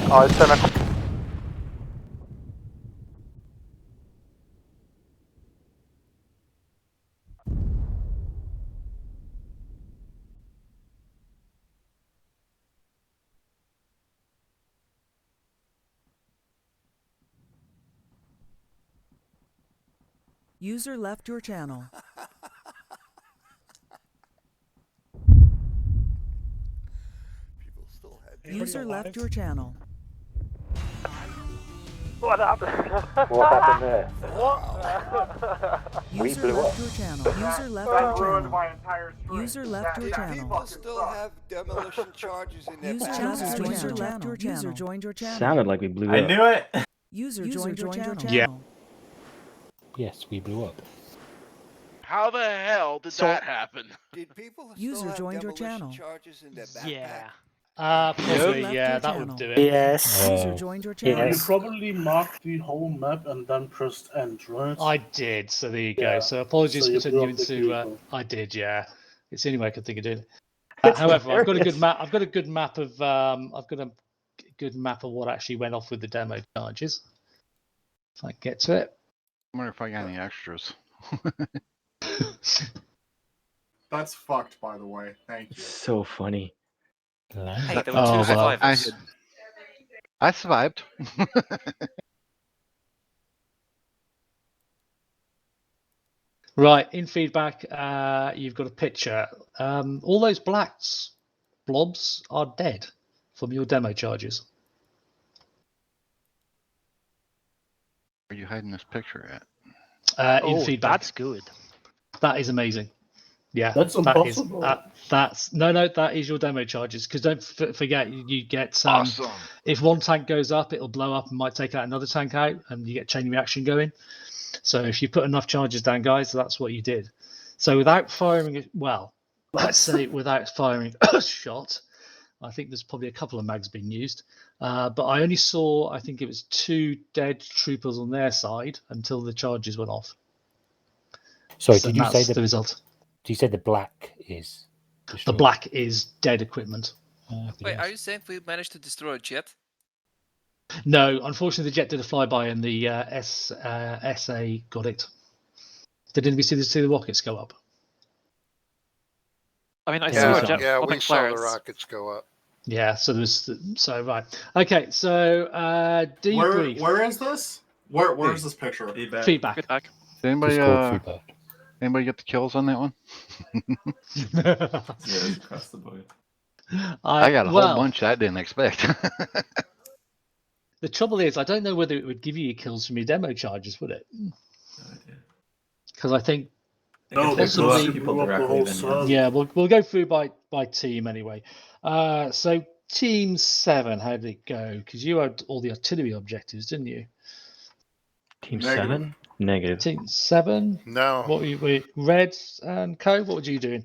Oh, it's 10 o'clock. User left your channel. People still had User left your channel. What happened? What happened there? We User blew left up. your channel. User left That your ruined channel. my entire stream. User left your Did channel. people still have demolition charges in their User backpacks? left your channel. User joined your channel. Sounded like we blew up. I knew it. User joined your channel. Yeah. Yes, we blew up. How the hell did that happen? Did people User still have joined your demolition channel. charges in their backpack? Yeah. User Probably, left yeah, your that channel. would do it. Yes. User joined your channel. You probably marked the whole map and then pressed end, right? I did, so there you Yeah. go. So apologies So for you turning you blew up the into. vehicle. I did, yeah. It's the only way I could think of doing it. It's However, I've got a good hilarious. map. I've got a good map of. I've got a good map of what actually went off with the demo charges. If I get to it. I wonder if I got any extras. That's fucked, by the way. Thank you. So funny. Hey, there were two Oh, well. survivors. I survived. Right, in feedback, you've got a picture. All those black blobs are dead from your demo charges. Where are you hiding this picture at? In feedback. That's good. That is amazing. Yeah, That's impossible. That's no, that is your demo charges. Because don't forget, you get Awesome. if one tank goes up, it'll blow up and might take out another tank out, and you get chain reaction going. So if you put enough charges down, guys, that's what you did. So without firing, well, let's say without firing a shot, I think there's probably a couple of mags being used. But I only saw, I think it was 2 dead troopers on their side until the charges went off. Sorry, So did you say the result? Did you say the black is The black is dead equipment. Wait, are you saying we managed to destroy a jet? No, unfortunately, the jet did a flyby and the SA got it. Did anybody see the rockets go up? I mean, I Yeah, saw a jet Yeah, up we in saw the flares. rockets go up. Yeah, so there's right. Okay, so debrief. Where is this? Where is this picture? Feedback. Did anybody feedback. Anybody get the kills on that one? Yeah, it's across the board. I got a whole bunch I didn't expect. The trouble is, I don't know whether it would give you kills from your demo charges, would it? Because I think possibly, yeah, we'll go through by team anyway. So team 7, how did it go? Because you had all the artillery objectives, didn't you? Team 7? Negative. Team 7? No. What were you, Red and Co? What were you doing?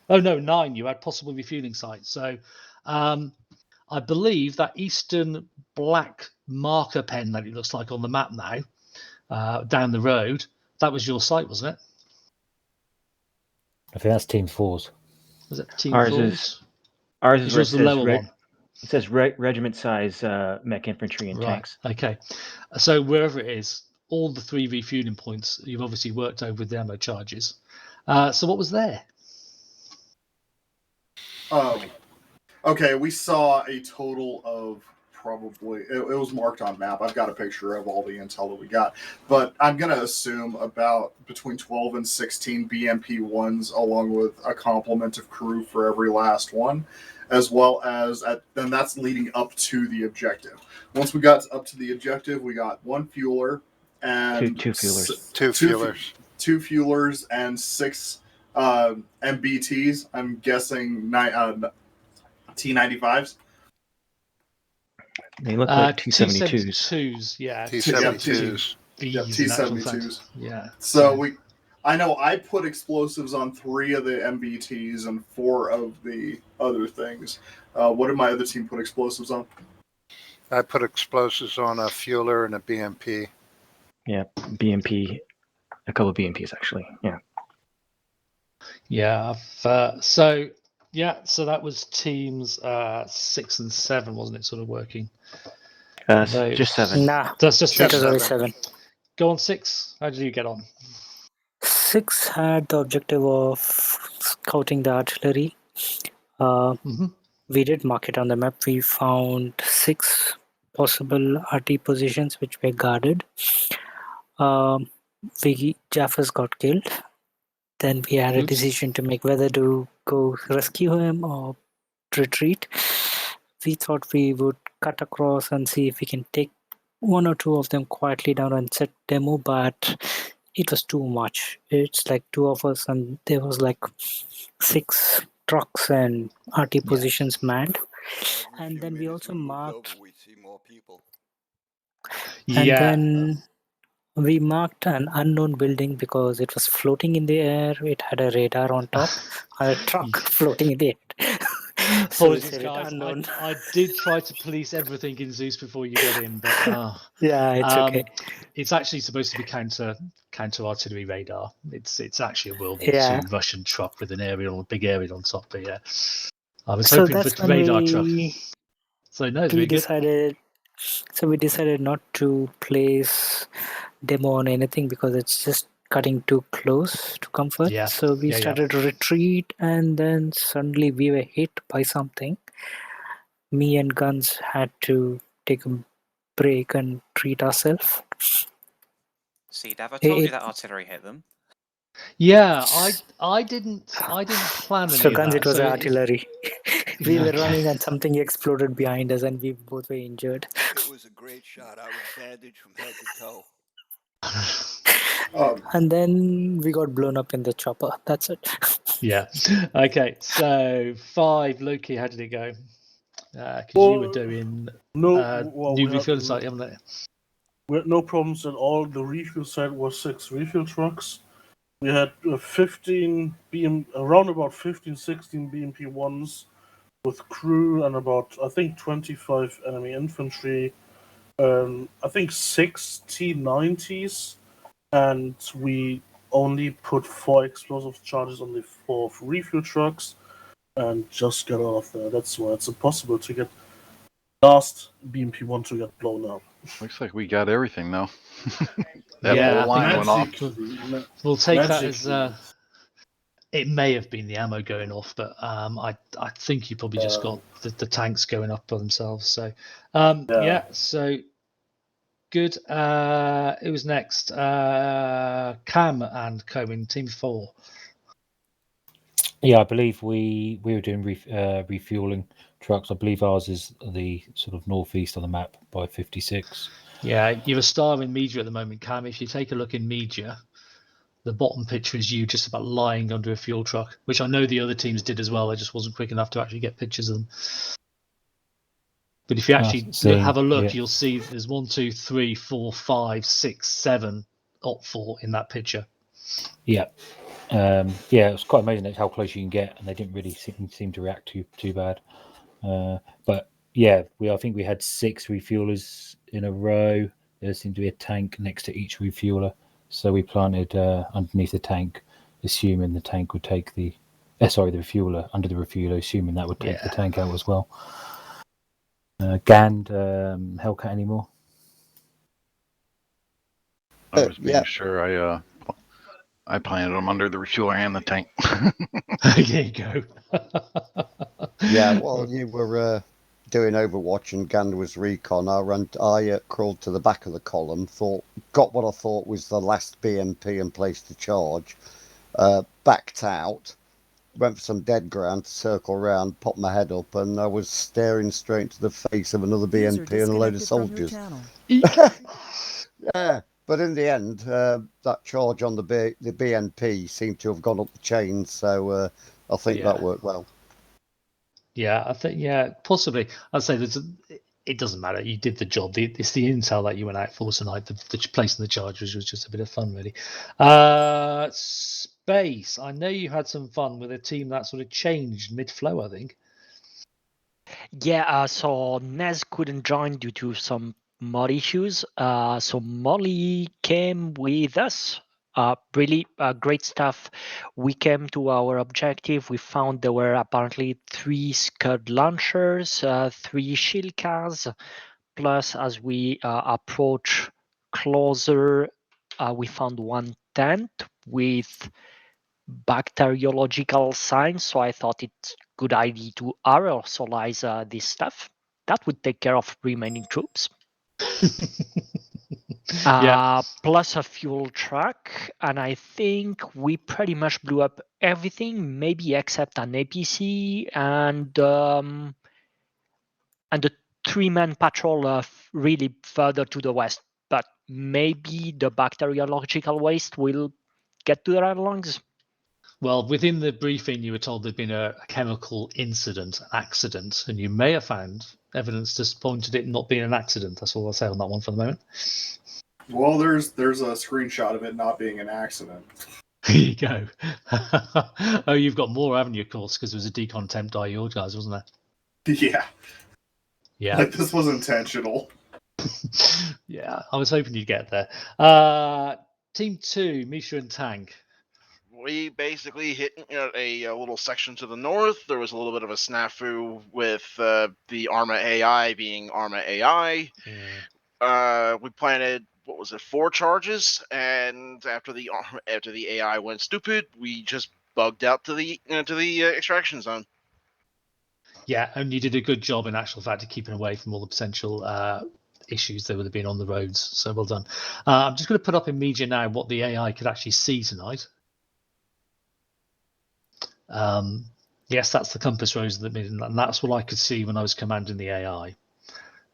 Oh no, 9. You had possible refueling sites. So I believe that eastern black marker pen that it looks like on the map now, down the road, that was your site, wasn't it? I think that's Team 4's. Was it Team Ours 4's? is ours is where it the says lower one. It says regiment size mech infantry and tanks. Okay. So wherever it is, all the 3 refueling points you've obviously worked over with the ammo charges. So what was there? Okay, we saw a total of probably, it was marked on map. I've got a picture of all the intel that we got, but I'm going to assume about between 12 and 16 BMP-1s along with a complement of crew for every last one, as well as, then that's leading up to the objective. Once we got up to the objective, we got 1 fueler and two fuelers. 2 fuelers and 6 MBTs. I'm guessing T95s. They look like T-72s. T-72s, yeah. T-72s. T-72s. Yeah. So we I know I put explosives on 3 of the MBTs and 4 of the other things. What did my other team put explosives on? I put explosives on a fueler and a BMP. Yeah, BMP, a couple of BMPs actually. Yeah. Yeah. So that was teams 6 and 7, wasn't it? Sort of working. Just 7. Nah, That's just it was only 7. 7. Go on 6. How did you get on? 6 had the objective of scouting the artillery. We did mark it on the map. We found 6 possible RT positions which were guarded. Jaffers got killed. Then we had a decision to make whether to go rescue him or retreat. We thought we would cut across and see if we can take 1 or 2 of them quietly down and set demo, but it was too much. It's like 2 of us and there was like 6 trucks and RT positions manned. And then we also marked. We see more people. And then we marked an unknown building because it was floating in the air. It had a radar on top, a truck floating in the air. So Apologies, guys. unknown. I did try to police everything in Zeus before you got in, but yeah, it's okay. It's actually supposed to be counter artillery radar. It's actually a World War Yeah. II Russian truck with a big aerial on top. But yeah, I was So hoping that's for when radar truck. So no, it's we really good. decided. So we decided not to place demo on anything because it's just cutting too close to comfort. Yeah. So we started to retreat, and then suddenly we were hit by something. Me and Guns had to take a break and treat ourselves. See, Dav, I told you that artillery hit them. Yeah, I didn't plan any So of Guns, that. it was So artillery. We were Okay. running and something exploded behind us, and we both were injured. It was a great shot. I was bandaged from head to toe. And then we got blown up in the chopper. That's it. Yeah. Okay. So 5, Loki. How did it go? Because you were doing new refuel site, haven't they? We had no problems at all. The refuel site was 6 refuel trucks. We had 15 around about 15, 16 BMP ones with crew and about, I think, 25 enemy infantry. I think 6 T90s, and we only put 4 explosive charges on the 4 refuel trucks and just got out of there. That's why it's impossible to get last BMP one to get blown up. Looks like we got everything now. That Yeah, whole line went off. We'll take that as it may have been the ammo going off, but I think you probably just got the tanks going up by themselves. So so good. It was next. Cam and Cohen, team 4. Yeah, I believe we were doing refueling trucks. I believe ours is the sort of northeast on the map by 56. Yeah, you're a star in media at the moment, Cam. If you take a look in media, the bottom picture is you just about lying under a fuel truck, which I know the other teams did as well. I just wasn't quick enough to actually get pictures of them. But if you actually have a look, you'll see there's 1, 2, 3, 4, 5, 6, 7 OP4 in that picture. Yeah. It was quite amazing how close you can get, and they didn't really seem to react too bad. But yeah, I think we had 6 refuelers in a row. There seemed to be a tank next to each refueler, so we planted underneath the tank, assuming the tank would take the refueler under the refueler, assuming that would take the tank out as well. Gand, Hellcat anymore? I was being sure I planted them under the refueler and the tank. There you go. Yeah, while you were doing Overwatch and Gand was Recon, I crawled to the back of the column, got what I thought was the last BMP and placed the charge, backed out, went for some dead ground to circle around, popped my head up, and I was staring straight into the face of another BMP and a load of soldiers. Yeah. But in the end, that charge on the BNP seemed to have gone up the chain, so I think that worked well. Yeah, I think possibly. I'd say it doesn't matter. You did the job. It's the intel that you went out for tonight. The placing the charges was just a bit of fun, really. Space. I know you had some fun with a team that sort of changed mid-flow, I think. Yeah, so Nez couldn't join due to some mod issues. So Molly came with us. Really great stuff. We came to our objective. We found there were apparently 3 Scud launchers, 3 shield cars, plus as we approach closer, we found 1 tent with bacteriological signs. So I thought it's a good idea to aerosolize this stuff. That would take care of remaining troops. Plus a fuel truck, and I think we pretty much blew up everything, maybe except an APC and a 3-man patrol really further to the west. But maybe the bacteriological waste will get to their lungs. Well, within the briefing, you were told there'd been a chemical incident, an accident, and you may have found evidence to point at it not being an accident. That's all I'll say on that one for the moment. Well, there's a screenshot of it not being an accident. There you go. Oh, you've got more, haven't you, of course, because there was a decon attempt by your guys, wasn't there? Yeah. Yeah. Like, this was intentional. Yeah, I was hoping you'd get there. Team 2, Misha and Tank. We basically hit a little section to the north. There was a little bit of a snafu with the Arma AI being Arma AI. We planted, 4 charges, and after the AI went stupid, we just bugged out to the extraction zone. Yeah, and you did a good job in actual fact of keeping away from all the potential issues that would have been on the roads. So well done. I'm just going to put up in media now what the AI could actually see tonight. Yes, that's the compass rose that and that's what I could see when I was commanding the AI.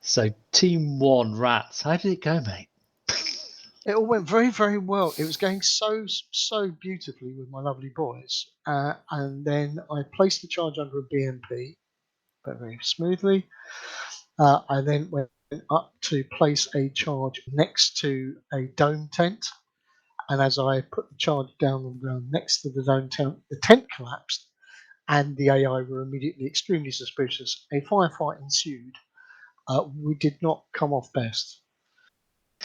So Team 1, Rats, how did it go, mate? It all went very, very well. It was going so beautifully with my lovely boys. And then I placed the charge under a BMP, but very smoothly. I then went up to place a charge next to a dome tent. And as I put the charge down on the ground next to the dome tent, the tent collapsed, and the AI were immediately extremely suspicious. A firefight ensued. We did not come off best.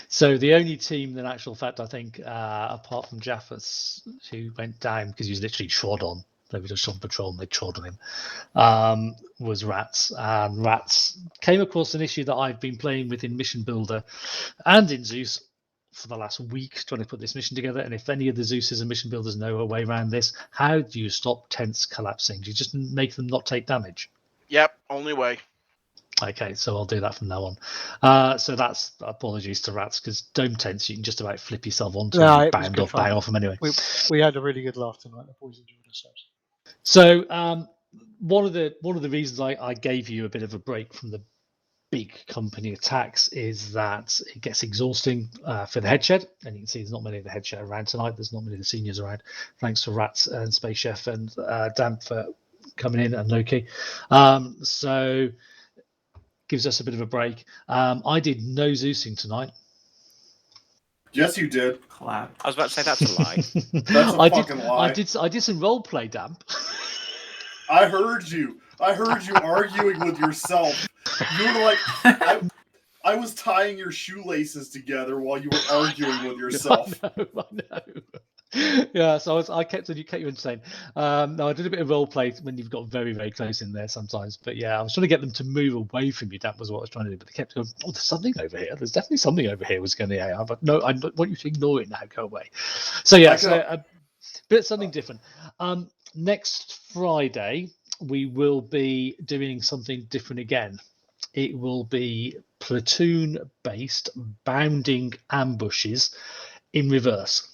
So the only team, in actual fact, I think, apart from Jaffas, who went down because he was literally trod on, they were just on patrol and they trod on him, was Rats. And Rats came across an issue that I've been playing with in Mission Builder and in Zeus for the last week, trying to put this mission together. And if any of the Zeus's and Mission Builders know a way around this, how do you stop tents collapsing? Do you just make them not take damage? Yep, only way. Okay, so I'll do that from now on. So that's apologies to Rats, because dome tents you can just about flip yourself onto and bang off them anyway. We had a really good laugh tonight. The boys enjoyed themselves. So one of the reasons I gave you a bit of a break from the big company attacks is that it gets exhausting for the headshed, and you can see there's not many of the headshed around tonight. There's not many of the seniors around. Thanks to Rats and Space Chef and Dan for coming in, and Loki. So gives us a bit of a break. I did no Zeusing tonight. Yes, you did. Clap. I was about to say that's a lie. That's a fucking lie. I did some role play, Damp. I heard you arguing with yourself. You were like, I was tying your shoelaces together while you were arguing with yourself. I know. Yeah, so I kept you entertained. No, I did a bit of role play when you've got very, very close in there sometimes. But yeah, I was trying to get them to move away from you. That was what I was trying to do. But they kept going, oh, there's something over here. There's definitely something over here was going to AI. But no, I want you to ignore it now. Go away. So yeah, a bit something different. Next Friday, we will be doing something different again. It will be platoon-based bounding ambushes in reverse.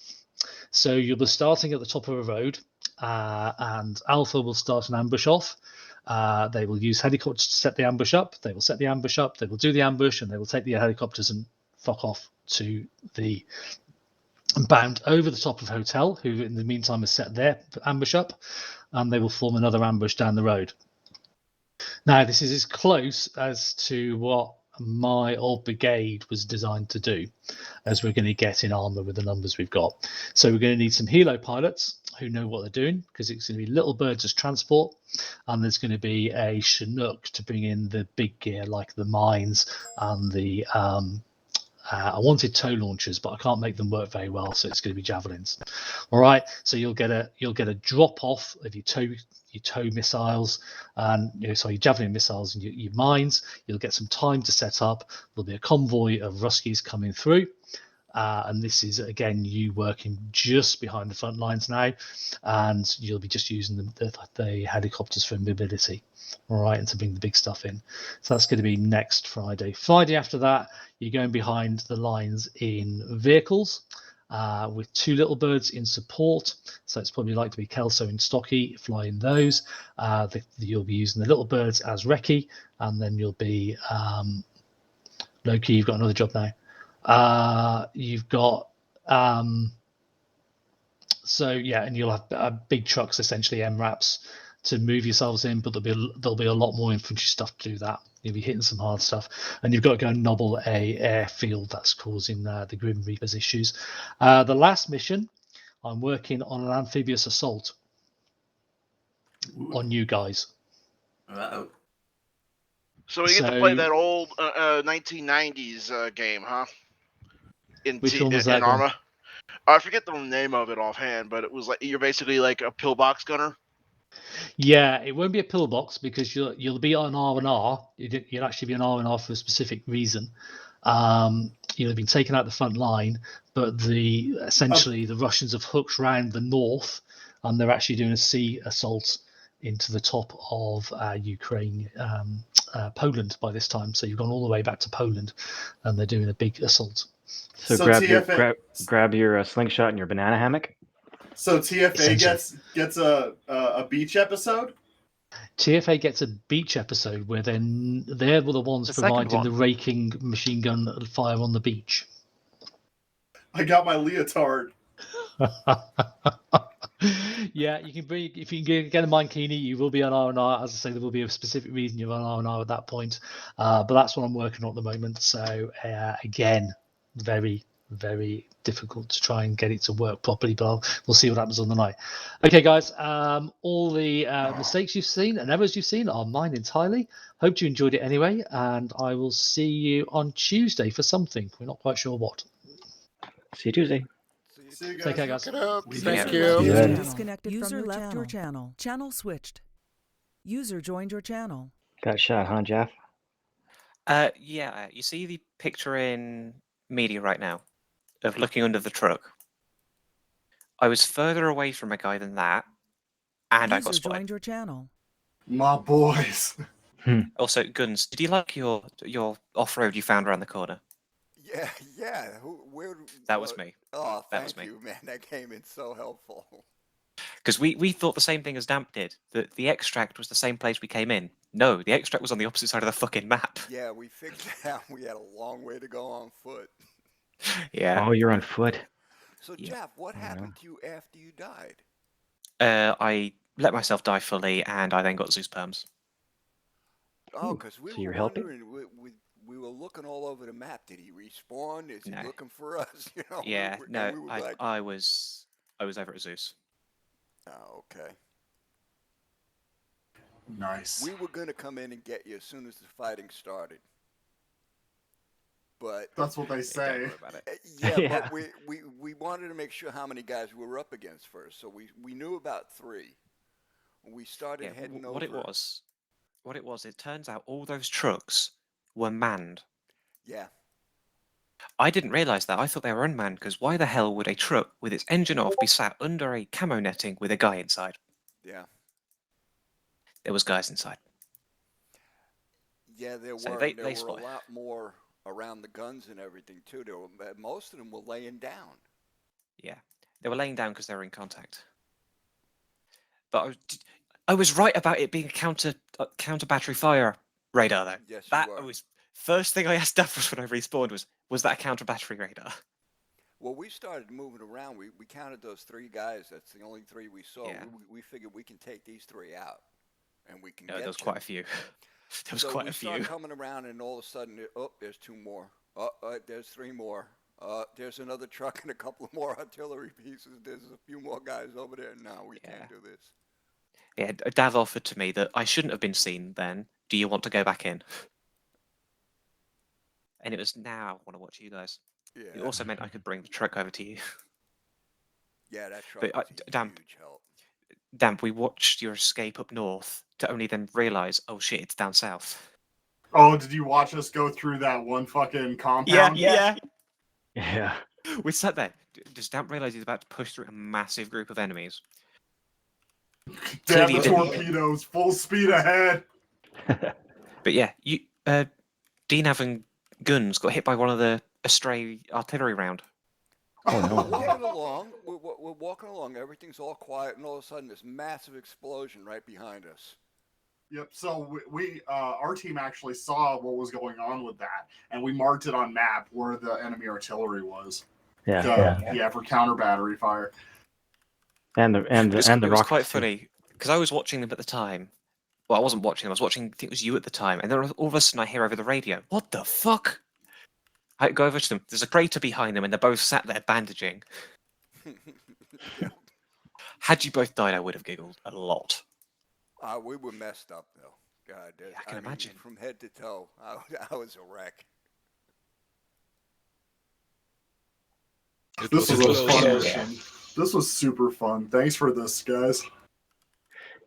So you'll be starting at the top of a road, and Alpha will start an ambush off. They will use helicopters to set the ambush up. They will set the ambush up. They will do the ambush, and they will take the helicopters and fuck off to the bound over the top of Hotel, who in the meantime has set their ambush up, and they will form another ambush down the road. Now, this is as close as to what my old brigade was designed to do, as we're going to get in armor with the numbers we've got. So we're going to need some helo pilots who know what they're doing, because it's going to be little birds as transport, and there's going to be a Chinook to bring in the big gear like the mines and the I wanted tow launchers, but I can't make them work very well, so it's going to be javelins. All right, so you'll get a drop off of your tow missiles and your javelin missiles and your mines. You'll get some time to set up. There'll be a convoy of Ruskies coming through. And this is again you working just behind the front lines now, and you'll be just using the helicopters for mobility, all right, and to bring the big stuff in. So that's going to be next Friday. Friday after that, you're going behind the lines in vehicles with 2 little birds in support. So it's probably like to be Kelso and Stocky flying those. You'll be using the little birds as recce, and then you'll be Loki. You've got another job now. You've got so yeah, and you'll have big trucks, essentially MRAPs, to move yourselves in, but there'll be a lot more infantry stuff to do that. You'll be hitting some hard stuff, and you've got to go and nobble a airfield that's causing the Grim Reapers issues. The last mission, I'm working on an amphibious assault on you guys. So we get to play that old 1990s game, huh? Which one was that? In Arma. I forget the name of it offhand, but it was like you're basically like a pillbox gunner. Yeah, it won't be a pillbox because you'll be on R&R. You'll actually be on R&R for a specific reason. You'll have been taken out the front line, but essentially the Russians have hooked round the north, and they're actually doing a sea assault into the top of Ukraine, Poland by this time. So you've gone all the way back to Poland, and they're doing a big assault. So grab your slingshot and your banana hammock. So TFA gets a beach episode. TFA gets a beach episode where they're the ones providing the raking machine gun fire on the beach. I got my leotard. Yeah, you can bring if you can get a Mankini, you will be on R&R. As I say, there will be a specific reason you're on R&R at that point. But that's what I'm working on at the moment. So again, very, very difficult to try and get it to work properly, but we'll see what happens on the night. Okay, guys, all the mistakes you've seen and errors you've seen are mine entirely. Hope you enjoyed it anyway, and I will see you on Tuesday for something. We're not quite sure what. See you Tuesday. See you guys. Take care, guys. Look it up. Thank you. you. Disconnected User from left your channel. Channel switched. User joined your channel. Got shot, huh, Jeff? Yeah, you see the picture in media right now of looking under the truck. I was further away from a guy than that, and I got spotted. Joined your channel. My boys. Also, Guns, did you like your off-road you found around the corner? Yeah. That was me. Oh, that thank you, man. That came in so helpful. Because we thought the same thing as Damp did, that the extract was the same place we came in. No, the extract was on the opposite side of the fucking map. Yeah, we figured out we had a long way to go on foot. Yeah. Oh, you're on foot. So, Jeff, what happened to you after you died? I let myself die fully, and I then got Zeus perms. Oh, because we were wondering, we were looking all over the map. Did he respawn? Is he looking for us? Yeah, I was over at Zeus. Oh, okay. Nice. We were gonna come in and get you as soon as the fighting started. But that's what they say. Yeah, but we wanted to make sure how many guys we were up against first. So we knew about 3. We started heading over. What it was, it turns out all those trucks were manned. Yeah. I didn't realise that. I thought they were unmanned, because why the hell would a truck with its engine off be sat under a camo netting with a guy inside? Yeah. There was guys inside. Yeah, there So were. they There were split. a lot more around the guns and everything too. Most of them were laying down. Yeah, they were laying down because they were in contact. But I was right about it being a counter battery fire radar, though. Yes, that you were. was first thing I asked Davros when I respawned was that a counter battery radar? Well, we started moving around. We counted those 3 guys. That's the only 3 we saw. Yeah. We figured we can take these 3 out, and we can. No, get there was to quite a few. There was so quite we a start few. coming around, and all of a sudden, there's 2 more. There's 3 more. There's another truck and a couple of more artillery pieces. There's a few more guys over there. No, we can't do this. Yeah, Dav offered to me that I shouldn't have been seen then. Do you want to go back in? And it was now I want to watch you guys. Yeah. It also meant I could bring the truck over to you. Yeah, that truck But was a Damp, huge help. Damp, we watched your escape up north to only then realise, oh shit, it's down south. Oh, did you watch us go through that one fucking compound? Yeah. Yeah. We sat there. Does Damp realise he's about to push through a massive group of enemies? Damn Clearly the didn't. torpedoes, full speed ahead. But yeah, you, DNAV and Guns got hit by one of the stray artillery round. Oh no. We're walking along. Everything's all quiet, and all of a sudden, this massive explosion right behind us. Yep. So our team actually saw what was going on with that, and we marked it on map where the enemy artillery was. Yeah, for counter battery fire. And the It was rockets quite too. funny because I was watching them at the time. Well, I wasn't watching them. I was watching. I think it was you at the time, and then all of a sudden I hear over the radio, "What the fuck?" I go over to them. There's a crater behind them, and they're both sat there bandaging. Had you both died, I would have giggled a lot. We were messed up though. God, I can imagine. From head to toe, I was a wreck. This was a fun mission. This was super fun. Thanks for this, guys.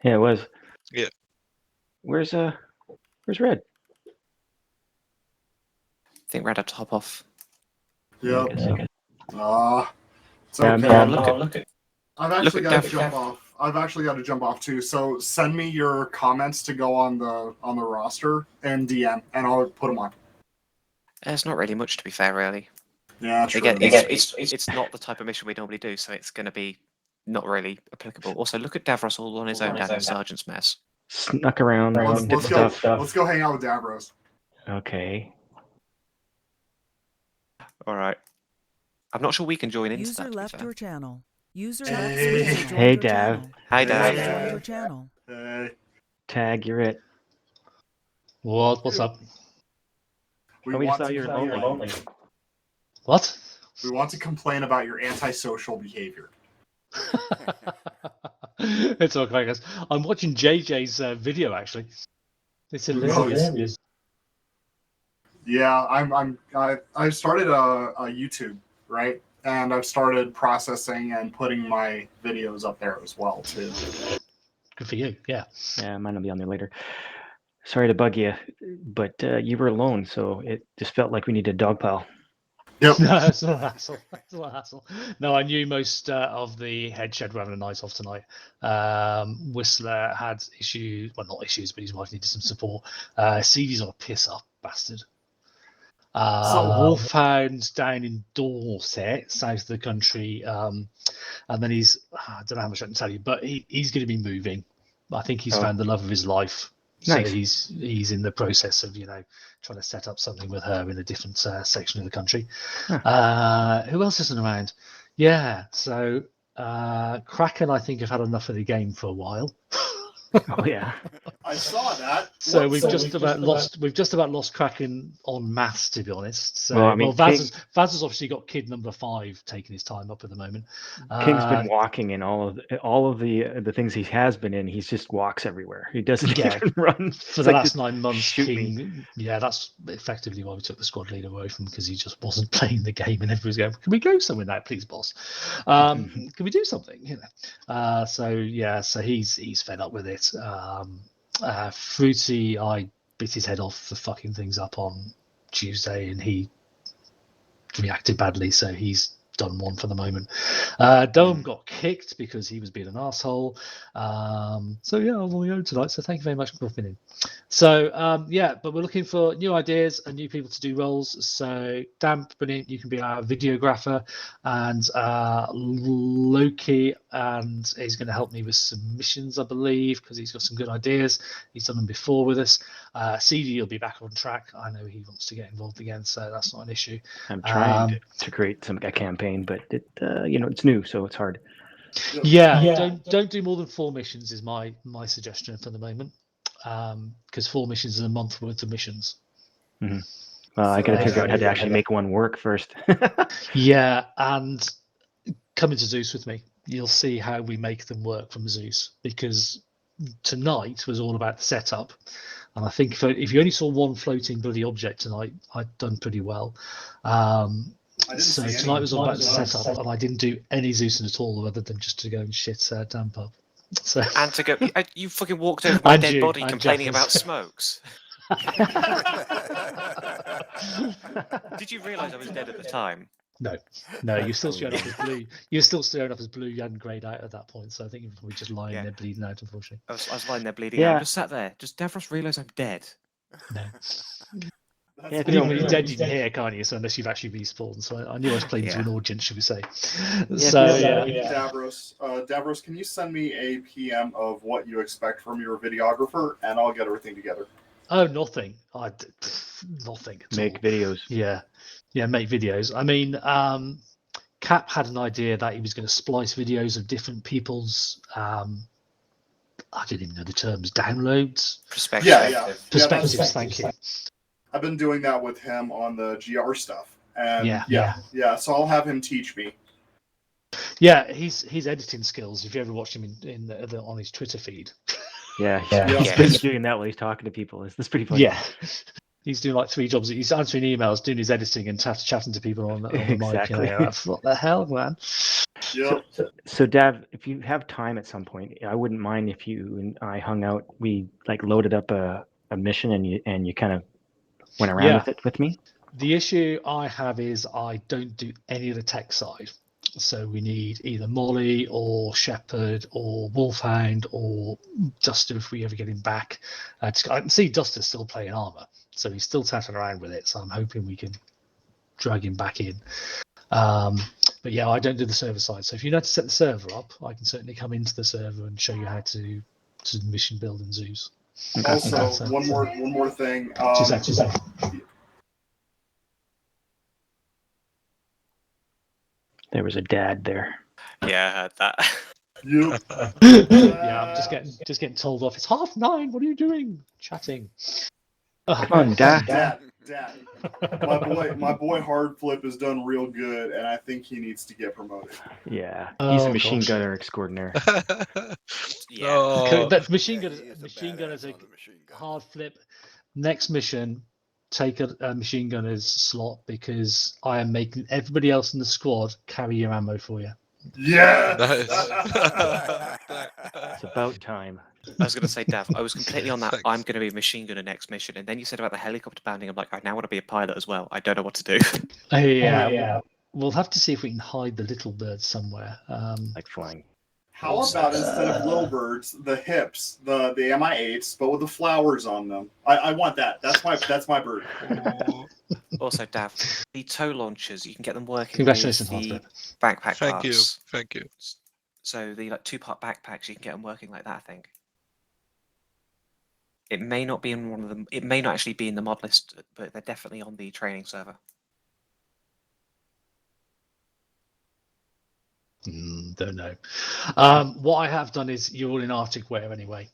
Yeah, it was. Yeah. Where's Red? I think Red had to hop off. Yep. I guess so. It's okay. Yeah, I've actually got to jump off. I've actually got to jump off too. So send me your comments to go on the roster and DM, and I'll put them on. There's not really much, to be fair, really. Yeah, true. Again, it's not the type of mission we normally do, so it's going to be not really applicable. Also, look at Davros all on his own down in Sergeant's Mess. Snuck around. Let's go hang out with Davros. Okay. All right. I'm not sure we can join into User that. left your channel. User Hey. left user joined Hey, your Dav. channel. Hi, User Dav. joined your channel. Hey. Tag, you're it. What's up? We just thought you were lonely. What? We want to complain about your antisocial behavior. It's okay, guys. I'm watching JJ's video actually. It's hilarious. Yeah, I started a YouTube, right? And I've started processing and putting my videos up there as well too. Good for you. Yeah. Yeah, mine will be on there later. Sorry to bug you, but you were alone, so it just felt like we needed a dog pile. Yep. No, it's not a hassle. It's not a hassle. No, I knew most of the head shed were having a night off tonight. Whistler had issues, well, not issues, but his wife needed some support. CD's on a piss up, bastard. Wolfhound's down in Dorset, south of the country, and then he's, I don't know how much I can tell you, but he's going to be moving. I think he's found the love of his life. Nice. So he's in the process of trying to set up something with her in a different section of the country. Who else isn't around? Yeah, so Kraken I think have had enough of the game for a while. Oh yeah. I saw that. So we've just about lost Kraken on maths, to be honest. So Well, I mean, Vaz has obviously got kid number 5 taking his time up at the moment. King's been walking in all of the things he has been in. He just walks everywhere. He doesn't even run for the last 9 months. King, yeah, that's effectively why we took the squad leader away from him, because he just wasn't playing the game, and everybody's going, "Can we go somewhere now, please, boss? Can we do something?" So he's fed up with it. Fruity, I bit his head off for fucking things up on Tuesday, and he reacted badly, so he's done one for the moment. Dome got kicked because he was being an asshole. So yeah, I'm on my own tonight, so thank you very much for dropping in. So but we're looking for new ideas and new people to do roles. So Damp, you can be our videographer, and Loki, and he's going to help me with submissions, I believe, because he's got some good ideas. He's done them before with us. CD will be back on track. I know he wants to get involved again, so that's not an issue. I'm trying to create a campaign, but it's new, so it's hard. Yeah. Don't do more than 4 missions is my suggestion for the moment. because 4 missions in a month worth of missions. Mm-hmm. Well, I got to figure out how to actually make one work first. Yeah, and come into Zeus with me. You'll see how we make them work from Zeus, because tonight was all about the setup. And I think if you only saw one floating bloody object tonight, I'd done pretty well. So tonight was all about the setup, and I didn't do any Zeusing at all, other than just to go and shit Damp up. So and to go, you fucking walked over my dead body and complaining Jeffers. about smokes. Did you realise I was dead at the time? No, you're still showing up as blue. You're still showing up as blue and greyed out at that point. So I think you're probably just lying there bleeding out, unfortunately. I was lying there bleeding out. I just sat there. Does Davros realise I'm dead? No. Yeah, Even when you're dead, you can hear, can't you? So unless you've actually respawned. So I knew I was playing to an audience, should we say? Davros, can you send me a PM of what you expect from your videographer, and I'll get everything together. Oh, nothing. Nothing at Make all. videos. Yeah, make videos. I mean, Cap had an idea that he was going to splice videos of different people's. I didn't even know the terms. Downloads. Perspectives. Perspectives. Thank you. I've been doing that with him on the GR stuff, and yeah. So I'll have him teach me. Yeah, his editing skills. If you ever watched him on his Twitter feed. He's doing that while he's talking to people. That's pretty funny. Yeah. He's doing like 3 jobs. He's answering emails, doing his editing, and chatting to people on the Exactly. mic. You know, what the hell, man? So Dav, if you have time at some point, I wouldn't mind if you and I hung out. We like loaded up a mission, and you kind of went around with it with me. The issue I have is I don't do any of the tech side. So we need either Molly or Shepherd or Wolfhound or Duster if we ever get him back. I can see Duster's still playing armor, so he's still tattling around with it. So I'm hoping we can drag him back in. But yeah, I don't do the server side. So if you know how to set the server up, I can certainly come into the server and show you how to mission build in Zeus. Also, one more thing. There was a dad there. Yeah, I heard that. Yeah, I'm just getting told off. It's 9:30. What are you doing? Chatting. Come on, Dad. Dad. My boy Hardflip has done real good, and I think he needs to get promoted. Yeah, he's a machine gunner extraordinaire. That's machine gunner's a hard flip. Next mission, take a machine gunner's slot, because I am making everybody else in the squad carry your ammo for you. Yeah. It's about time. I was going to say, Dav, I was completely on that. I'm going to be a machine gunner next mission, and then you said about the helicopter bounding. I'm like, I now want to be a pilot as well. I don't know what to do. Yeah. We'll have to see if we can hide the little birds somewhere. Like flying. How about instead of little birds, the hips, the MI8s, but with the flowers on them? I want that. That's my bird. Also, Dav, the tow launchers, you can get them working. Congratulations, with the Hardflip. backpack Thank parts. you. Thank you. So the 2-part backpacks, you can get them working like that, I think. It may not be in one of them. It may not actually be in the mod list, but they're definitely on the training server. Don't know. What I have done is you're all in Arctic wear anyway.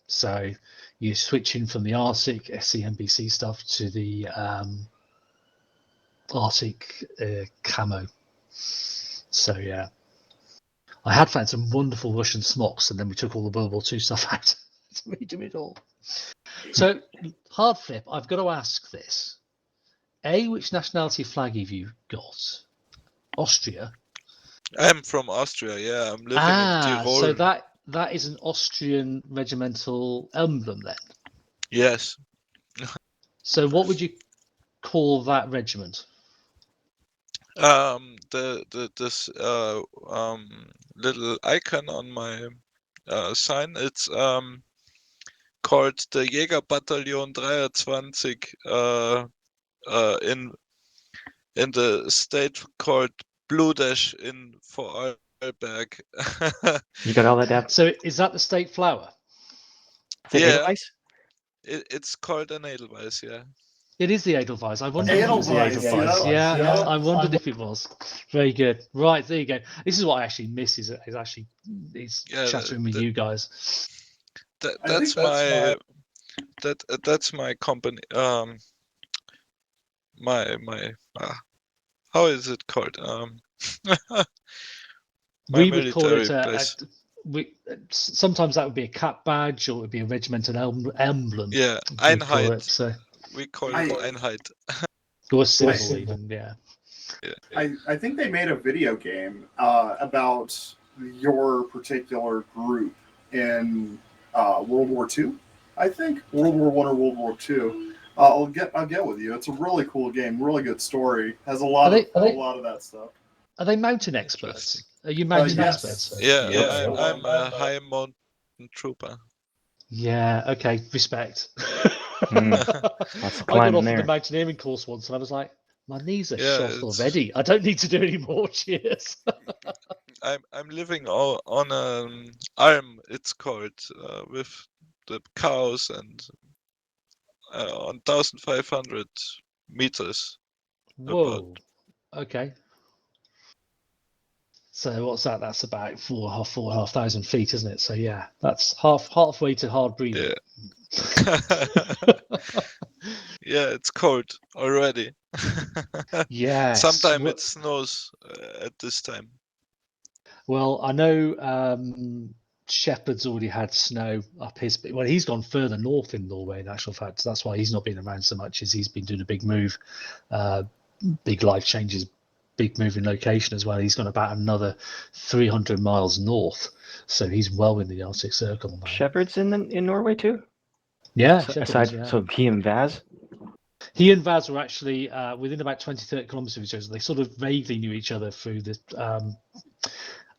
So you're switching from the Arctic SCNBC stuff to the Arctic camo. So yeah. I had found some wonderful Russian smocks, and then we took all the World War II stuff out to redo it all. So, Hardflip, I've got to ask this. Which nationality flag have you got? Austria? I'm from Austria, yeah. I'm living in Tyrol. So that is an Austrian regimental emblem then? Yes. So what would you call that regiment? This little icon on my sign, it's called the Jägerbataillon 23 in the state called Bludesh in Vorarlberg. You got all that, Dad? So is that the state flower? Yeah. It's called an Edelweiss, yeah. It is the Edelweiss. I wondered if it was the Edelweiss. Yeah, I wondered if it was. Very good. Right, there you go. This is what I actually miss is chattering with you guys. That's my That's my company. My how is it called? My We would call it military base. sometimes that would be a cap badge, or it would be a regimental emblem. Yeah, we'd call Einheit. it. So We call it Einheit. or symbol even, yeah. I think they made a video game about your particular group in World War II. I think World War I or World War II. I'll get with you. It's a really cool game, really good story. Has a lot of that stuff. Are they mountain experts? Are you mountain experts? Yeah, I'm a high mountain trooper. Yeah. Okay. Respect. Lots of I got climbing off there. the mountaineering course once, and I was like, my knees are Yeah, shot already. I don't need to do any more. Cheers. I'm living on an arm. It's called with the cows and on 1,500 meters. Whoa. Okay. So what's that? That's about 4,500 feet, isn't it? So yeah, that's halfway to hard breathing. Yeah, it's cold already. Yes. Sometimes it snows at this time. Well, I know Shepherd's already had snow up his. Well, he's gone further north in Norway. In actual fact, that's why he's not been around so much. Is he's been doing a big move, big life changes, big move in location as well. He's gone about another 300 miles north, so he's well in the Arctic Circle now. Shepherd's in Norway too. Yeah, so he and Vaz. He and Vaz were actually within about 20-30 kilometers of each other. They sort of vaguely knew each other through the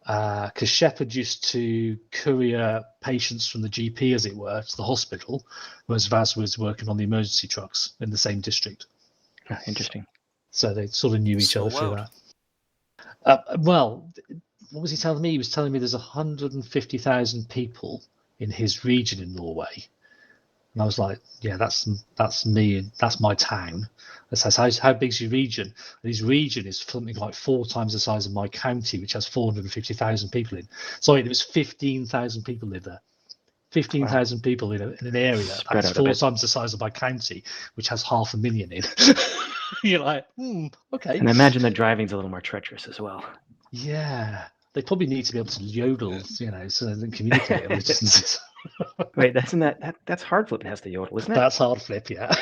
because Shepherd used to courier patients from the GP, as it were, to the hospital, whereas Vaz was working on the emergency trucks in the same district. Interesting. So they sort of knew each other through that. Well, what was he telling me? He was telling me there's 150,000 people in his region in Norway. And I was like, yeah, that's me, that's my town. That says, how big's your region? And his region is something like 4 times the size of my county, which has 450,000 people in. Sorry, there was 15,000 people live there. 15,000 people in an area that's 4 times the size of my county, which has 500,000 in. You're like, okay. And I imagine the driving's a little more treacherous as well. Yeah, they probably need to be able to yodel, so they can communicate at distances. Wait, that's hard flip has to yodel, isn't it? That's hard flip, yeah.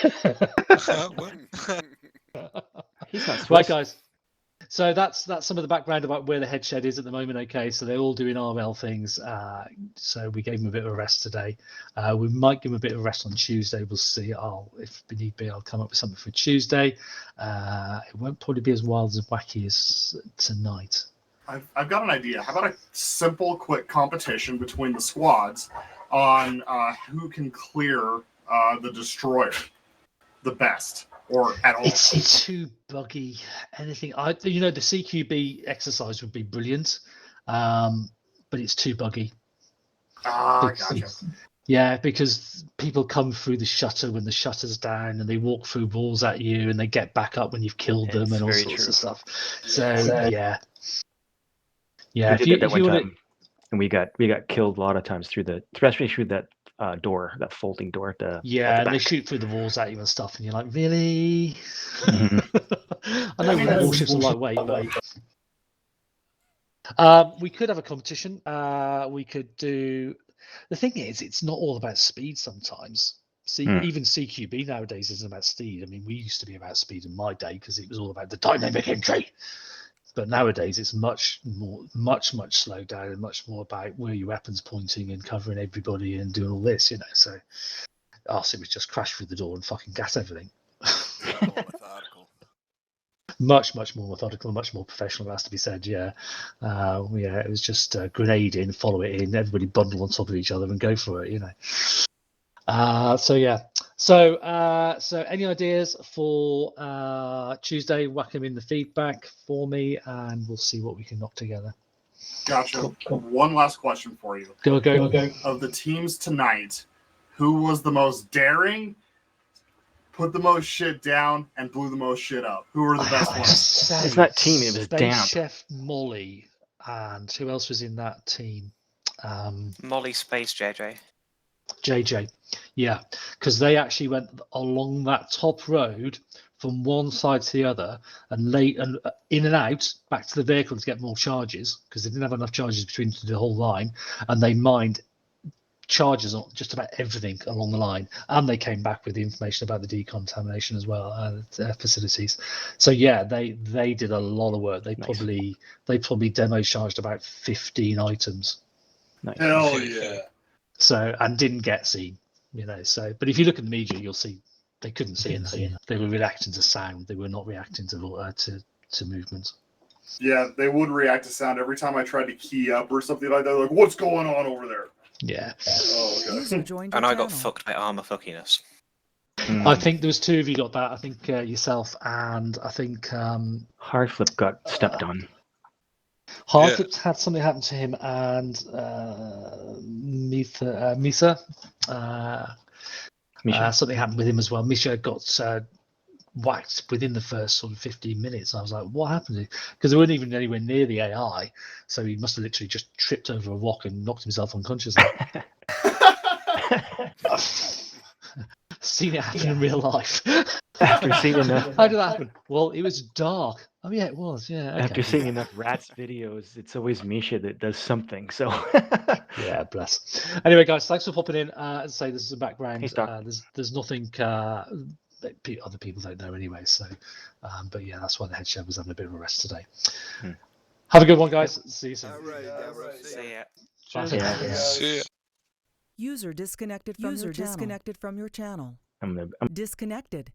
He's not Swiss. Right, guys. So that's some of the background about where the head shed is at the moment. Okay, so they're all doing RL things. So we gave them a bit of a rest today. We might give them a bit of a rest on Tuesday. We'll see. If need be, I'll come up with something for Tuesday. It won't probably be as wild as wacky as tonight. I've got an idea. How about a simple, quick competition between the squads on who can clear the destroyer the best, or at all? It's too buggy. Anything, the CQB exercise would be brilliant, but it's too buggy. Gotcha. Yeah, because people come through the shutter when the shutter's down, and they walk through walls at you, and they get back up when you've killed them, and all sorts of stuff. So yeah. We did that one time, and we got killed a lot of times especially through that door, that folding door. And they shoot through the walls at you and stuff, and you're like, really? I know warships are lightweight, but we could have a competition. We could do. The thing is, it's not all about speed sometimes. Even CQB nowadays isn't about speed. I mean, we used to be about speed in my day because it was all about the dynamic entry. But nowadays it's much slowed down and much more about where your weapon's pointing and covering everybody and doing all this, So us, it was just crash through the door and fucking gas everything. Methodical. Much more methodical, much more professional, it has to be said. Yeah, it was just grenade in, follow it in, everybody bundle on top of each other and go for it, So any ideas for Tuesday? Whack them in the feedback for me, and we'll see what we can knock together. Gotcha. One last question for you. Go. Of the teams tonight, who was the most daring, put the most shit down, and blew the most shit up? Who were the best ones? It's not team, it was Space damp. Chef Molly, and who else was in that team? Molly Space JJ. JJ, yeah, because they actually went along that top road from one side to the other and in and out back to the vehicle to get more charges because they didn't have enough charges between the whole line, and they mined charges on just about everything along the line, and they came back with the information about the decontamination as well facilities. So yeah, they did a lot of work. They probably demo charged about 15 items. Nice. Hell yeah. So, and didn't get seen, so, but if you look at the media, you'll see they couldn't see anything. They were reacting to sound. They were not reacting to movement. Yeah, they would react to sound every time I tried to key up or something like that. Like, what's going on over there? Yeah. Oh, okay. And I got fucked by armor fuckiness. I think there was two of you got that. I think yourself and I think Hardflip got stepped on. Hardflip had something happen to him, and Misa, something happened with him as well. Misha got whacked within the first sort of 15 minutes. I was like, what happened? Because they weren't even anywhere near the AI, so he must have literally just tripped over a rock and knocked himself unconscious. Seen it happen in real life. After seeing enough. How did that happen? Well, it was dark. Oh yeah, it was. Yeah. Okay. After seeing enough rats videos, it's always Misha that does something. So. Yeah, bless. Anyway, guys, thanks for popping in. As I say, this is the background. Hey, there's nothing that other people don't know anyway. So, but yeah, that's why the head chef was having a bit of a rest today. Have a good one, guys. See you soon. All right. See ya. See ya. User disconnected from your channel. I'm Disconnected.